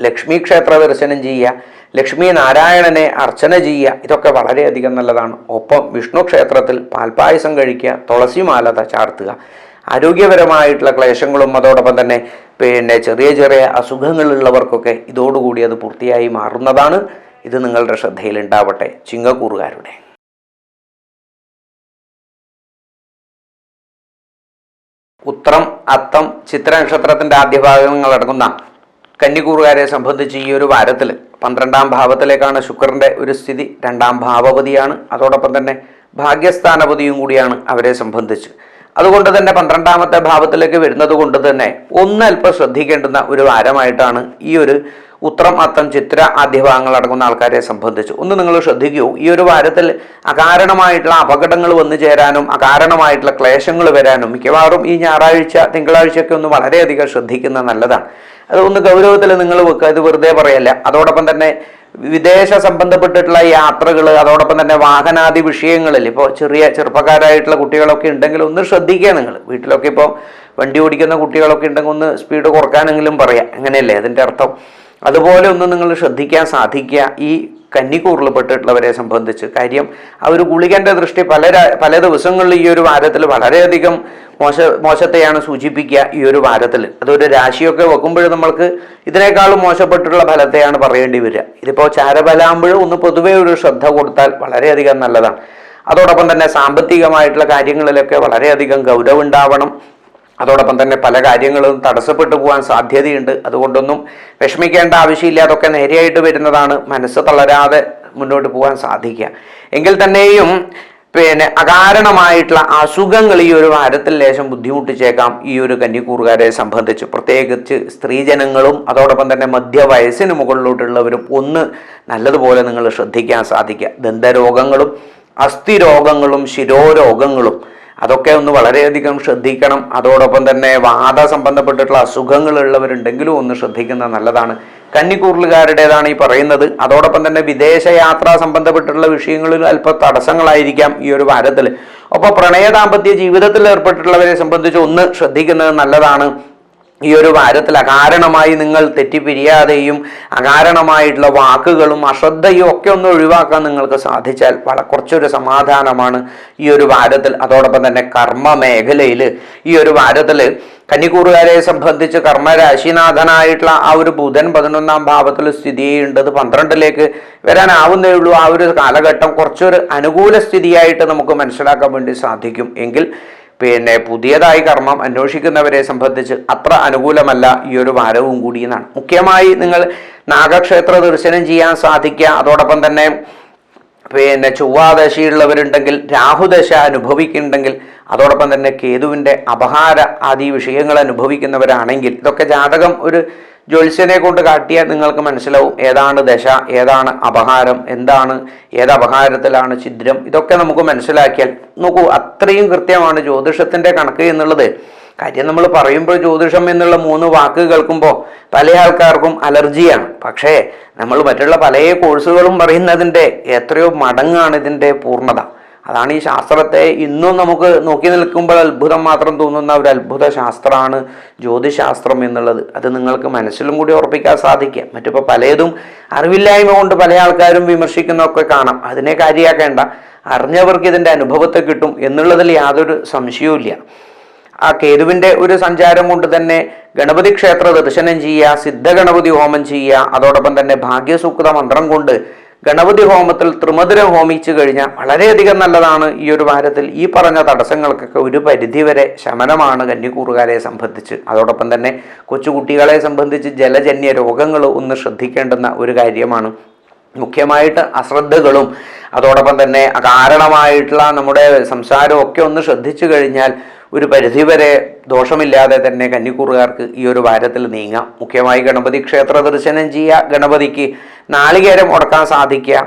ലക്ഷ്മി ക്ഷേത്ര ദർശനം ചെയ്യുക, ലക്ഷ്മി നാരായണനെ അർച്ചന ചെയ്യുക. ഇതൊക്കെ വളരെയധികം നല്ലതാണ്. ഒപ്പം വിഷ്ണു ക്ഷേത്രത്തിൽ പാൽപ്പായസം കഴിക്കുക, തുളസിമാലത ചാർത്തുക. ആരോഗ്യപരമായിട്ടുള്ള ക്ലേശങ്ങളും അതോടൊപ്പം തന്നെ ചെറിയ ചെറിയ അസുഖങ്ങളുള്ളവർക്കൊക്കെ ഇതോടുകൂടി അത് പൂർത്തിയായി മാറുന്നതാണ്. ഇത് നിങ്ങളുടെ ശ്രദ്ധയിലുണ്ടാവട്ടെ ചിങ്ങക്കൂറുകാരുടെ. ഉത്രം, അത്തം, ചിത്ര നക്ഷത്രത്തിന്റെ ആദ്യ ഭാഗങ്ങളടങ്ങുന്ന കന്നിക്കൂറുകാരെ സംബന്ധിച്ച് ഈ ഒരു വാരത്തിൽ 12-ാം ഭാവത്തിലേക്കാണ് ശുക്രന്റെ ഒരു സ്ഥിതി. 2-ാം ഭാവപതിയാണ്, അതോടൊപ്പം തന്നെ ഭാഗ്യസ്ഥാനപതിയും കൂടിയാണ് അവരെ സംബന്ധിച്ച്. അതുകൊണ്ട് തന്നെ 12ാമത്തെ ഭാവത്തിലേക്ക് വരുന്നത് കൊണ്ട് തന്നെ ഒന്നല്പം ശ്രദ്ധിക്കേണ്ടുന്ന ഒരു വാരമായിട്ടാണ് ഈ ഒരു ഉത്രം, അത്തം, ചിത്ര ആദ്യ ഭാഗങ്ങൾ അടങ്ങുന്ന ആൾക്കാരെ സംബന്ധിച്ച്. ഒന്ന് നിങ്ങൾ ശ്രദ്ധിക്കൂ, ഈ ഒരു വാരത്തിൽ അകാരണമായിട്ടുള്ള അപകടങ്ങൾ വന്നു ചേരാനും അകാരണമായിട്ടുള്ള ക്ലേശങ്ങൾ വരാനും മിക്കവാറും ഈ ഞായറാഴ്ച, തിങ്കളാഴ്ചയൊക്കെ ഒന്ന് വളരെയധികം ശ്രദ്ധിക്കുന്നത് നല്ലതാണ്. അതൊന്ന് ഗൗരവത്തിൽ നിങ്ങൾ വെക്കുക, ഇത് വെറുതെ പറയല്ല. അതോടൊപ്പം തന്നെ വിദേശ സംബന്ധപ്പെട്ടിട്ടുള്ള യാത്രകൾ, അതോടൊപ്പം തന്നെ വാഹനാദി വിഷയങ്ങളിൽ ഇപ്പോൾ ചെറുപ്പക്കാരായിട്ടുള്ള കുട്ടികളൊക്കെ ഉണ്ടെങ്കിൽ ഒന്ന് ശ്രദ്ധിക്കുക. നിങ്ങൾ വീട്ടിലൊക്കെ ഇപ്പോൾ വണ്ടി ഓടിക്കുന്ന കുട്ടികളൊക്കെ ഉണ്ടെങ്കിൽ ഒന്ന് സ്പീഡ് കുറക്കാനെങ്കിലും പറയാം, അങ്ങനെയല്ലേ അതിൻ്റെ അർത്ഥം. അതുപോലെ ഒന്ന് നിങ്ങൾ ശ്രദ്ധിക്കാൻ സാധിക്കുക ഈ കന്നിക്കൂറിൽ പെട്ടിട്ടുള്ളവരെ സംബന്ധിച്ച്. കാര്യം ആ ഒരു ഗുളികൻ്റെ ദൃഷ്ടി പല ദിവസങ്ങളിൽ ഈ ഒരു വാരത്തിൽ വളരെയധികം മോശത്തെയാണ് സൂചിപ്പിക്കുക. ഈ ഒരു വാരത്തിൽ അതൊരു രാശിയൊക്കെ വെക്കുമ്പോൾ നമ്മൾക്ക് ഇതിനേക്കാളും മോശപ്പെട്ടുള്ള ഫലത്തെയാണ് പറയേണ്ടി വരിക. ഇതിപ്പോൾ ചാരബലാകുമ്പോഴും ഒന്ന് പൊതുവേ ഒരു ശ്രദ്ധ കൊടുത്താൽ വളരെയധികം നല്ലതാണ്. അതോടൊപ്പം തന്നെ സാമ്പത്തികമായിട്ടുള്ള കാര്യങ്ങളിലൊക്കെ വളരെയധികം ഗൗരവമുണ്ടാവണം. അതോടൊപ്പം തന്നെ പല കാര്യങ്ങളും തടസ്സപ്പെട്ടു പോകാൻ സാധ്യതയുണ്ട്. അതുകൊണ്ടൊന്നും വിഷമിക്കേണ്ട ആവശ്യമില്ല, അതൊക്കെ നേരെയായിട്ട് വരുന്നതാണ്. മനസ്സ് തളരാതെ മുന്നോട്ട് പോകാൻ സാധിക്കുക. എങ്കിൽ തന്നെയും അകാരണമായിട്ടുള്ള അസുഖങ്ങൾ ഈ ഒരു വാരത്തിൽ ലേശം ബുദ്ധിമുട്ടിച്ചേക്കാം ഈ ഒരു കന്നിക്കൂറുകാരെ സംബന്ധിച്ച്. പ്രത്യേകിച്ച് സ്ത്രീജനങ്ങളും അതോടൊപ്പം തന്നെ മധ്യവയസ്സിന് മുകളിലോട്ടുള്ളവരും ഒന്ന് നല്ലതുപോലെ നിങ്ങൾ ശ്രദ്ധിക്കാൻ സാധിക്കുക. ദന്തരോഗങ്ങളും അസ്ഥിരോഗങ്ങളും ശിരോരോഗങ്ങളും അതൊക്കെ ഒന്ന് വളരെയധികം ശ്രദ്ധിക്കണം. അതോടൊപ്പം തന്നെ വാദ സംബന്ധപ്പെട്ടിട്ടുള്ള അസുഖങ്ങളുള്ളവരുണ്ടെങ്കിലും ഒന്ന് ശ്രദ്ധിക്കുന്നത് നല്ലതാണ്. കന്നിക്കൂറുകാരുടേതാണ് ഈ പറയുന്നത്. അതോടൊപ്പം തന്നെ വിദേശയാത്രാ സംബന്ധപ്പെട്ടിട്ടുള്ള വിഷയങ്ങളിൽ അല്പം തടസ്സങ്ങളായിരിക്കാം ഈ ഒരു വാരത്തിൽ. അപ്പോൾ പ്രണയ ദാമ്പത്യ ജീവിതത്തിൽ ഏർപ്പെട്ടിട്ടുള്ളവരെ സംബന്ധിച്ച് ഒന്ന് ശ്രദ്ധിക്കുന്നത് നല്ലതാണ്. ഈ ഒരു വാരത്തിൽ അകാരണമായി നിങ്ങൾ തെറ്റിപ്പിരിയാതെയും അകാരണമായിട്ടുള്ള വാക്കുകളും അശ്രദ്ധയും ഒക്കെ ഒന്ന് ഒഴിവാക്കാൻ നിങ്ങൾക്ക് സാധിച്ചാൽ കുറച്ചൊരു സമാധാനമാണ് ഈ ഒരു വാരത്തിൽ. അതോടൊപ്പം തന്നെ കർമ്മ മേഖലയിൽ ഈ ഒരു വാരത്തിൽ കന്നിക്കൂറുകാരെ സംബന്ധിച്ച് കർമ്മരാശിനാഥനായിട്ടുള്ള ആ ഒരു ബുധൻ 11ാം ഭാവത്തിൽ സ്ഥിതി ചെയ്യുന്നത് 12ലേക്ക് വരാനാവുന്നേ ഉള്ളൂ. ആ ഒരു കാലഘട്ടം കുറച്ചൊരു അനുകൂല സ്ഥിതിയായിട്ട് നമുക്ക് മനസ്സിലാക്കാൻ വേണ്ടി സാധിക്കും. എങ്കിൽ പുതിയതായി കർമ്മം അന്വേഷിക്കുന്നവരെ സംബന്ധിച്ച് അത്ര അനുകൂലമല്ല ഈ ഒരു വാരവും കൂടി എന്നാണ്. മുഖ്യമായി നിങ്ങൾ നാഗക്ഷേത്ര ദർശനം ചെയ്യാൻ സാധിക്കുക. അതോടൊപ്പം തന്നെ ചൊവ്വാദശയുള്ളവരുണ്ടെങ്കിൽ, രാഹുദശ അനുഭവിക്കുന്നുണ്ടെങ്കിൽ, അതോടൊപ്പം തന്നെ കേതുവിൻ്റെ അപഹാര ആദി വിഷയങ്ങൾ അനുഭവിക്കുന്നവരാണെങ്കിൽ ഇതൊക്കെ ജാതകം ഒരു ജ്യോത്സ്യനെ കൊണ്ട് കാട്ടിയാൽ നിങ്ങൾക്ക് മനസ്സിലാവും ഏതാണ് ദശ, ഏതാണ് അപഹാരം, ഏത് അപഹാരത്തിലാണ് ഛിദ്രം. ഇതൊക്കെ നമുക്ക് മനസ്സിലാക്കിയാൽ നോക്കൂ, അത്രയും കൃത്യമാണ് ജ്യോതിഷത്തിൻ്റെ കണക്ക് എന്നുള്ളത്. കാര്യം നമ്മൾ പറയുമ്പോൾ ജ്യോതിഷം എന്നുള്ള 3 വാക്ക് കേൾക്കുമ്പോൾ പല ആൾക്കാർക്കും അലർജിയാണ്. പക്ഷേ നമ്മൾ മറ്റുള്ള പല കോഴ്സുകളും പറയുന്നതിൻ്റെ എത്രയോ മടങ്ങാണ് ഇതിൻ്റെ പൂർണ്ണത. അതാണ് ഈ ശാസ്ത്രത്തെ ഇന്നും നമുക്ക് നോക്കി നിൽക്കുമ്പോൾ അത്ഭുതം മാത്രം തോന്നുന്ന ഒരു അത്ഭുത ശാസ്ത്രമാണ് ജ്യോതിശാസ്ത്രം എന്നുള്ളത്. അത് നിങ്ങൾക്ക് മനസ്സിലും കൂടി ഉറപ്പിക്കാൻ സാധിക്കുക. മറ്റിപ്പോൾ പലതും അറിവില്ലായ്മ കൊണ്ട് പല ആൾക്കാരും വിമർശിക്കുന്നതൊക്കെ കാണാം. അതിനെ കാര്യമാക്കേണ്ട, അറിഞ്ഞവർക്ക് ഇതിൻ്റെ അനുഭവത്തെ കിട്ടും എന്നുള്ളതിൽ യാതൊരു സംശയവും ഇല്ല. ആ കേതുവിൻ്റെ ഒരു സഞ്ചാരം കൊണ്ട് തന്നെ ഗണപതി ക്ഷേത്ര ദർശനം ചെയ്യുക, സിദ്ധഗണപതി ഹോമം ചെയ്യുക, അതോടൊപ്പം തന്നെ ഭാഗ്യസൂക്ത മന്ത്രം കൊണ്ട് ഗണപതി ഹോമത്തിൽ ത്രിമധുരം ഹോമിച്ചു കഴിഞ്ഞാൽ വളരെയധികം നല്ലതാണ്. ഈ ഒരു വാരത്തിൽ ഈ പറഞ്ഞ തടസ്സങ്ങൾക്കൊക്കെ ഒരു പരിധിവരെ ശമനമാണ് കന്നിക്കൂറുകാരെ സംബന്ധിച്ച്. അതോടൊപ്പം തന്നെ കൊച്ചുകുട്ടികളെ സംബന്ധിച്ച് ജലജന്യ രോഗങ്ങൾ ഒന്ന് ശ്രദ്ധിക്കേണ്ടുന്ന ഒരു കാര്യമാണ്. മുഖ്യമായിട്ട് അശ്രദ്ധകളും അതോടൊപ്പം തന്നെ അകാരണമായിട്ടുള്ള നമ്മുടെ സംസാരവും ഒക്കെ ഒന്ന് ശ്രദ്ധിച്ചു കഴിഞ്ഞാൽ ഒരു പരിധിവരെ ദോഷമില്ലാതെ തന്നെ കന്നിക്കൂറുകാർക്ക് ഈ ഒരു വാരത്തിൽ നീങ്ങാം. മുഖ്യമായി ഗണപതി ക്ഷേത്ര ദർശനം ചെയ്യുക, ഗണപതിക്ക് നാളികേരം ഉടക്കാൻ സാധിക്കുക,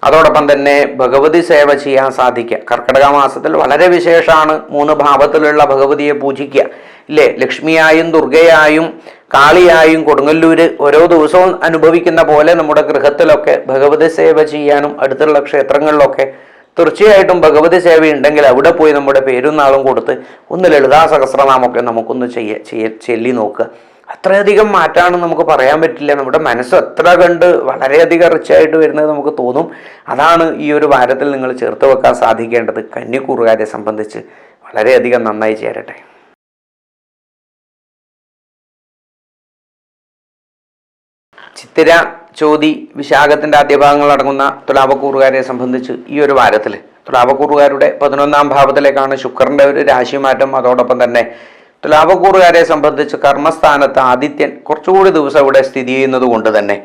അതോടൊപ്പം തന്നെ ഭഗവതി സേവ ചെയ്യാൻ സാധിക്കുക. കർക്കിടക മാസത്തിൽ വളരെ വിശേഷമാണ് 3 ഭാവത്തിലുള്ള ഭഗവതിയെ പൂജിക്കുക, ഇല്ലേ? ലക്ഷ്മിയായും ദുർഗയായും കാളിയായും കൊടുങ്ങല്ലൂർ ഓരോ ദിവസവും അനുഭവിക്കുന്ന പോലെ നമ്മുടെ ഗൃഹത്തിലൊക്കെ ഭഗവതി സേവ ചെയ്യാനും അടുത്തുള്ള ക്ഷേത്രങ്ങളിലൊക്കെ തീർച്ചയായിട്ടും ഭഗവതി സേവയുണ്ടെങ്കിൽ അവിടെ പോയി നമ്മുടെ പേരും നാളും കൊടുത്ത് ഒന്ന് ലളിതാ സഹസ്രനാമൊക്കെ നമുക്കൊന്ന് ചൊല്ലി നോക്കുക. അത്രയധികം മാറ്റാണ് നമുക്ക് പറയാൻ പറ്റില്ല. നമ്മുടെ മനസ്സ് എത്ര കണ്ട് വളരെയധികം റിച്ചായിട്ട് വരുന്നത് നമുക്ക് തോന്നും. അതാണ് ഈ ഒരു വാരത്തിൽ നിങ്ങൾ ചേർത്ത് വെക്കാൻ സാധിക്കേണ്ടത്. കന്നിക്കൂറുകാരെ സംബന്ധിച്ച് വളരെയധികം നന്നായി ചേരട്ടെ. ചിത്തിര, ചോതി, വിശാഖത്തിൻ്റെ ആദ്യ ഭാഗങ്ങൾ അടങ്ങുന്ന തുലാവക്കൂറുകാരെ സംബന്ധിച്ച് ഈ ഒരു വാരത്തിൽ തുലാവക്കൂറുകാരുടെ 11ാം ഭാവത്തിലേക്കാണ് ശുക്രൻ്റെ ഒരു രാശിമാറ്റം. അതോടൊപ്പം തന്നെ തുലാവക്കൂറുകാരെ സംബന്ധിച്ച് കർമ്മസ്ഥാനത്ത് ആദിത്യൻ കുറച്ചുകൂടി ദിവസം ഇവിടെ സ്ഥിതി ചെയ്യുന്നത് കൊണ്ട് തന്നെ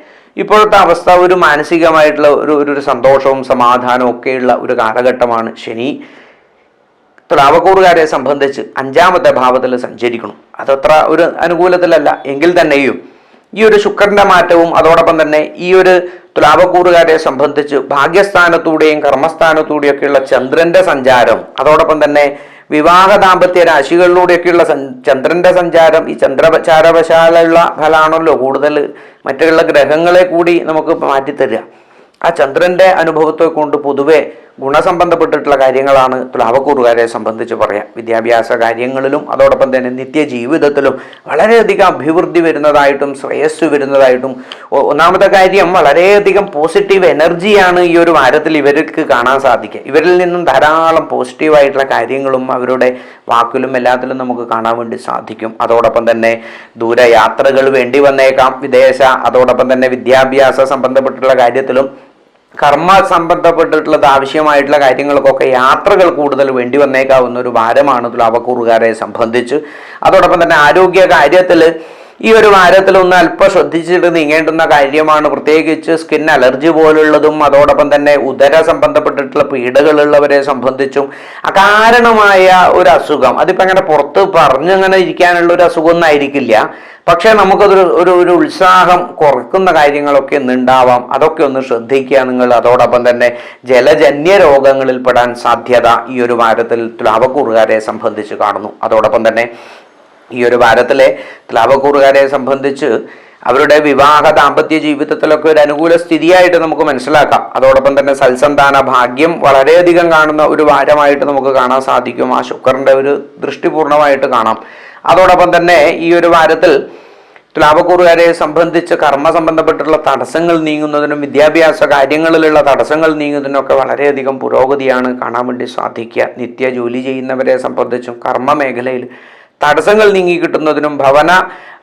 ഇപ്പോഴത്തെ അവസ്ഥ ഒരു മാനസികമായിട്ടുള്ള ഒരു സന്തോഷവും സമാധാനവും ഒക്കെയുള്ള ഒരു കാലഘട്ടമാണ്. ശനി തുലാവക്കൂറുകാരെ സംബന്ധിച്ച് 5ാമത്തെ ഭാവത്തിൽ സഞ്ചരിക്കണം. അതത്ര ഒരു അനുകൂലത്തിലല്ല എങ്കിൽ തന്നെയും ഈ ഒരു ശുക്രന്റെ മാറ്റവും അതോടൊപ്പം തന്നെ ഈ ഒരു തുലാവക്കൂറുകാരെ സംബന്ധിച്ച് ഭാഗ്യസ്ഥാനത്തൂടെയും കർമ്മസ്ഥാനത്തൂടെയും ഒക്കെയുള്ള ചന്ദ്രന്റെ സഞ്ചാരം, അതോടൊപ്പം തന്നെ വിവാഹ ദാമ്പത്യ രാശികളിലൂടെയൊക്കെയുള്ള ചന്ദ്രന്റെ സഞ്ചാരം, ഈ ചന്ദ്രചാരവശാലുള്ള ഫലമാണല്ലോ കൂടുതൽ മറ്റുള്ള ഗ്രഹങ്ങളെ കൂടി നമുക്ക് മാറ്റിത്തരിക. ആ ചന്ദ്രന്റെ അനുഭവത്തെ കൊണ്ട് പൊതുവെ ഗുണസംബന്ധപ്പെട്ടിട്ടുള്ള കാര്യങ്ങളാണ് തുലാവക്കൂറുകാരെ സംബന്ധിച്ച് പറയാം. വിദ്യാഭ്യാസ കാര്യങ്ങളിലും അതോടൊപ്പം തന്നെ നിത്യജീവിതത്തിലും വളരെയധികം അഭിവൃദ്ധി വരുന്നതായിട്ടും ശ്രേയസ് വരുന്നതായിട്ടും. ഒന്നാമത്തെ കാര്യം, വളരെയധികം പോസിറ്റീവ് എനർജിയാണ് ഈ ഒരു വാരത്തിൽ ഇവർക്ക് കാണാൻ സാധിക്കുക. ഇവരിൽ നിന്നും ധാരാളം പോസിറ്റീവായിട്ടുള്ള കാര്യങ്ങളും അവരുടെ വാക്കിലും എല്ലാത്തിലും നമുക്ക് കാണാൻ വേണ്ടി സാധിക്കും. അതോടൊപ്പം തന്നെ ദൂരയാത്രകൾ വേണ്ടി വന്നേക്കാം, വിദേശ അതോടൊപ്പം തന്നെ വിദ്യാഭ്യാസ സംബന്ധപ്പെട്ടുള്ള കാര്യത്തിലും കർമ്മ സംബന്ധപ്പെട്ടിട്ടുള്ളത് ആവശ്യമായിട്ടുള്ള കാര്യങ്ങൾക്കൊക്കെ യാത്രകൾ കൂടുതൽ വേണ്ടി വന്നേക്കാവുന്ന ഒരു വാരമാണ് തുലാവക്കൂറുകാരെ സംബന്ധിച്ച്. അതോടൊപ്പം തന്നെ ആരോഗ്യ കാര്യത്തിൽ ഈ ഒരു വാരത്തിൽ ഒന്ന് അല്പം ശ്രദ്ധിച്ചിട്ട് നീങ്ങേണ്ടുന്ന കാര്യമാണ്. പ്രത്യേകിച്ച് സ്കിൻ അലർജി പോലുള്ളതും അതോടൊപ്പം തന്നെ ഉദര സംബന്ധപ്പെട്ടിട്ടുള്ള പീഡകളുള്ളവരെ സംബന്ധിച്ചും അകാരണമായ ഒരു അസുഖം, അതിപ്പോൾ അങ്ങനെ പുറത്ത് പറഞ്ഞങ്ങനെ ഇരിക്കാനുള്ള ഒരു അസുഖമൊന്നും ആയിരിക്കില്ല. പക്ഷേ നമുക്കതൊരു ഒരു ഉത്സാഹം കുറയ്ക്കുന്ന കാര്യങ്ങളൊക്കെ ഇന്നുണ്ടാവാം. അതൊക്കെ ഒന്ന് ശ്രദ്ധിക്കുക നിങ്ങൾ. അതോടൊപ്പം തന്നെ ജലജന്യ രോഗങ്ങളിൽ പെടാൻ സാധ്യത ഈ ഒരു വാരത്തിൽ തുലാവക്കൂറുകാരെ സംബന്ധിച്ച് കാണുന്നു. അതോടൊപ്പം തന്നെ ഈ ഒരു വാരത്തിലെ തുലാവക്കൂറുകാരെ സംബന്ധിച്ച് അവരുടെ വിവാഹ ദാമ്പത്യ ജീവിതത്തിലൊക്കെ ഒരു അനുകൂല സ്ഥിതിയായിട്ട് നമുക്ക് മനസ്സിലാക്കാം. അതോടൊപ്പം തന്നെ സൽസന്താന ഭാഗ്യം വളരെയധികം കാണുന്ന ഒരു വാരമായിട്ട് നമുക്ക് കാണാൻ സാധിക്കും. ആ ശുക്രന്റെ ഒരു ദൃഷ്ടി പൂർണ്ണമായിട്ട് കാണാം. അതോടൊപ്പം തന്നെ ഈ ഒരു വാരത്തിൽ തുലാവക്കൂറുകാരെ സംബന്ധിച്ച് കർമ്മ സംബന്ധപ്പെട്ടുള്ള തടസ്സങ്ങൾ നീങ്ങുന്നതിനും വിദ്യാഭ്യാസ കാര്യങ്ങളിലുള്ള തടസ്സങ്ങൾ നീങ്ങുന്നതിനൊക്കെ വളരെയധികം പുരോഗതിയാണ് കാണാൻ വേണ്ടി സാധിക്കുക. നിത്യ ജോലി ചെയ്യുന്നവരെ സംബന്ധിച്ചും കർമ്മ മേഖലയിൽ തടസ്സങ്ങൾ നീങ്ങി കിട്ടുന്നതിനും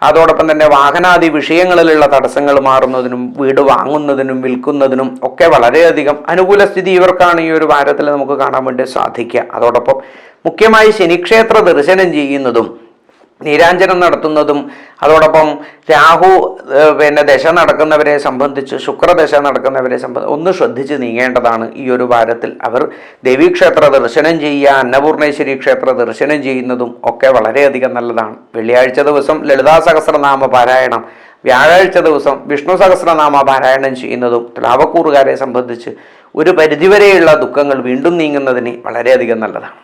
അതോടൊപ്പം തന്നെ വാഹനാദി വിഷയങ്ങളിലുള്ള തടസ്സങ്ങൾ മാറുന്നതിനും വീട് വാങ്ങുന്നതിനും വിൽക്കുന്നതിനും ഒക്കെ വളരെയധികം അനുകൂല സ്ഥിതി ഇവർക്കാണ് ഈ ഒരു വാരത്തിൽ നമുക്ക് കാണാൻ വേണ്ടി സാധിക്കുക. അതോടൊപ്പം മുഖ്യമായി ശനിക്ഷേത്ര ദർശനം ചെയ്യുന്നതും നീരാഞ്ജനം നടത്തുന്നതും അതോടൊപ്പം രാഹു ദശ നടക്കുന്നവരെ സംബന്ധിച്ച് ശുക്രദശ നടക്കുന്നവരെ സംബന്ധിച്ച് ഒന്ന് ശ്രദ്ധിച്ച് നീങ്ങേണ്ടതാണ്. ഈ ഒരു വാരത്തിൽ അവർ ദേവീക്ഷേത്ര ദർശനം ചെയ്യുക, അന്നപൂർണേശ്വരി ക്ഷേത്ര ദർശനം ചെയ്യുന്നതും ഒക്കെ വളരെയധികം നല്ലതാണ്. വെള്ളിയാഴ്ച ദിവസം ലളിതാ സഹസ്രനാമ പാരായണം, വ്യാഴാഴ്ച ദിവസം വിഷ്ണു സഹസ്രനാമ പാരായണം ചെയ്യുന്നതും തുലാവക്കൂറുകാരെ സംബന്ധിച്ച് ഒരു പരിധിവരെയുള്ള ദുഃഖങ്ങൾ വീണ്ടും നീങ്ങുന്നതിന് വളരെയധികം നല്ലതാണ്.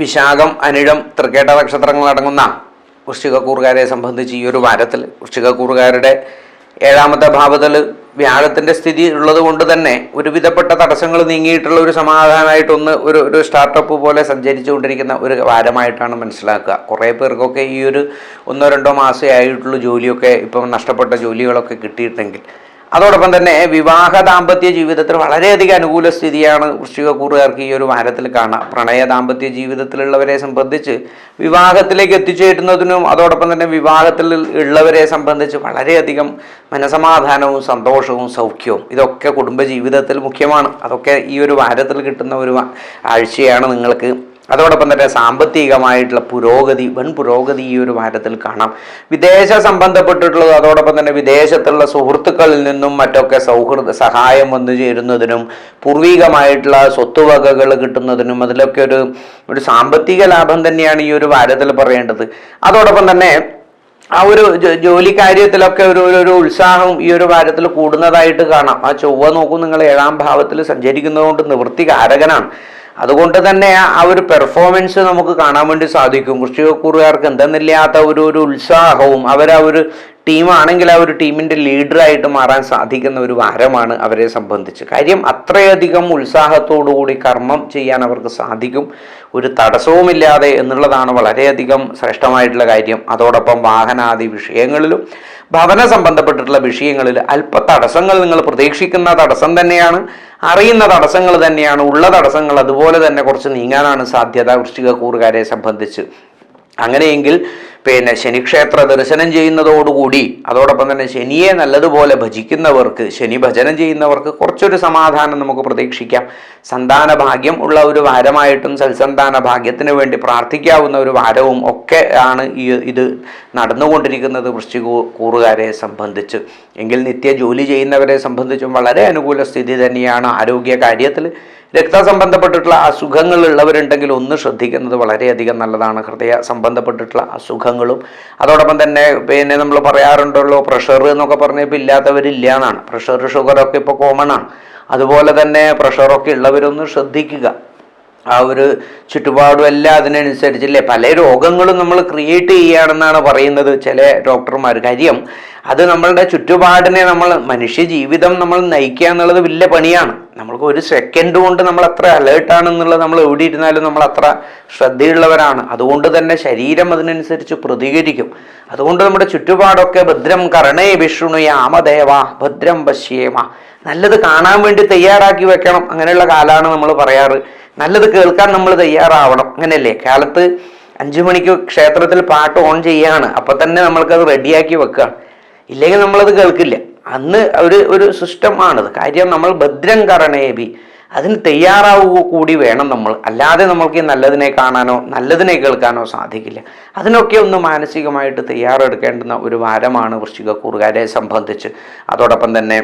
വിശാഖം, അനിഴം, തൃക്കേട്ട നക്ഷത്രങ്ങൾ അടങ്ങുന്ന വൃശ്ചികക്കൂറുകാരെ സംബന്ധിച്ച് ഈ ഒരു വാരത്തിൽ വൃശ്ചികക്കൂറുകാരുടെ 7ാമത്തെ ഭാവത്തിൽ വ്യാഴത്തിൻ്റെ സ്ഥിതി ഉള്ളത് കൊണ്ട് തന്നെ ഒരുവിധപ്പെട്ട തടസ്സങ്ങൾ നീങ്ങിയിട്ടുള്ള ഒരു സമാധാനമായിട്ടൊന്ന് ഒരു സ്റ്റാർട്ടപ്പ് പോലെ സഞ്ചരിച്ചുകൊണ്ടിരിക്കുന്ന ഒരു വാരമായിട്ടാണ് മനസ്സിലാക്കുക. കുറേ പേർക്കൊക്കെ ഈ ഒരു 1-2 മാസമേ ആയിട്ടുള്ള ജോലിയൊക്കെ ഇപ്പം നഷ്ടപ്പെട്ട ജോലികളൊക്കെ കിട്ടിയിട്ടെങ്കിൽ അതോടൊപ്പം തന്നെ വിവാഹ ദാമ്പത്യ ജീവിതത്തിൽ വളരെയധികം അനുകൂല സ്ഥിതിയാണ് വൃശ്ചികക്കൂറുകാർക്ക് ഈ ഒരു വാരത്തിൽ കാണാം. പ്രണയ ദാമ്പത്യ ജീവിതത്തിലുള്ളവരെ സംബന്ധിച്ച് വിവാഹത്തിലേക്ക് എത്തിച്ചേരുന്നതിനും അതോടൊപ്പം തന്നെ വിവാഹത്തിൽ ഉള്ളവരെ സംബന്ധിച്ച് വളരെയധികം മനസമാധാനവും സന്തോഷവും സൗഖ്യവും ഇതൊക്കെ കുടുംബജീവിതത്തിൽ മുഖ്യമാണ്. അതൊക്കെ ഈ ഒരു വാരത്തിൽ കിട്ടുന്ന ഒരു ആഴ്ചയാണ് നിങ്ങൾക്ക്. അതോടൊപ്പം തന്നെ സാമ്പത്തികമായിട്ടുള്ള വൻ പുരോഗതി ഈ ഒരു വാരത്തിൽ കാണാം. വിദേശ സംബന്ധപ്പെട്ടിട്ടുള്ളത് അതോടൊപ്പം തന്നെ വിദേശത്തുള്ള സുഹൃത്തുക്കളിൽ നിന്നും മറ്റൊക്കെ സഹായം വന്നു ചേരുന്നതിനും പൂർവികമായിട്ടുള്ള സ്വത്തുവകകൾ കിട്ടുന്നതിനും അതിലൊക്കെ ഒരു സാമ്പത്തിക ലാഭം തന്നെയാണ് ഈ ഒരു വാരത്തിൽ പറയേണ്ടത്. അതോടൊപ്പം തന്നെ ആ ഒരു ജോലി കാര്യത്തിലൊക്കെ ഒരു ഉത്സാഹം ഈ ഒരു വാരത്തിൽ കൂടുന്നതായിട്ട് കാണാം. ആ ചൊവ്വ നോക്കൂ, നിങ്ങൾ 7ാം ഭാവത്തിൽ സഞ്ചരിക്കുന്നതുകൊണ്ട് നിവൃത്തികാരകനാണ്. അതുകൊണ്ട് തന്നെ ആ ഒരു പെർഫോമൻസ് നമുക്ക് കാണാൻ വേണ്ടി സാധിക്കും. വൃശ്ചികക്കൂറുകാർക്ക് എന്തെന്നില്ലാത്ത ഒരു ഉത്സാഹവും ഒരു ടീമാണെങ്കിൽ ആ ഒരു ടീമിൻ്റെ ലീഡറായിട്ട് മാറാൻ സാധിക്കുന്ന ഒരു വാരമാണ് അവരെ സംബന്ധിച്ച്. കാര്യം അത്രയധികം ഉത്സാഹത്തോടുകൂടി കർമ്മം ചെയ്യാൻ അവർക്ക് സാധിക്കും, ഒരു തടസ്സവുമില്ലാതെ എന്നുള്ളതാണ് വളരെയധികം ശ്രേഷ്ഠമായിട്ടുള്ള കാര്യം. അതോടൊപ്പം വാഹനാദി വിഷയങ്ങളിലും ഭവന സംബന്ധപ്പെട്ടിട്ടുള്ള വിഷയങ്ങളിൽ അല്പ തടസ്സങ്ങൾ നിങ്ങൾ പ്രതീക്ഷിക്കുന്ന തടസ്സം തന്നെയാണ്, അറിയുന്ന തടസ്സങ്ങൾ തന്നെയാണ്, ഉള്ള തടസ്സങ്ങൾ അതുപോലെ തന്നെ കുറച്ച് നീങ്ങാനാണ് സാധ്യത വൃശ്ചികക്കൂറുകാരെ സംബന്ധിച്ച്. അങ്ങനെയെങ്കിൽ ശനിക്ഷേത്ര ദർശനം ചെയ്യുന്നതോടുകൂടി അതോടൊപ്പം തന്നെ ശനിയെ നല്ലതുപോലെ ഭജിക്കുന്നവർക്ക്, ശനി ഭജനം ചെയ്യുന്നവർക്ക് കുറച്ചൊരു സമാധാനം നമുക്ക് പ്രതീക്ഷിക്കാം. സന്താന ഭാഗ്യം ഉള്ള ഒരു വാരമായിട്ടും സൽസന്താന ഭാഗ്യത്തിന് വേണ്ടി പ്രാർത്ഥിക്കാവുന്ന ഒരു വാരവും ഒക്കെ ആണ് ഇത് നടന്നുകൊണ്ടിരിക്കുന്നത് വൃശ്ചിക കൂറുകാരെ സംബന്ധിച്ച്. എങ്കിൽ നിത്യ ജോലി ചെയ്യുന്നവരെ സംബന്ധിച്ചും വളരെ അനുകൂല സ്ഥിതി തന്നെയാണ്. ആരോഗ്യ കാര്യത്തിൽ രക്തസംബന്ധപ്പെട്ടിട്ടുള്ള അസുഖങ്ങൾ ഉള്ളവരുണ്ടെങ്കിൽ ഒന്ന് ശ്രദ്ധിക്കുന്നത് വളരെയധികം നല്ലതാണ്. ഹൃദയ സംബന്ധപ്പെട്ടിട്ടുള്ള അസുഖങ്ങളും അതോടൊപ്പം തന്നെ നമ്മൾ പറയാറുണ്ടല്ലോ പ്രഷർ എന്നൊക്കെ പറഞ്ഞപ്പോൾ ഇല്ലാത്തവരില്ല എന്നാണ്. പ്രഷർ ഷുഗറൊക്കെ ഇപ്പോൾ കോമൺ ആണ്. അതുപോലെ തന്നെ പ്രഷറൊക്കെ ഉള്ളവരൊന്ന് ശ്രദ്ധിക്കുക. ആ ഒരു ചുറ്റുപാടും എല്ലാം അതിനനുസരിച്ചില്ലേ പല രോഗങ്ങളും നമ്മൾ ക്രിയേറ്റ് ചെയ്യുകയാണെന്നാണ് പറയുന്നത് ചില ഡോക്ടർമാർ. കാര്യം അത് നമ്മളുടെ ചുറ്റുപാടിനെ മനുഷ്യ ജീവിതം നമ്മൾ നയിക്കുക എന്നുള്ളത് വലിയ പണിയാണ്. നമ്മൾക്ക് ഒരു സെക്കൻഡ് കൊണ്ട് നമ്മൾ അത്ര അലേർട്ടാണെന്നുള്ളത് നമ്മൾ എവിടെ ഇരുന്നാലും നമ്മൾ അത്ര ശ്രദ്ധയുള്ളവരാണ്. അതുകൊണ്ട് തന്നെ ശരീരം അതിനനുസരിച്ച് പ്രതികരിക്കും. അതുകൊണ്ട് നമ്മുടെ ചുറ്റുപാടൊക്കെ ഭദ്രം കർണേ വിഷ്ണുയാമദേവ ഭദ്രം പശ്യേമ, നല്ലത് കാണാൻ വേണ്ടി തയ്യാറാക്കി വെക്കണം. അങ്ങനെയുള്ള കാലമാണ് നമ്മൾ പറയാറ്. നല്ലത് കേൾക്കാൻ നമ്മൾ തയ്യാറാവണം. അങ്ങനെയല്ലേ? കാലത്ത് 5 മണിക്ക് ക്ഷേത്രത്തിൽ പാട്ട് ഓൺ ചെയ്യാണ്, അപ്പം തന്നെ നമ്മൾക്കത് റെഡിയാക്കി വെക്കുകയാണ്. ഇല്ലെങ്കിൽ നമ്മളത് കേൾക്കില്ല. അന്ന് ഒരു സിസ്റ്റം ആണത്. കാര്യം നമ്മൾ ഭദ്രം കരണേബി, അതിന് തയ്യാറാവുക കൂടി വേണം നമ്മൾ. അല്ലാതെ നമ്മൾക്ക് നല്ലതിനെ കാണാനോ നല്ലതിനെ കേൾക്കാനോ സാധിക്കില്ല. അതിനൊക്കെ ഒന്ന് മാനസികമായിട്ട് തയ്യാറെടുക്കേണ്ടുന്ന ഒരു വാരമാണ് വൃശ്ചിക കൂറുകാരെ സംബന്ധിച്ച്. അതോടൊപ്പം തന്നെ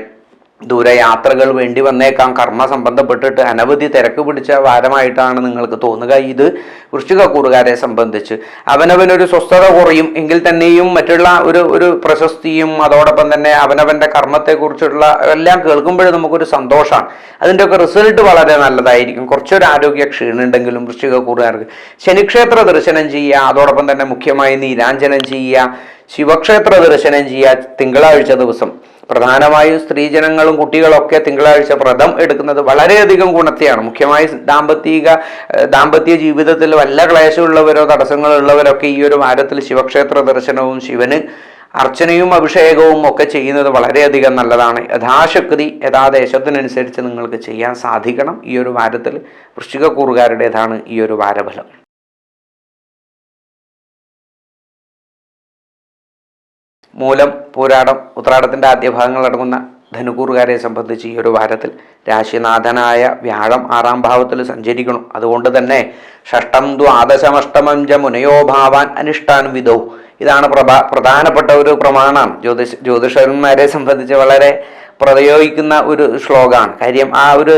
ദൂരയാത്രകൾ വേണ്ടി വന്നേക്കാം. കർമ്മ സംബന്ധപ്പെട്ടിട്ട് അനവധി തിരക്ക് പിടിച്ച വാരമായിട്ടാണ് നിങ്ങൾക്ക് തോന്നുക ഇത് വൃശ്ചിക കൂറുകാരെ സംബന്ധിച്ച്. അവനവനൊരു സ്വസ്ഥത കുറയും എങ്കിൽ തന്നെയും മറ്റുള്ള ഒരു പ്രശസ്തിയും അതോടൊപ്പം തന്നെ അവനവൻ്റെ കർമ്മത്തെക്കുറിച്ചുള്ള എല്ലാം കേൾക്കുമ്പോഴും നമുക്കൊരു സന്തോഷമാണ്. അതിൻ്റെയൊക്കെ റിസൾട്ട് വളരെ നല്ലതായിരിക്കും. കുറച്ചൊരു ആരോഗ്യ ക്ഷീണുണ്ടെങ്കിലും വൃശ്ചിക കൂറുകാർക്ക് ശനിക്ഷേത്ര ദർശനം ചെയ്യുക, അതോടൊപ്പം തന്നെ മുഖ്യമായി നീരാഞ്ജനം ചെയ്യുക, ശിവക്ഷേത്ര ദർശനം ചെയ്യുക. തിങ്കളാഴ്ച ദിവസം പ്രധാനമായും സ്ത്രീജനങ്ങളും കുട്ടികളൊക്കെ തിങ്കളാഴ്ച വ്രതം എടുക്കുന്നത് വളരെയധികം ഗുണത്തെയാണ്. മുഖ്യമായി ദാമ്പത്യ ജീവിതത്തിൽ വല്ല ക്ലേശമുള്ളവരോ തടസ്സങ്ങളുള്ളവരൊക്കെ ഈ ഒരു വാരത്തിൽ ശിവക്ഷേത്ര ദർശനവും ശിവന് അർച്ചനയും അഭിഷേകവും ഒക്കെ ചെയ്യുന്നത് വളരെയധികം നല്ലതാണ്. യഥാശക്തി യഥാദേശത്തിനനുസരിച്ച് നിങ്ങൾക്ക് ചെയ്യാൻ സാധിക്കണം. ഈ ഒരു വാരത്തിൽ വൃശ്ചിക കൂറുകാരുടേതാണ് ഈ ഒരു വാരഫലം. മൂലം, പൂരാടം, ഉത്രാടത്തിൻ്റെ ആദ്യ ഭാഗങ്ങൾ അടങ്ങുന്ന ധനുക്കൂറുകാരെ സംബന്ധിച്ച് ഈ ഒരു വാരത്തിൽ രാശിനാഥനായ വ്യാഴം 6ാം ഭാവത്തിൽ സഞ്ചരിക്കണം. അതുകൊണ്ട് തന്നെ ഷഷ്ടം ദ്വാദശമഷ്ടമം ച മുനയോഭാവാൻ അനുഷ്ഠാൻ വിധൗ, ഇതാണ് പ്രധാനപ്പെട്ട ഒരു പ്രമാണമാണ്. ജ്യോതിഷന്മാരെ സംബന്ധിച്ച് വളരെ പ്രയോഗിക്കുന്ന ഒരു ശ്ലോകമാണ്. കാര്യം ആ ഒരു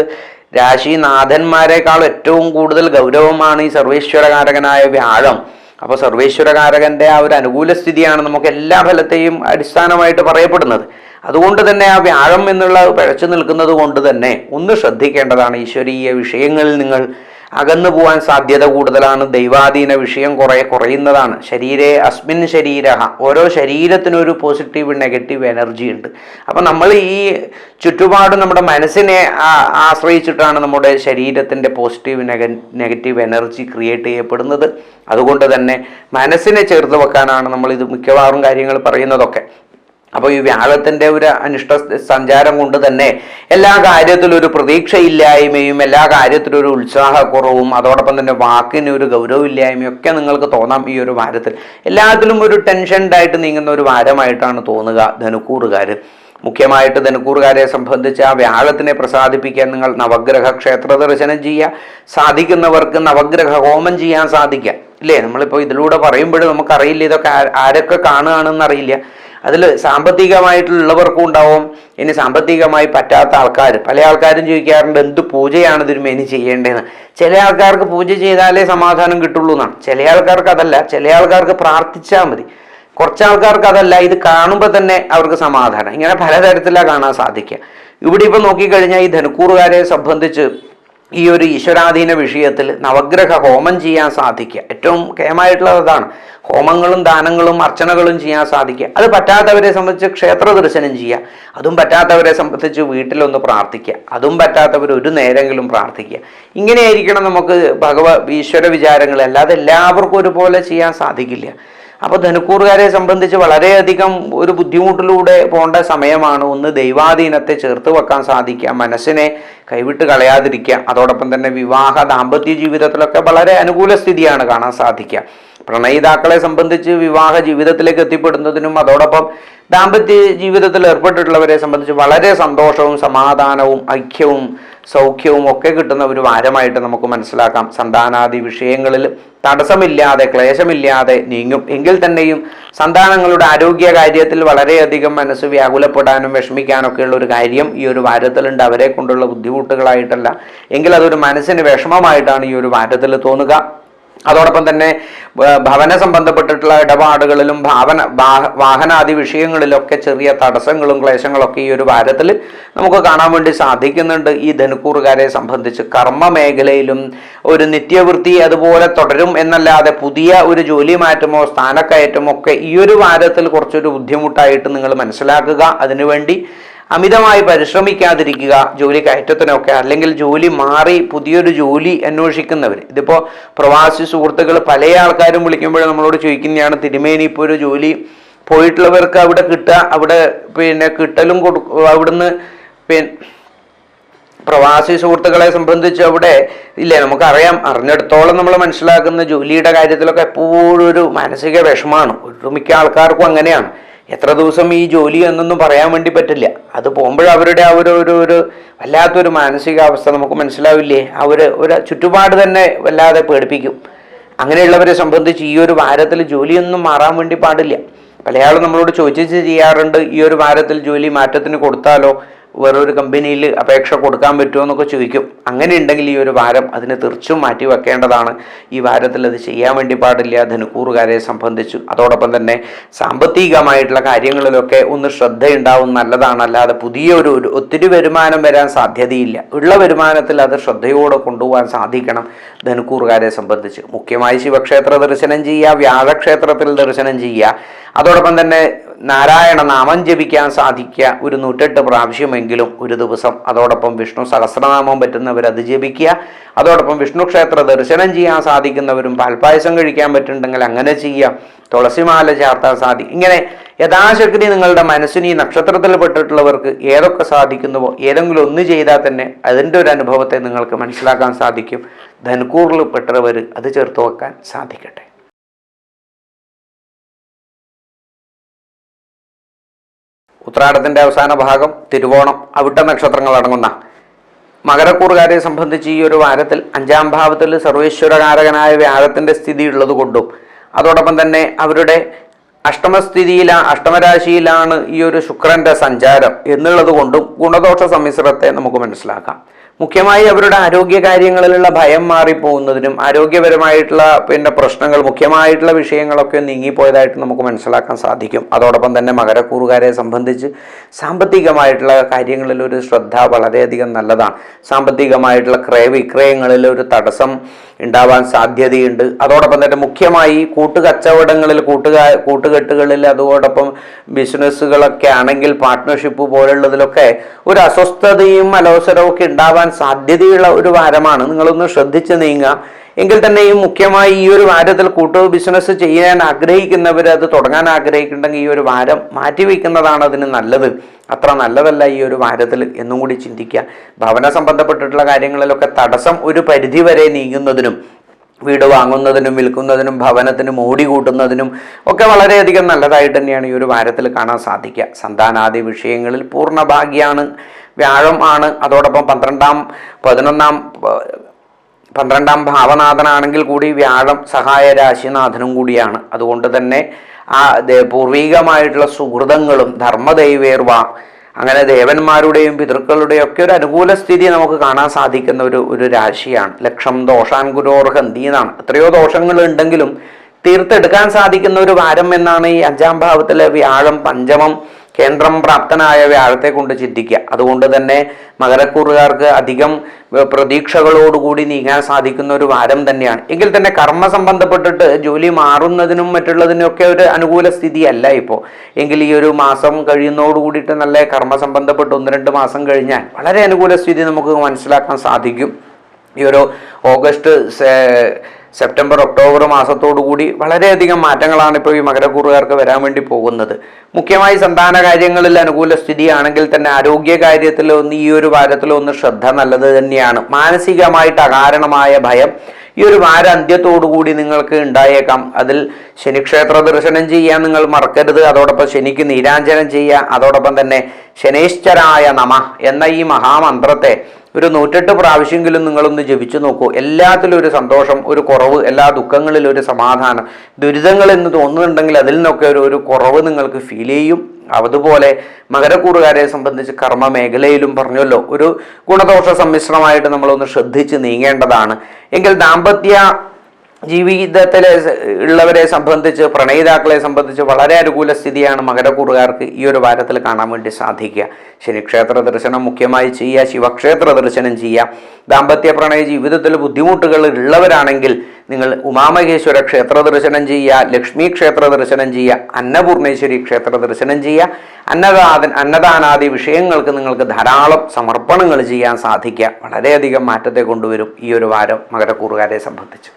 രാശിനാഥന്മാരെക്കാൾ ഏറ്റവും കൂടുതൽ ഗൗരവമാണ് ഈ സർവേശ്വരകാരകനായ വ്യാഴം. അപ്പോൾ സർവേശ്വരകാരകൻ്റെ ആ ഒരു അനുകൂല സ്ഥിതിയാണ് നമുക്ക് എല്ലാ ഫലത്തെയും അടിസ്ഥാനമായിട്ട് പറയപ്പെടുന്നത്. അതുകൊണ്ട് തന്നെ ആ വ്യാഴം എന്നുള്ള പിഴച്ചു നിൽക്കുന്നത് കൊണ്ട് തന്നെ ഒന്ന് ശ്രദ്ധിക്കേണ്ടതാണ്. ഈശ്വരീയ വിഷയങ്ങളിൽ നിങ്ങൾ അകന്നു പോകാൻ സാധ്യത കൂടുതലാണ്. ദൈവാധീന വിഷയം കുറയുന്നതാണ്. ശരീരേ അസ്മിൻ ശരീര, ഓരോ ശരീരത്തിനും ഒരു പോസിറ്റീവ് നെഗറ്റീവ് എനർജി ഉണ്ട്. അപ്പം നമ്മൾ ഈ ചുറ്റുപാട് നമ്മുടെ മനസ്സിനെ ആശ്രയിച്ചിട്ടാണ് നമ്മുടെ ശരീരത്തിൻ്റെ പോസിറ്റീവ് നെഗറ്റീവ് എനർജി ക്രിയേറ്റ് ചെയ്യപ്പെടുന്നത്. അതുകൊണ്ട് തന്നെ മനസ്സിനെ ചേർത്ത് വെക്കാനാണ് നമ്മൾ ഇത് മിക്കവാറും കാര്യങ്ങൾ പറയുന്നതൊക്കെ. അപ്പോൾ ഈ വ്യാഴത്തിൻ്റെ ഒരു അനിഷ്ട സഞ്ചാരം കൊണ്ട് തന്നെ എല്ലാ കാര്യത്തിലും ഒരു പ്രതീക്ഷയില്ലായ്മയും എല്ലാ കാര്യത്തിലും ഒരു ഉത്സാഹക്കുറവും അതോടൊപ്പം തന്നെ വാക്കിന് ഒരു ഗൗരവമില്ലായ്മയും ഒക്കെ നിങ്ങൾക്ക് തോന്നാം. ഈ ഒരു വാരത്തിൽ എല്ലാത്തിലും ഒരു ടെൻഷൻഡായിട്ട് നീങ്ങുന്ന ഒരു വാരമായിട്ടാണ് തോന്നുക ധനുക്കൂറുകാർ. മുഖ്യമായിട്ട് ധനുക്കൂറുകാരെ സംബന്ധിച്ച് ആ വ്യാഴത്തിനെ പ്രസാദിപ്പിക്കാൻ നിങ്ങൾ നവഗ്രഹ ക്ഷേത്ര ദർശനം ചെയ്യുക. സാധിക്കുന്നവർക്ക് നവഗ്രഹ ഹോമം ചെയ്യാൻ സാധിക്കുക ഇല്ലേ? നമ്മളിപ്പോൾ ഇതിലൂടെ പറയുമ്പോഴും നമുക്കറിയില്ല ഇതൊക്കെ ആരൊക്കെ കാണുകയാണെന്ന് അറിയില്ല. അതിൽ സാമ്പത്തികമായിട്ടുള്ളവർക്കും ഉണ്ടാവും. ഇനി സാമ്പത്തികമായി പറ്റാത്ത ആൾക്കാർ, പല ആൾക്കാരും ചോദിക്കാറുണ്ട് എന്ത് പൂജയാണ് തിരുമേനി ചെയ്യേണ്ടതെന്ന്. ചില ആൾക്കാർക്ക് പൂജ ചെയ്താലേ സമാധാനം കിട്ടുള്ളൂ എന്നാണ്. ചില ആൾക്കാർക്ക് അതല്ല. ചില ആൾക്കാർക്ക് പ്രാർത്ഥിച്ചാൽ മതി. കുറച്ച് ആൾക്കാർക്ക് അതല്ല, ഇത് കാണുമ്പോൾ തന്നെ അവർക്ക് സമാധാനം. ഇങ്ങനെ പലതരത്തിലാണ് കാണാൻ സാധിക്കുക. ഇവിടെ ഇപ്പം നോക്കിക്കഴിഞ്ഞാൽ ഈ ധനുക്കൂറുകാരെ സംബന്ധിച്ച് ഈ ഒരു ഈശ്വരാധീന വിഷയത്തിൽ നവഗ്രഹ ഹോമം ചെയ്യാൻ സാധിക്കുക. ഏറ്റവും കേമായിട്ടുള്ളത് അതാണ്. ഹോമങ്ങളും ദാനങ്ങളും അർച്ചനകളും ചെയ്യാൻ സാധിക്കുക. അത് പറ്റാത്തവരെ സംബന്ധിച്ച് ക്ഷേത്ര ദർശനം ചെയ്യുക. അതും പറ്റാത്തവരെ സംബന്ധിച്ച് വീട്ടിലൊന്ന് പ്രാർത്ഥിക്കുക. അതും പറ്റാത്തവർ ഒരു നേരെങ്കിലും പ്രാർത്ഥിക്കുക. ഇങ്ങനെയായിരിക്കണം നമുക്ക് ഈശ്വര വിചാരങ്ങൾ. അല്ലാതെ എല്ലാവർക്കും ഒരുപോലെ ചെയ്യാൻ സാധിക്കില്ല. അപ്പോൾ ധനുക്കൂറുകാരെ സംബന്ധിച്ച് വളരെയധികം ഒരു ബുദ്ധിമുട്ടിലൂടെ പോകേണ്ട സമയമാണ്. ഒന്ന് ദൈവാധീനത്തെ ചേർത്ത് വെക്കാൻ സാധിക്കുക, മനസ്സിനെ കൈവിട്ട് കളയാതിരിക്കുക. അതോടൊപ്പം തന്നെ വിവാഹ ദാമ്പത്യ ജീവിതത്തിലൊക്കെ വളരെ അനുകൂല സ്ഥിതിയാണ് കാണാൻ സാധിക്കുക. പ്രണയിതാക്കളെ സംബന്ധിച്ച് വിവാഹ ജീവിതത്തിലേക്ക് എത്തിപ്പെടുന്നതിനും അതോടൊപ്പം ദാമ്പത്യ ജീവിതത്തിൽ ഏർപ്പെട്ടിട്ടുള്ളവരെ സംബന്ധിച്ച് വളരെ സന്തോഷവും സമാധാനവും ഐക്യവും സൗഖ്യവും ഒക്കെ കിട്ടുന്ന ഒരു വാരമായിട്ട് നമുക്ക് മനസ്സിലാക്കാം. സന്താനാദി വിഷയങ്ങളിൽ തടസ്സമില്ലാതെ ക്ലേശമില്ലാതെ നീങ്ങും. എങ്കിൽ തന്നെയും സന്താനങ്ങളുടെ ആരോഗ്യ കാര്യത്തിൽ വളരെയധികം മനസ്സ് വ്യാകുലപ്പെടാനും വിഷമിക്കാനൊക്കെയുള്ള ഒരു കാര്യം ഈ ഒരു വാരത്തിലുണ്ട്. അവരെ കൊണ്ടുള്ള ബുദ്ധിമുട്ടുകളായിട്ടല്ല, എങ്കിൽ അതൊരു മനസ്സിന് വിഷമമായിട്ടാണ് ഈ ഒരു വാരത്തിൽ തോന്നുക. അതോടൊപ്പം തന്നെ ഭവന സംബന്ധപ്പെട്ടിട്ടുള്ള ഇടപാടുകളിലും വാഹനാദി വിഷയങ്ങളിലൊക്കെ ചെറിയ തടസ്സങ്ങളും ക്ലേശങ്ങളൊക്കെ ഈ ഒരു വാരത്തിൽ നമുക്ക് കാണാൻ വേണ്ടി സാധിക്കുന്നുണ്ട്. ഈ ധനുക്കൂറുകാരെ സംബന്ധിച്ച് കർമ്മ മേഖലയിലും ഒരു നിത്യവൃത്തി അതുപോലെ തുടരും എന്നല്ലാതെ പുതിയ ഒരു ജോലി മാറ്റമോ സ്ഥാനക്കയറ്റമോ ഒക്കെ ഈ ഒരു വാരത്തിൽ കുറച്ചൊരു ബുദ്ധിമുട്ടായിട്ട് നിങ്ങൾ മനസ്സിലാക്കുക. അതിനുവേണ്ടി അമിതമായി പരിശ്രമിക്കാതിരിക്കുക. ജോലി കയറ്റത്തിനൊക്കെ അല്ലെങ്കിൽ ജോലി മാറി പുതിയൊരു ജോലി അന്വേഷിക്കുന്നവർ, ഇതിപ്പോൾ പ്രവാസി സുഹൃത്തുക്കൾ പല ആൾക്കാരും വിളിക്കുമ്പോൾ നമ്മളോട് ചോദിക്കുന്നതാണ്, തിരുമേനി ഇപ്പോൾ ഒരു ജോലി പോയിട്ടുള്ളവർക്ക് അവിടെ കിട്ടുക, അവിടെ കിട്ടലും അവിടുന്ന് പ്രവാസി സുഹൃത്തുക്കളെ സംബന്ധിച്ച് അവിടെ ഇല്ലേ, നമുക്കറിയാം, അറിഞ്ഞിടത്തോളം നമ്മൾ മനസ്സിലാക്കുന്ന ജോലിയുടെ കാര്യത്തിലൊക്കെ എപ്പോഴും ഒരു മാനസിക വിഷമാണ്. ഒട്ടുമിക്ക ആൾക്കാർക്കും അങ്ങനെയാണ്. എത്ര ദിവസം ഈ ജോലി എന്നൊന്നും പറയാൻ വേണ്ടി പറ്റില്ല. അത് പോകുമ്പോൾ അവരുടെ ആ ഒരു വല്ലാത്തൊരു മാനസികാവസ്ഥ നമുക്ക് മനസ്സിലാവില്ലേ, ഒരു ചുറ്റുപാട് തന്നെ വല്ലാതെ പേടിപ്പിക്കും. അങ്ങനെയുള്ളവരെ സംബന്ധിച്ച് ഈ ഒരു വാരത്തിൽ ജോലിയൊന്നും മാറാൻ വേണ്ടി പാടില്ല. പലയാളും നമ്മളോട് ചോദിച്ച് ചെയ്യാറുണ്ട്, ഈ ഒരു വാരത്തിൽ ജോലി മാറ്റത്തിന് കൊടുത്താലോ, വേറൊരു കമ്പനിയിൽ അപേക്ഷ കൊടുക്കാൻ പറ്റുമോ എന്നൊക്കെ ചോദിക്കും. അങ്ങനെ ഉണ്ടെങ്കിൽ ഈ ഒരു വാരം അതിന് തീർച്ചും മാറ്റി വെക്കേണ്ടതാണ്. ഈ വാരത്തിൽ അത് ചെയ്യാൻ വേണ്ടി പാടില്ല ധനുക്കൂറുകാരെ സംബന്ധിച്ചു. അതോടൊപ്പം തന്നെ സാമ്പത്തികമായിട്ടുള്ള കാര്യങ്ങളിലൊക്കെ ഒന്ന് ശ്രദ്ധയുണ്ടാവും, നല്ലതാണ്. അല്ലാതെ പുതിയൊരു ഒത്തിരി വരുമാനം വരാൻ സാധ്യതയില്ല. ഉള്ള വരുമാനത്തിൽ അത് ശ്രദ്ധയോടെ കൊണ്ടുപോകാൻ സാധിക്കണം ധനുക്കൂറുകാരെ സംബന്ധിച്ച്. മുഖ്യമായി ശിവക്ഷേത്ര ദർശനം ചെയ്യുക, വ്യാഴക്ഷേത്രത്തിൽ ദർശനം ചെയ്യുക, അതോടൊപ്പം തന്നെ നാരായണ നാമം ജപിക്കാൻ സാധിക്കുക, ഒരു 108 പ്രാവശ്യമെങ്കിലും ഒരു ദിവസം. അതോടൊപ്പം വിഷ്ണു സഹസ്രനാമം പറ്റുന്നവർ അത് ജപിക്കുക. അതോടൊപ്പം വിഷ്ണു ക്ഷേത്ര ദർശനം ചെയ്യാൻ സാധിക്കുന്നവരും പാൽപ്പായസം കഴിക്കാൻ പറ്റുന്നുണ്ടെങ്കിൽ അങ്ങനെ ചെയ്യുക, തുളസിമാല ചാർത്താൻ സാധിക്കും. ഇങ്ങനെ യഥാശക്തി നിങ്ങളുടെ മനസ്സിന് ഈ നക്ഷത്രത്തിൽ പെട്ടിട്ടുള്ളവർക്ക് ഏതൊക്കെ സാധിക്കുന്നുവോ ഏതെങ്കിലും ഒന്ന് ചെയ്താൽ തന്നെ അതിൻ്റെ ഒരു അനുഭവത്തെ നിങ്ങൾക്ക് മനസ്സിലാക്കാൻ സാധിക്കും. ധനുക്കൂറിൽ പെട്ടവർ അത് ചേർത്ത് വെക്കാൻ സാധിക്കട്ടെ. ഉത്രാടത്തിൻ്റെ അവസാന ഭാഗം തിരുവോണം അവിട്ട നക്ഷത്രങ്ങൾ അടങ്ങുന്ന മകരക്കൂറുകാരെ സംബന്ധിച്ച് ഈ ഒരു വാരത്തിൽ 5-ാം ഭാവത്തിൽ സർവേശ്വരകാരകനായ വ്യാഴത്തിൻ്റെ സ്ഥിതി ഉള്ളത് കൊണ്ടും അതോടൊപ്പം തന്നെ അവരുടെ അഷ്ടമരാശിയിലാണ് ഈ ഒരു ശുക്രന്റെ സഞ്ചാരം എന്നുള്ളത് കൊണ്ടും ഗുണദോഷ സമ്മിശ്രത്തെ നമുക്ക് മനസ്സിലാക്കാം. മുഖ്യമായി അവരുടെ ആരോഗ്യ കാര്യങ്ങളിലുള്ള ഭയം മാറിപ്പോകുന്നതിനും ആരോഗ്യപരമായിട്ടുള്ള പ്രശ്നങ്ങൾ മുഖ്യമായിട്ടുള്ള വിഷയങ്ങളൊക്കെ നീങ്ങിപ്പോയതായിട്ട് നമുക്ക് മനസ്സിലാക്കാൻ സാധിക്കും. അതോടൊപ്പം തന്നെ മകരക്കൂറുകാരെ സംബന്ധിച്ച് സാമ്പത്തികമായിട്ടുള്ള കാര്യങ്ങളിൽ ഒരു ശ്രദ്ധ വളരെയധികം നല്ലതാണ്. സാമ്പത്തികമായിട്ടുള്ള ക്രയവിക്രയങ്ങളിൽ ഒരു തടസ്സം ഉണ്ടാവാൻ സാധ്യതയുണ്ട്. അതോടൊപ്പം തന്നെ മുഖ്യമായി കൂട്ടുകച്ചവടങ്ങളിൽ കൂട്ടുകെട്ടുകളിൽ അതോടൊപ്പം ബിസിനസ്സുകളൊക്കെ ആണെങ്കിൽ പാർട്ട്ണർഷിപ്പ് പോലുള്ളതിലൊക്കെ ഒരു അസ്വസ്ഥതയും അലോസരവും ഒക്കെ ഉണ്ടാവാൻ സാധ്യതയുള്ള ഒരു വാരമാണ്. നിങ്ങളൊന്ന് ശ്രദ്ധിച്ച് നീങ്ങുക. എങ്കിൽ തന്നെയും മുഖ്യമായി ഈ ഒരു വാരത്തിൽ ബിസിനസ് ചെയ്യാൻ ആഗ്രഹിക്കുന്നവർ, അത് തുടങ്ങാൻ ആഗ്രഹിക്കുന്നുണ്ടെങ്കിൽ ഈ ഒരു വാരം മാറ്റിവെക്കുന്നതാണ് അതിന് നല്ലത്. അത്ര നല്ലതല്ല ഈ ഒരു വാരത്തിൽ എന്നും കൂടി ചിന്തിക്കുക. ഭവന സംബന്ധപ്പെട്ടിട്ടുള്ള കാര്യങ്ങളിലൊക്കെ തടസ്സം ഒരു പരിധി വരെ നീങ്ങുന്നതിനും വീട് വാങ്ങുന്നതിനും വിൽക്കുന്നതിനും ഭവനത്തിന് മോടി കൂട്ടുന്നതിനും ഒക്കെ വളരെയധികം നല്ലതായിട്ട് തന്നെയാണ് ഈ ഒരു വാരത്തിൽ കാണാൻ സാധിക്കുക. സന്താനാദി വിഷയങ്ങളിൽ പൂർണ്ണ ഭാഗ്യമാണ്, വ്യാഴം ആണ്. അതോടൊപ്പം 12ാം ഭാവനാഥനാണെങ്കിൽ കൂടി വ്യാഴം സഹായ രാശിനാഥനും കൂടിയാണ്. അതുകൊണ്ട് തന്നെ ആ പൂർവികമായിട്ടുള്ള സുഹൃതങ്ങളും ധർമ്മദൈവേർവ അങ്ങനെ ദേവന്മാരുടെയും പിതൃക്കളുടെയും ഒക്കെ ഒരു അനുകൂല സ്ഥിതി നമുക്ക് കാണാൻ സാധിക്കുന്ന ഒരു രാശിയാണ്. ലക്ഷം ദോഷാൻ ഗുരോർഹന്തി എന്നാണ്. എത്രയോ ദോഷങ്ങൾ ഉണ്ടെങ്കിലും തീർത്തെടുക്കാൻ സാധിക്കുന്ന ഒരു വാരം എന്നാണ് ഈ 5-ാം ഭാവത്തിലെ വ്യാഴം പഞ്ചമം കേന്ദ്രം പ്രാപ്തനായ വ്യാഴത്തെ കൊണ്ട് ചിന്തിക്കുക. അതുകൊണ്ട് തന്നെ മകരക്കൂറുകാർക്ക് അധികം പ്രതീക്ഷകളോടുകൂടി നീങ്ങാൻ സാധിക്കുന്ന ഒരു വാരം തന്നെയാണ്. എങ്കിൽ തന്നെ കർമ്മ സംബന്ധപ്പെട്ടിട്ട് ജോലി മാറുന്നതിനും മറ്റുള്ളതിനൊക്കെ ഒരു അനുകൂല സ്ഥിതിയല്ല ഇപ്പോൾ. എങ്കിൽ ഈ ഒരു മാസം കഴിയുന്നതോടുകൂടിയിട്ട് നല്ല കർമ്മ സംബന്ധപ്പെട്ട് 1-2 മാസം കഴിഞ്ഞാൽ വളരെ അനുകൂല സ്ഥിതി നമുക്ക് മനസ്സിലാക്കാൻ സാധിക്കും. ഈ ഒരു ഓഗസ്റ്റ് സെപ്റ്റംബർ ഒക്ടോബർ മാസത്തോടു കൂടി വളരെയധികം മാറ്റങ്ങളാണ് ഇപ്പോൾ ഈ മകരക്കൂറുകാർക്ക് വരാൻ വേണ്ടി പോകുന്നത്. മുഖ്യമായി സന്താന കാര്യങ്ങളിൽ അനുകൂല സ്ഥിതിയാണെങ്കിൽ തന്നെ ആരോഗ്യ കാര്യത്തിൽ ഈ ഒരു വാരത്തിൽ ശ്രദ്ധ നല്ലത് തന്നെയാണ്. മാനസികമായിട്ട് അകാരണമായ ഭയം ഈ ഒരു വാര അന്ത്യത്തോടുകൂടി നിങ്ങൾക്ക് ഉണ്ടായേക്കാം. അതിൽ ശനിക്ഷേത്ര ദർശനം ചെയ്യാൻ നിങ്ങൾ മറക്കരുത്. അതോടൊപ്പം ശനിക്ക് നീരാഞ്ജനം ചെയ്യുക. അതോടൊപ്പം തന്നെ ശനൈശ്ചരായ നമ എന്ന ഈ മഹാമന്ത്രത്തെ ഒരു 108 പ്രാവശ്യമെങ്കിലും നിങ്ങളൊന്ന് ജപിച്ചു നോക്കൂ. എല്ലാത്തിലും ഒരു സന്തോഷം, ഒരു കുറവ്, എല്ലാ ദുഃഖങ്ങളിലും ഒരു സമാധാനം, ദുരിതങ്ങൾ എന്ന് തോന്നുന്നുണ്ടെങ്കിൽ അതിൽ നിന്നൊക്കെ ഒരു കുറവ് നിങ്ങൾക്ക് ഫീൽ ചെയ്യും. അതുപോലെ മകരക്കൂറുകാരെ സംബന്ധിച്ച് കർമ്മ മേഖലയിലും പറഞ്ഞല്ലോ ഒരു ഗുണദോഷ സമ്മിശ്രമായിട്ട് നമ്മളൊന്ന് ശ്രദ്ധിച്ച് നീങ്ങേണ്ടതാണ്. എങ്കിൽ ദാമ്പത്യ ജീവിതത്തിൽ ഉള്ളവരെ സംബന്ധിച്ച്, പ്രണയിതാക്കളെ സംബന്ധിച്ച് വളരെ അനുകൂല സ്ഥിതിയാണ് മകരക്കൂറുകാർക്ക് ഈ ഒരു വാരത്തിൽ കാണാൻ വേണ്ടി സാധിക്കുക. ശനിക്ഷേത്ര ദർശനം മുഖ്യമായി ചെയ്യുക, ശിവക്ഷേത്ര ദർശനം ചെയ്യുക. ദാമ്പത്യ പ്രണയ ജീവിതത്തിൽ ബുദ്ധിമുട്ടുകൾ ഉള്ളവരാണെങ്കിൽ നിങ്ങൾ ഉമാമഹേശ്വര ക്ഷേത്ര ദർശനം ചെയ്യുക, ലക്ഷ്മി ക്ഷേത്ര ദർശനം ചെയ്യുക, അന്നപൂർണേശ്വരി ക്ഷേത്ര ദർശനം ചെയ്യുക. അന്നദാനാദി വിഷയങ്ങൾക്ക് നിങ്ങൾക്ക് ധാരാളം സമർപ്പണങ്ങൾ ചെയ്യാൻ സാധിക്കുക. വളരെയധികം മാറ്റത്തെ കൊണ്ടുവരും ഈ ഒരു വാരം മകരക്കൂറുകാരെ സംബന്ധിച്ച്.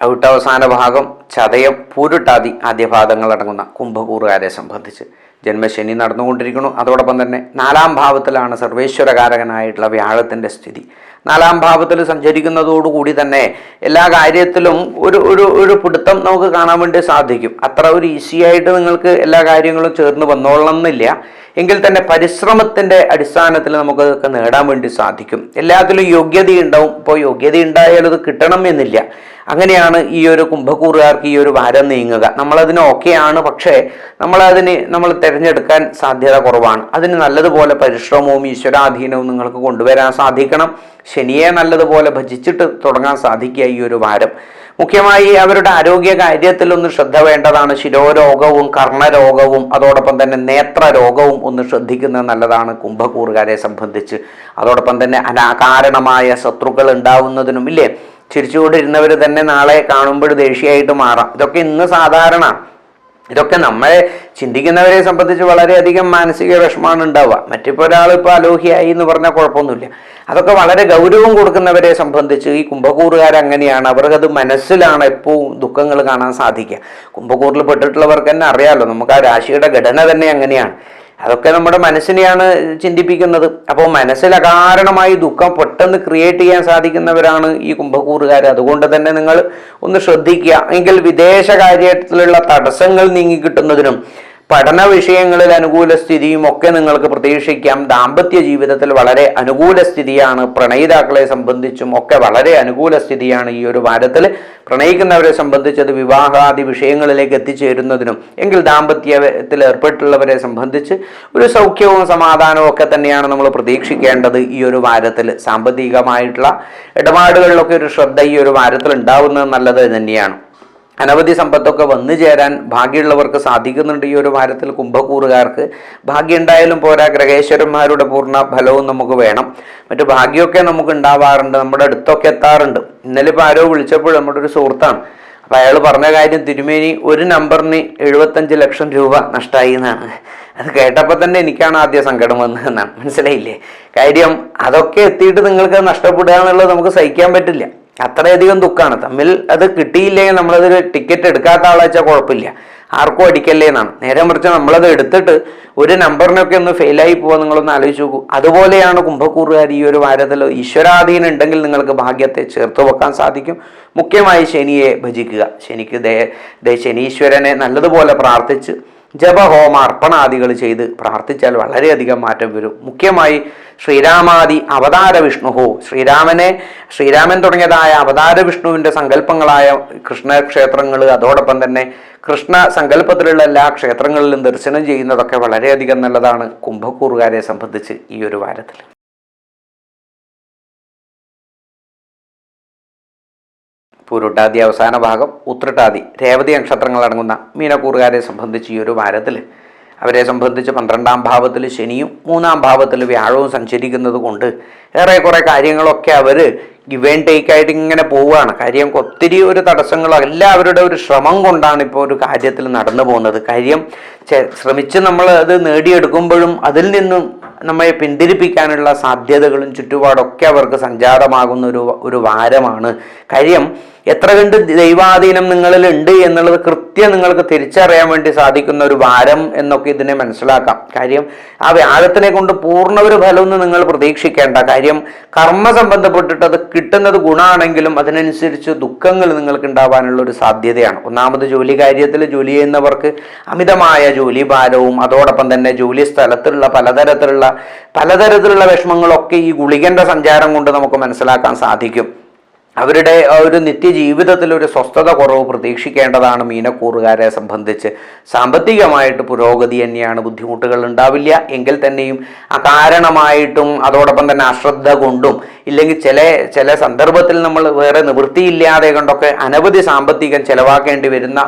ഔട്ടവസാന ഭാഗം ചതയം പൂരുട്ടാതി ആദ്യപാദങ്ങൾ അടങ്ങുന്ന കുംഭകൂറുകാരെ സംബന്ധിച്ച് ജന്മശനി നടന്നുകൊണ്ടിരിക്കുന്നു. അതോടൊപ്പം തന്നെ 4-ാം ഭാവത്തിലാണ് സർവേശ്വരകാരകനായിട്ടുള്ള വ്യാഴത്തിൻ്റെ സ്ഥിതി. 4-ാം ഭാവത്തിൽ സഞ്ചരിക്കുന്നതോടുകൂടി തന്നെ എല്ലാ കാര്യത്തിലും ഒരു പിടുത്തം നമുക്ക് കാണാൻ വേണ്ടി സാധിക്കും. അത്ര ഒരു ഈസി ആയിട്ട് നിങ്ങൾക്ക് എല്ലാ കാര്യങ്ങളും ചേർന്ന് വന്നോളണമെന്നില്ല. എങ്കിൽ തന്നെ പരിശ്രമത്തിൻ്റെ അടിസ്ഥാനത്തിൽ നമുക്കതൊക്കെ നേടാൻ വേണ്ടി സാധിക്കും. എല്ലാത്തിലും യോഗ്യതയുണ്ടാവും. ഇപ്പോൾ യോഗ്യത ഉണ്ടായാലും അത് കിട്ടണം എന്നില്ല. അങ്ങനെയാണ് ഈ ഒരു കുംഭക്കൂറുകാർക്ക് ഈ ഒരു വാരം നീങ്ങുക. നമ്മളതിന് ഓക്കെയാണ്, പക്ഷേ നമ്മൾ തിരഞ്ഞെടുക്കാൻ സാധ്യത കുറവാണ്. അതിന് നല്ലതുപോലെ പരിശ്രമവും ഈശ്വരാധീനവും നിങ്ങൾക്ക് കൊണ്ടുവരാൻ സാധിക്കണം. ശനിയെ നല്ലതുപോലെ ഭജിച്ചിട്ട് തുടങ്ങാൻ സാധിക്കുക ഈ ഒരു വാരം. മുഖ്യമായി അവരുടെ ആരോഗ്യ കാര്യത്തിൽ ഒന്ന് ശ്രദ്ധ വേണ്ടതാണ്. ശിരോരോഗവും കർണരോഗവും അതോടൊപ്പം തന്നെ നേത്രരോഗവും ഒന്ന് ശ്രദ്ധിക്കുന്നത് നല്ലതാണ് കുംഭക്കൂറുകാരെ സംബന്ധിച്ച്. അതോടൊപ്പം തന്നെ അനാകാരണമായ ശത്രുക്കൾ ഉണ്ടാവുന്നതിനും ഇല്ലേ, ചിരിച്ചുകൊണ്ടിരുന്നവർ തന്നെ നാളെ കാണുമ്പോൾ ദേഷ്യമായിട്ട് മാറാം. ഇതൊക്കെ ഇന്ന് സാധാരണ. ഇതൊക്കെ നമ്മളെ ചിന്തിക്കുന്നവരെ സംബന്ധിച്ച് വളരെയധികം മാനസിക വിഷമമാണ് ഉണ്ടാവുക. മറ്റിപ്പോൾ ഒരാൾ ഇപ്പോൾ അലോഹിയായി എന്ന് പറഞ്ഞാൽ കുഴപ്പമൊന്നുമില്ല. അതൊക്കെ വളരെ ഗൗരവം കൊടുക്കുന്നവരെ സംബന്ധിച്ച് ഈ കുംഭക്കൂറുകാരങ്ങനെയാണ്. അവർക്കത് മനസ്സിലാണ് എപ്പോഴും ദുഃഖങ്ങൾ കാണാൻ സാധിക്കുക. കുംഭക്കൂറിൽ പെട്ടിട്ടുള്ളവർക്ക് തന്നെ അറിയാമല്ലോ, നമുക്ക് ആ രാശിയുടെ ഘടന തന്നെ അങ്ങനെയാണ്. അതൊക്കെ നമ്മുടെ മനസ്സിനെയാണ് ചിന്തിപ്പിക്കുന്നത്. അപ്പോൾ മനസ്സിൽ അകാരണമായി ദുഃഖം പെട്ടെന്ന് ക്രിയേറ്റ് ചെയ്യാൻ സാധിക്കുന്നവരാണ് ഈ കുംഭക്കൂറുകാർ. അതുകൊണ്ട് തന്നെ നിങ്ങൾ ഒന്ന് ശ്രദ്ധിക്കുക. എങ്കിൽ വിദേശ കാര്യത്തിലുള്ള തടസ്സങ്ങൾ നീങ്ങിക്കിട്ടുന്നതിനും പഠന വിഷയങ്ങളിൽ അനുകൂല സ്ഥിതിയും ഒക്കെ നിങ്ങൾക്ക് പ്രതീക്ഷിക്കാം. ദാമ്പത്യ ജീവിതത്തിൽ വളരെ അനുകൂല സ്ഥിതിയാണ്. പ്രണയിതാക്കളെ സംബന്ധിച്ചും ഒക്കെ വളരെ അനുകൂല സ്ഥിതിയാണ് ഈ ഒരു വാരത്തിൽ. പ്രണയിക്കുന്നവരെ സംബന്ധിച്ചത് വിവാഹാദി വിഷയങ്ങളിലേക്ക് എത്തിച്ചേരുന്നതിനും, എങ്കിൽ ദാമ്പത്യത്തിൽ ഏർപ്പെട്ടുള്ളവരെ സംബന്ധിച്ച് ഒരു സൗഖ്യവും സമാധാനവും ഒക്കെ തന്നെയാണ് നമ്മൾ പ്രതീക്ഷിക്കേണ്ടത് ഈ ഒരു വാരത്തിൽ. സാമ്പത്തികമായിട്ടുള്ള ഇടപാടുകളിലൊക്കെ ഒരു ശ്രദ്ധ ഈ ഒരു വാരത്തിൽ ഉണ്ടാവുന്നത് നല്ലത് തന്നെയാണ്. അനവധി സമ്പത്തൊക്കെ വന്നു ചേരാൻ ഭാഗ്യമുള്ളവർക്ക് സാധിക്കുന്നുണ്ട് ഈ ഒരു വാരത്തിൽ. കുംഭക്കൂറുകാർക്ക് ഭാഗ്യം ഉണ്ടായാലും പോരാ, ഗ്രഹേശ്വരന്മാരുടെ പൂർണ്ണ ഫലവും നമുക്ക് വേണം. മറ്റു ഭാഗ്യമൊക്കെ നമുക്ക് ഉണ്ടാവാറുണ്ട്, നമ്മുടെ അടുത്തൊക്കെ എത്താറുണ്ട്. ഇന്നലെ ഇപ്പോൾ ആരോ വിളിച്ചപ്പോൾ നമ്മുടെ ഒരു സുഹൃത്താണ്. അപ്പോൾ അയാൾ പറഞ്ഞ കാര്യം, തിരുമേനി ഒരു നമ്പറിന് 75 ലക്ഷം രൂപ നഷ്ടമായി എന്നാണ്. അത് കേട്ടപ്പോൾ തന്നെ എനിക്കാണ് ആദ്യം സങ്കടം വന്നതെന്നാണ്. മനസ്സിലായില്ലേ കാര്യം? അതൊക്കെ എത്തിയിട്ട് നിങ്ങൾക്ക് നഷ്ടപ്പെടുക എന്നുള്ളത് നമുക്ക് സഹിക്കാൻ പറ്റില്ല. അത്രയധികം ദുഃഖമാണ്. തമ്മിൽ അത് കിട്ടിയില്ലെങ്കിൽ നമ്മളതൊരു ടിക്കറ്റ് എടുക്കാത്ത ആളെ വെച്ചാൽ കുഴപ്പമില്ല, ആർക്കും അടിക്കല്ലേ എന്നാണ്. നേരെ മറിച്ച് നമ്മളത് എടുത്തിട്ട് ഒരു നമ്പറിനൊക്കെ ഒന്ന് ഫെയിലായി പോകാൻ നിങ്ങളൊന്ന് ആലോചിച്ച് നോക്കൂ. അതുപോലെയാണ് കുംഭക്കൂറുകാർ ഈ ഒരു വാരത്തിൽ. ഈശ്വരാധീനം ഉണ്ടെങ്കിൽ നിങ്ങൾക്ക് ഭാഗ്യത്തെ ചേർത്ത് വെക്കാൻ സാധിക്കും. മുഖ്യമായി ശനിയെ ഭജിക്കുക. ശനിക്ക് ശനീശ്വരനെ നല്ലതുപോലെ പ്രാർത്ഥിച്ച് ജപഹോമ അർപ്പണാദികൾ ചെയ്ത് പ്രാർത്ഥിച്ചാൽ വളരെയധികം മാറ്റം വരും. മുഖ്യമായി ശ്രീരാമാദി അവതാര വിഷ്ണുഹോ, ശ്രീരാമൻ തുടങ്ങിയതായ അവതാര വിഷ്ണുവിൻ്റെ സങ്കല്പങ്ങളായ കൃഷ്ണക്ഷേത്രങ്ങൾ, അതോടൊപ്പം തന്നെ കൃഷ്ണ സങ്കല്പത്തിലുള്ള എല്ലാ ക്ഷേത്രങ്ങളിലും ദർശനം ചെയ്യുന്നതൊക്കെ വളരെയധികം നല്ലതാണ് കുംഭക്കൂറുകാരെ സംബന്ധിച്ച് ഈ ഒരു വാരത്തിൽ. പൂരുട്ടാതി അവസാന ഭാഗം, ഉത്രട്ടാതി, രേവതി നക്ഷത്രങ്ങൾ അടങ്ങുന്ന മീനക്കൂറുകാരെ സംബന്ധിച്ച് ഈ ഒരു വാരത്തിൽ അവരെ സംബന്ധിച്ച് 12-ാം ഭാവത്തിൽ ശനിയും 3-ാം ഭാവത്തിൽ വ്യാഴവും സഞ്ചരിക്കുന്നത് കൊണ്ട് ഏറെക്കുറെ കാര്യങ്ങളൊക്കെ അവർ ഗിവ് ആൻഡ് ടേക്ക് ആയിട്ട് ഇങ്ങനെ പോവുകയാണ്. കാര്യം ഒത്തിരി ഒരു തടസ്സങ്ങളോ എല്ലാവരുടെ ഒരു ശ്രമം കൊണ്ടാണ് ഇപ്പോൾ ഒരു കാര്യത്തിൽ നടന്നു പോകുന്നത്. കാര്യം ശ്രമിച്ച് നമ്മൾ അത് നേടിയെടുക്കുമ്പോഴും അതിൽ നിന്നും നമ്മെ പിന്തിരിപ്പിക്കാനുള്ള സാധ്യതകളും ചുറ്റുപാടൊക്കെ അവർക്ക് സഞ്ചാരമാകുന്ന ഒരു വാരമാണ്. കാര്യം എത്ര കണ്ട് ദൈവാധീനം നിങ്ങളിൽ ഉണ്ട് എന്നുള്ളത് കൃത്യം നിങ്ങൾക്ക് തിരിച്ചറിയാൻ വേണ്ടി സാധിക്കുന്ന ഒരു വാരം എന്നൊക്കെ ഇതിനെ മനസ്സിലാക്കാം. കാര്യം ആ വ്യാഴത്തിനെ കൊണ്ട് പൂർണ്ണ ഒരു ഫലമൊന്നും നിങ്ങൾ പ്രതീക്ഷിക്കേണ്ട. കാര്യം കർമ്മ സംബന്ധപ്പെട്ടിട്ട് അത് കിട്ടുന്നത് ഗുണമാണെങ്കിലും അതിനനുസരിച്ച് ദുഃഖങ്ങൾ നിങ്ങൾക്ക് ഉണ്ടാവാനുള്ള ഒരു സാധ്യതയാണ്. ഒന്നാമത് ജോലി കാര്യത്തിൽ ജോലി ചെയ്യുന്നവർക്ക് അമിതമായ ജോലി ഭാരവും അതോടൊപ്പം തന്നെ ജോലി സ്ഥലത്തുള്ള പലതരത്തിലുള്ള വിഷമങ്ങളൊക്കെ ഈ ഗുളികന്റെ സഞ്ചാരം കൊണ്ട് നമുക്ക് മനസ്സിലാക്കാൻ സാധിക്കും. അവരുടെ ഒരു നിത്യജീവിതത്തിൽ ഒരു സ്വസ്ഥത കുറവ് പ്രതീക്ഷിക്കേണ്ടതാണ് മീനക്കൂറുകാരെ സംബന്ധിച്ച്. സാമ്പത്തികമായിട്ട് പുരോഗതി തന്നെയാണ്, ബുദ്ധിമുട്ടുകൾ ഉണ്ടാവില്ല. എങ്കിൽ തന്നെയും അകാരണമായിട്ടും അതോടൊപ്പം തന്നെ അശ്രദ്ധ കൊണ്ടും ഇല്ലെങ്കിൽ ചില സന്ദർഭത്തിൽ നമ്മൾ വേറെ നിവൃത്തിയില്ലാതെ കൊണ്ടൊക്കെ അനവധി സാമ്പത്തികം ചെലവാക്കേണ്ടി വരുന്ന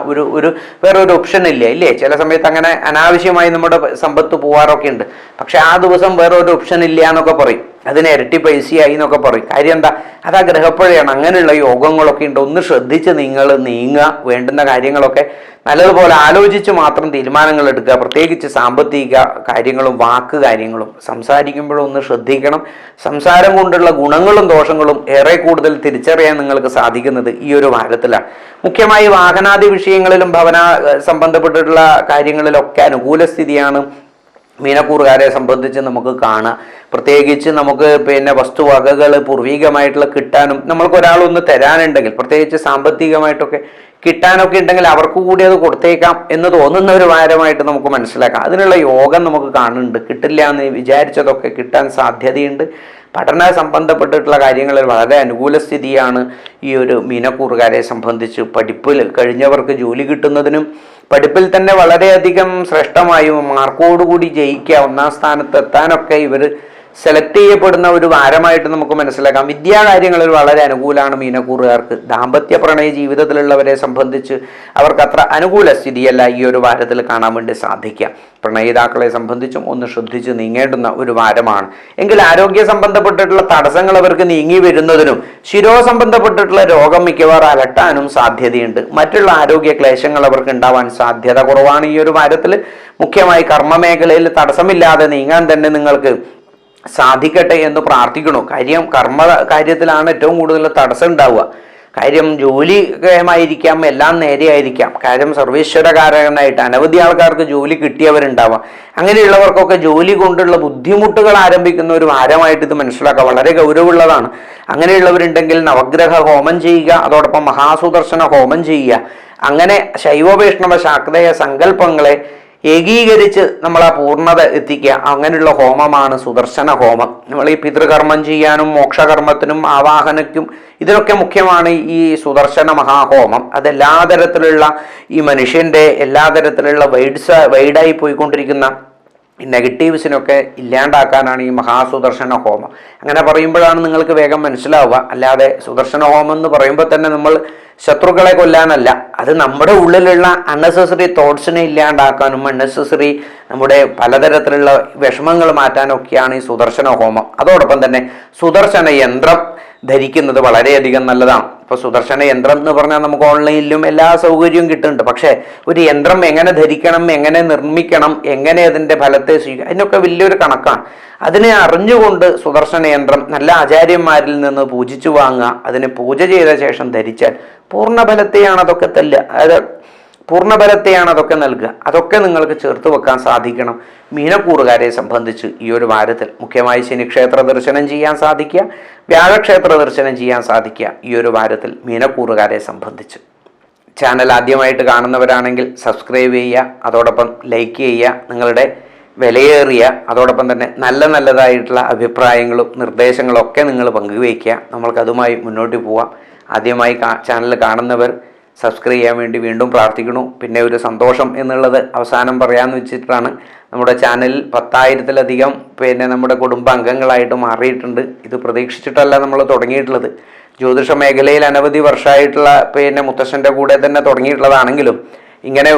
വേറെ ഒരു ഓപ്ഷൻ ഇല്ലേ? ചില സമയത്ത് അങ്ങനെ അനാവശ്യമായി നമ്മുടെ സമ്പത്ത് പോവാറൊക്കെ ഉണ്ട്. പക്ഷെ ആ ദിവസം വേറെ ഒരു ഓപ്ഷൻ ഇല്ല എന്നൊക്കെ പറയും, അതിന് ഇരട്ടി പൈസയായി എന്നൊക്കെ പറയും. കാര്യം എന്താ? അത് ആ ഗ്രഹപ്പഴയാണ്. അങ്ങനെയുള്ള യോഗങ്ങളൊക്കെ ഉണ്ട്. ഒന്ന് ശ്രദ്ധിച്ച് നിങ്ങൾ നീങ്ങുക. വേണ്ടുന്ന കാര്യങ്ങളൊക്കെ നല്ലതുപോലെ ആലോചിച്ച് മാത്രം തീരുമാനങ്ങൾ എടുക്കുക. പ്രത്യേകിച്ച് സാമ്പത്തിക കാര്യങ്ങളും വാക്ക് കാര്യങ്ങളും സംസാരിക്കുമ്പോഴും ഒന്ന് ശ്രദ്ധിക്കണം. സംസാരം കൊണ്ടുള്ള ഗുണങ്ങളും ദോഷങ്ങളും ഏറെ കൂടുതൽ തിരിച്ചറിയാൻ നിങ്ങൾക്ക് സാധിക്കുന്നത് ഈ ഒരു വാരത്തിലാണ്. മുഖ്യമായി വാഹനാദി വിഷയങ്ങളിലും ഭവന സംബന്ധപ്പെട്ടിട്ടുള്ള കാര്യങ്ങളിലൊക്കെ അനുകൂല സ്ഥിതിയാണ് മീനക്കൂറുകാരെ സംബന്ധിച്ച് നമുക്ക് കാണാം. പ്രത്യേകിച്ച് നമുക്ക് വസ്തുവകകൾ പൂർവികമായിട്ടുള്ള കിട്ടാനും നമ്മൾക്ക് ഒരാളൊന്ന് തരാനുണ്ടെങ്കിൽ പ്രത്യേകിച്ച് സാമ്പത്തികമായിട്ടൊക്കെ കിട്ടാനൊക്കെ ഉണ്ടെങ്കിൽ അവർക്ക് കൂടി അത് കൊടുത്തേക്കാം എന്ന് തോന്നുന്ന ഒരു വാരമായിട്ട് നമുക്ക് മനസ്സിലാക്കാം. അതിനുള്ള യോഗം നമുക്ക് കാണുന്നുണ്ട്. കിട്ടില്ല എന്ന് വിചാരിച്ചതൊക്കെ കിട്ടാൻ സാധ്യതയുണ്ട്. പഠന സംബന്ധപ്പെട്ടിട്ടുള്ള കാര്യങ്ങളിൽ വളരെ അനുകൂല സ്ഥിതിയാണ് ഈ ഒരു മീനക്കൂറുകാരെ സംബന്ധിച്ച്. പഠിപ്പിൽ കഴിഞ്ഞവർക്ക് ജോലി കിട്ടുന്നതിനും പഠിപ്പിൽ തന്നെ വളരെയധികം ശ്രേഷ്ഠമായും മാർക്കോടുകൂടി ജയിക്കുക, ഒന്നാം സ്ഥാനത്ത് എത്താനൊക്കെ ഇവർ സെലക്ട് ചെയ്യപ്പെടുന്ന ഒരു വാരമായിട്ട് നമുക്ക് മനസ്സിലാക്കാം. വിദ്യാകാര്യങ്ങളിൽ വളരെ അനുകൂലമാണ് മീനക്കൂറുകാർക്ക്. ദാമ്പത്യ പ്രണയ ജീവിതത്തിലുള്ളവരെ സംബന്ധിച്ച് അവർക്ക് അത്ര അനുകൂല സ്ഥിതിയല്ല ഈ ഒരു വാരത്തിൽ കാണാൻ വേണ്ടി സാധിക്കുക. പ്രണയിതാക്കളെ സംബന്ധിച്ചും ഒന്ന് ശ്രദ്ധിച്ച് നീങ്ങേണ്ടുന്ന ഒരു വാരമാണ്. എങ്കിൽ ആരോഗ്യ സംബന്ധപ്പെട്ടിട്ടുള്ള തടസ്സങ്ങൾ അവർക്ക് നീങ്ങി വരുന്നതിനും ശിരോ സംബന്ധപ്പെട്ടിട്ടുള്ള രോഗം മിക്കവാറും അലട്ടാനും സാധ്യതയുണ്ട്. മറ്റുള്ള ആരോഗ്യ ക്ലേശങ്ങൾ അവർക്ക് ഉണ്ടാവാൻ സാധ്യത കുറവാണ് ഈ ഒരു വാരത്തിൽ. മുഖ്യമായി കർമ്മമേഖലയിൽ തടസ്സമില്ലാതെ നീങ്ങാൻ തന്നെ നിങ്ങൾക്ക് സാധിക്കട്ടെ എന്ന് പ്രാർത്ഥിക്കണു. കാര്യം കർമ്മ കാര്യത്തിലാണ് ഏറ്റവും കൂടുതൽ തടസ്സം ഉണ്ടാവുക. കാര്യം ജോലികരമായിരിക്കാം, എല്ലാം നേരെയായിരിക്കാം. കാര്യം സർവീശ്വരകാരനായിട്ട് അനവധി ആൾക്കാർക്ക് ജോലി കിട്ടിയവരുണ്ടാവാം. അങ്ങനെയുള്ളവർക്കൊക്കെ ജോലി കൊണ്ടുള്ള ബുദ്ധിമുട്ടുകൾ ആരംഭിക്കുന്ന ഒരു വാരമായിട്ട് ഇത് മനസ്സിലാക്കുക. വളരെ ഗൗരവമുള്ളതാണ്. അങ്ങനെയുള്ളവരുണ്ടെങ്കിൽ നവഗ്രഹ ഹോമം ചെയ്യുക, അതോടൊപ്പം മഹാസുദർശന ഹോമം ചെയ്യുക. അങ്ങനെ ശൈവവൈഷ്ണവ ശാക്തേയ സങ്കല്പങ്ങളെ ഏകീകരിച്ച് നമ്മൾ ആ പൂർണ്ണത എത്തിക്കുക. അങ്ങനെയുള്ള ഹോമമാണ് സുദർശന ഹോമം. നമ്മൾ ഈ പിതൃകർമ്മം ചെയ്യാനും മോക്ഷകർമ്മത്തിനും ആവാഹനയ്ക്കും ഇതിനൊക്കെ മുഖ്യമാണ് ഈ സുദർശന മഹാഹോമം. അതെല്ലാ തരത്തിലുള്ള ഈ മനുഷ്യൻ്റെ എല്ലാ തരത്തിലുള്ള വൈഡായി പോയിക്കൊണ്ടിരിക്കുന്ന നെഗറ്റീവ്സിനൊക്കെ ഇല്ലാണ്ടാക്കാനാണ് ഈ മഹാസുദർശന ഹോമം. അങ്ങനെ പറയുമ്പോഴാണ് നിങ്ങൾക്ക് വേഗം മനസ്സിലാവുക. അല്ലാതെ സുദർശന ഹോമം എന്ന് പറയുമ്പോൾ തന്നെ നമ്മൾ ശത്രുക്കളെ കൊല്ലാനല്ല, അത് നമ്മുടെ ഉള്ളിലുള്ള അൺനെസസറി തോട്ട്സിനെ ഇല്ലാണ്ടാക്കാനും അൺനെസസറി നമ്മുടെ പലതരത്തിലുള്ള വിഷമങ്ങൾ മാറ്റാനൊക്കെയാണ് ഈ സുദർശന ഹോമം. അതോടൊപ്പം തന്നെ സുദർശന യന്ത്രം ധരിക്കുന്നത് വളരെയധികം നല്ലതാണ്. ഇപ്പോൾ സുദർശന യന്ത്രം എന്ന് പറഞ്ഞാൽ നമുക്ക് ഓൺലൈനിലും എല്ലാ സൗകര്യവും കിട്ടുന്നുണ്ട്. പക്ഷേ ഒരു യന്ത്രം എങ്ങനെ ധരിക്കണം, എങ്ങനെ നിർമ്മിക്കണം, എങ്ങനെ അതിൻ്റെ ഫലത്തെ സ്വീകരിക്കണം, അതിനൊക്കെ വലിയൊരു കണക്കാണ്. അതിനെ അറിഞ്ഞുകൊണ്ട് സുദർശന യന്ത്രം നല്ല ആചാര്യന്മാരിൽ നിന്ന് പൂജിച്ചു വാങ്ങുക, അതിനെ പൂജ ചെയ്ത ശേഷം ധരിച്ചാൽ പൂർണ്ണഫലത്തെയാണ് അതൊക്കെ പൂർണ്ണഫലത്തെയാണ് അതൊക്കെ നൽകുക. അതൊക്കെ നിങ്ങൾക്ക് ചേർത്ത് വെക്കാൻ സാധിക്കണം മീനക്കൂറുകാരെ സംബന്ധിച്ച് ഈ ഒരു വാരത്തിൽ. മുഖ്യമായി ശനിക്ഷേത്ര ദർശനം ചെയ്യാൻ സാധിക്കുക, വ്യാഴക്ഷേത്ര ദർശനം ചെയ്യാൻ സാധിക്കുക ഈ ഒരു വാരത്തിൽ മീനക്കൂറുകാരെ സംബന്ധിച്ച്. ചാനൽ ആദ്യമായിട്ട് കാണുന്നവരാണെങ്കിൽ സബ്സ്ക്രൈബ് ചെയ്യുക, അതോടൊപ്പം ലൈക്ക് ചെയ്യുക. നിങ്ങളുടെ വിലയേറിയ അതോടൊപ്പം തന്നെ നല്ലതായിട്ടുള്ള അഭിപ്രായങ്ങളും നിർദ്ദേശങ്ങളും ഒക്കെ നിങ്ങൾ പങ്കുവയ്ക്കുക. നമ്മൾക്കതുമായി മുന്നോട്ട് പോവാം. ആദ്യമായി ചാനൽ കാണുന്നവർ സബ്സ്ക്രൈബ് ചെയ്യാൻ വേണ്ടി വീണ്ടും പ്രാർത്ഥിക്കുന്നു. പിന്നെ ഒരു സന്തോഷം എന്നുള്ളത് അവസാനം പറയാമെന്ന് വെച്ചിട്ടാണ്. നമ്മുടെ ചാനലിൽ 10,000-ലധികം നമ്മുടെ കുടുംബാംഗങ്ങളായിട്ട് മാറിയിട്ടുണ്ട്. ഇത് പ്രതീക്ഷിച്ചിട്ടല്ല നമ്മൾ തുടങ്ങിയിട്ടുള്ളത്. ജ്യോതിഷ മേഖലയിൽ അനവധി വർഷമായിട്ടുള്ള മുത്തശ്ശൻ്റെ കൂടെ തന്നെ തുടങ്ങിയിട്ടുള്ളതാണെങ്കിലും ഇങ്ങനെ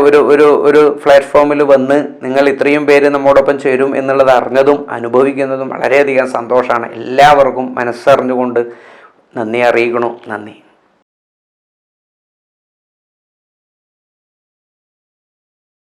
ഒരു പ്ലാറ്റ്ഫോമിൽ വന്ന് നിങ്ങൾ ഇത്രയും പേര് നമ്മോടൊപ്പം ചേരും എന്നുള്ളത് അറിഞ്ഞതും അനുഭവിക്കുന്നതും വളരെയധികം സന്തോഷമാണ്. എല്ലാവർക്കും മനസ്സറിഞ്ഞുകൊണ്ട് നന്ദി അറിയിക്കണു. നന്ദി.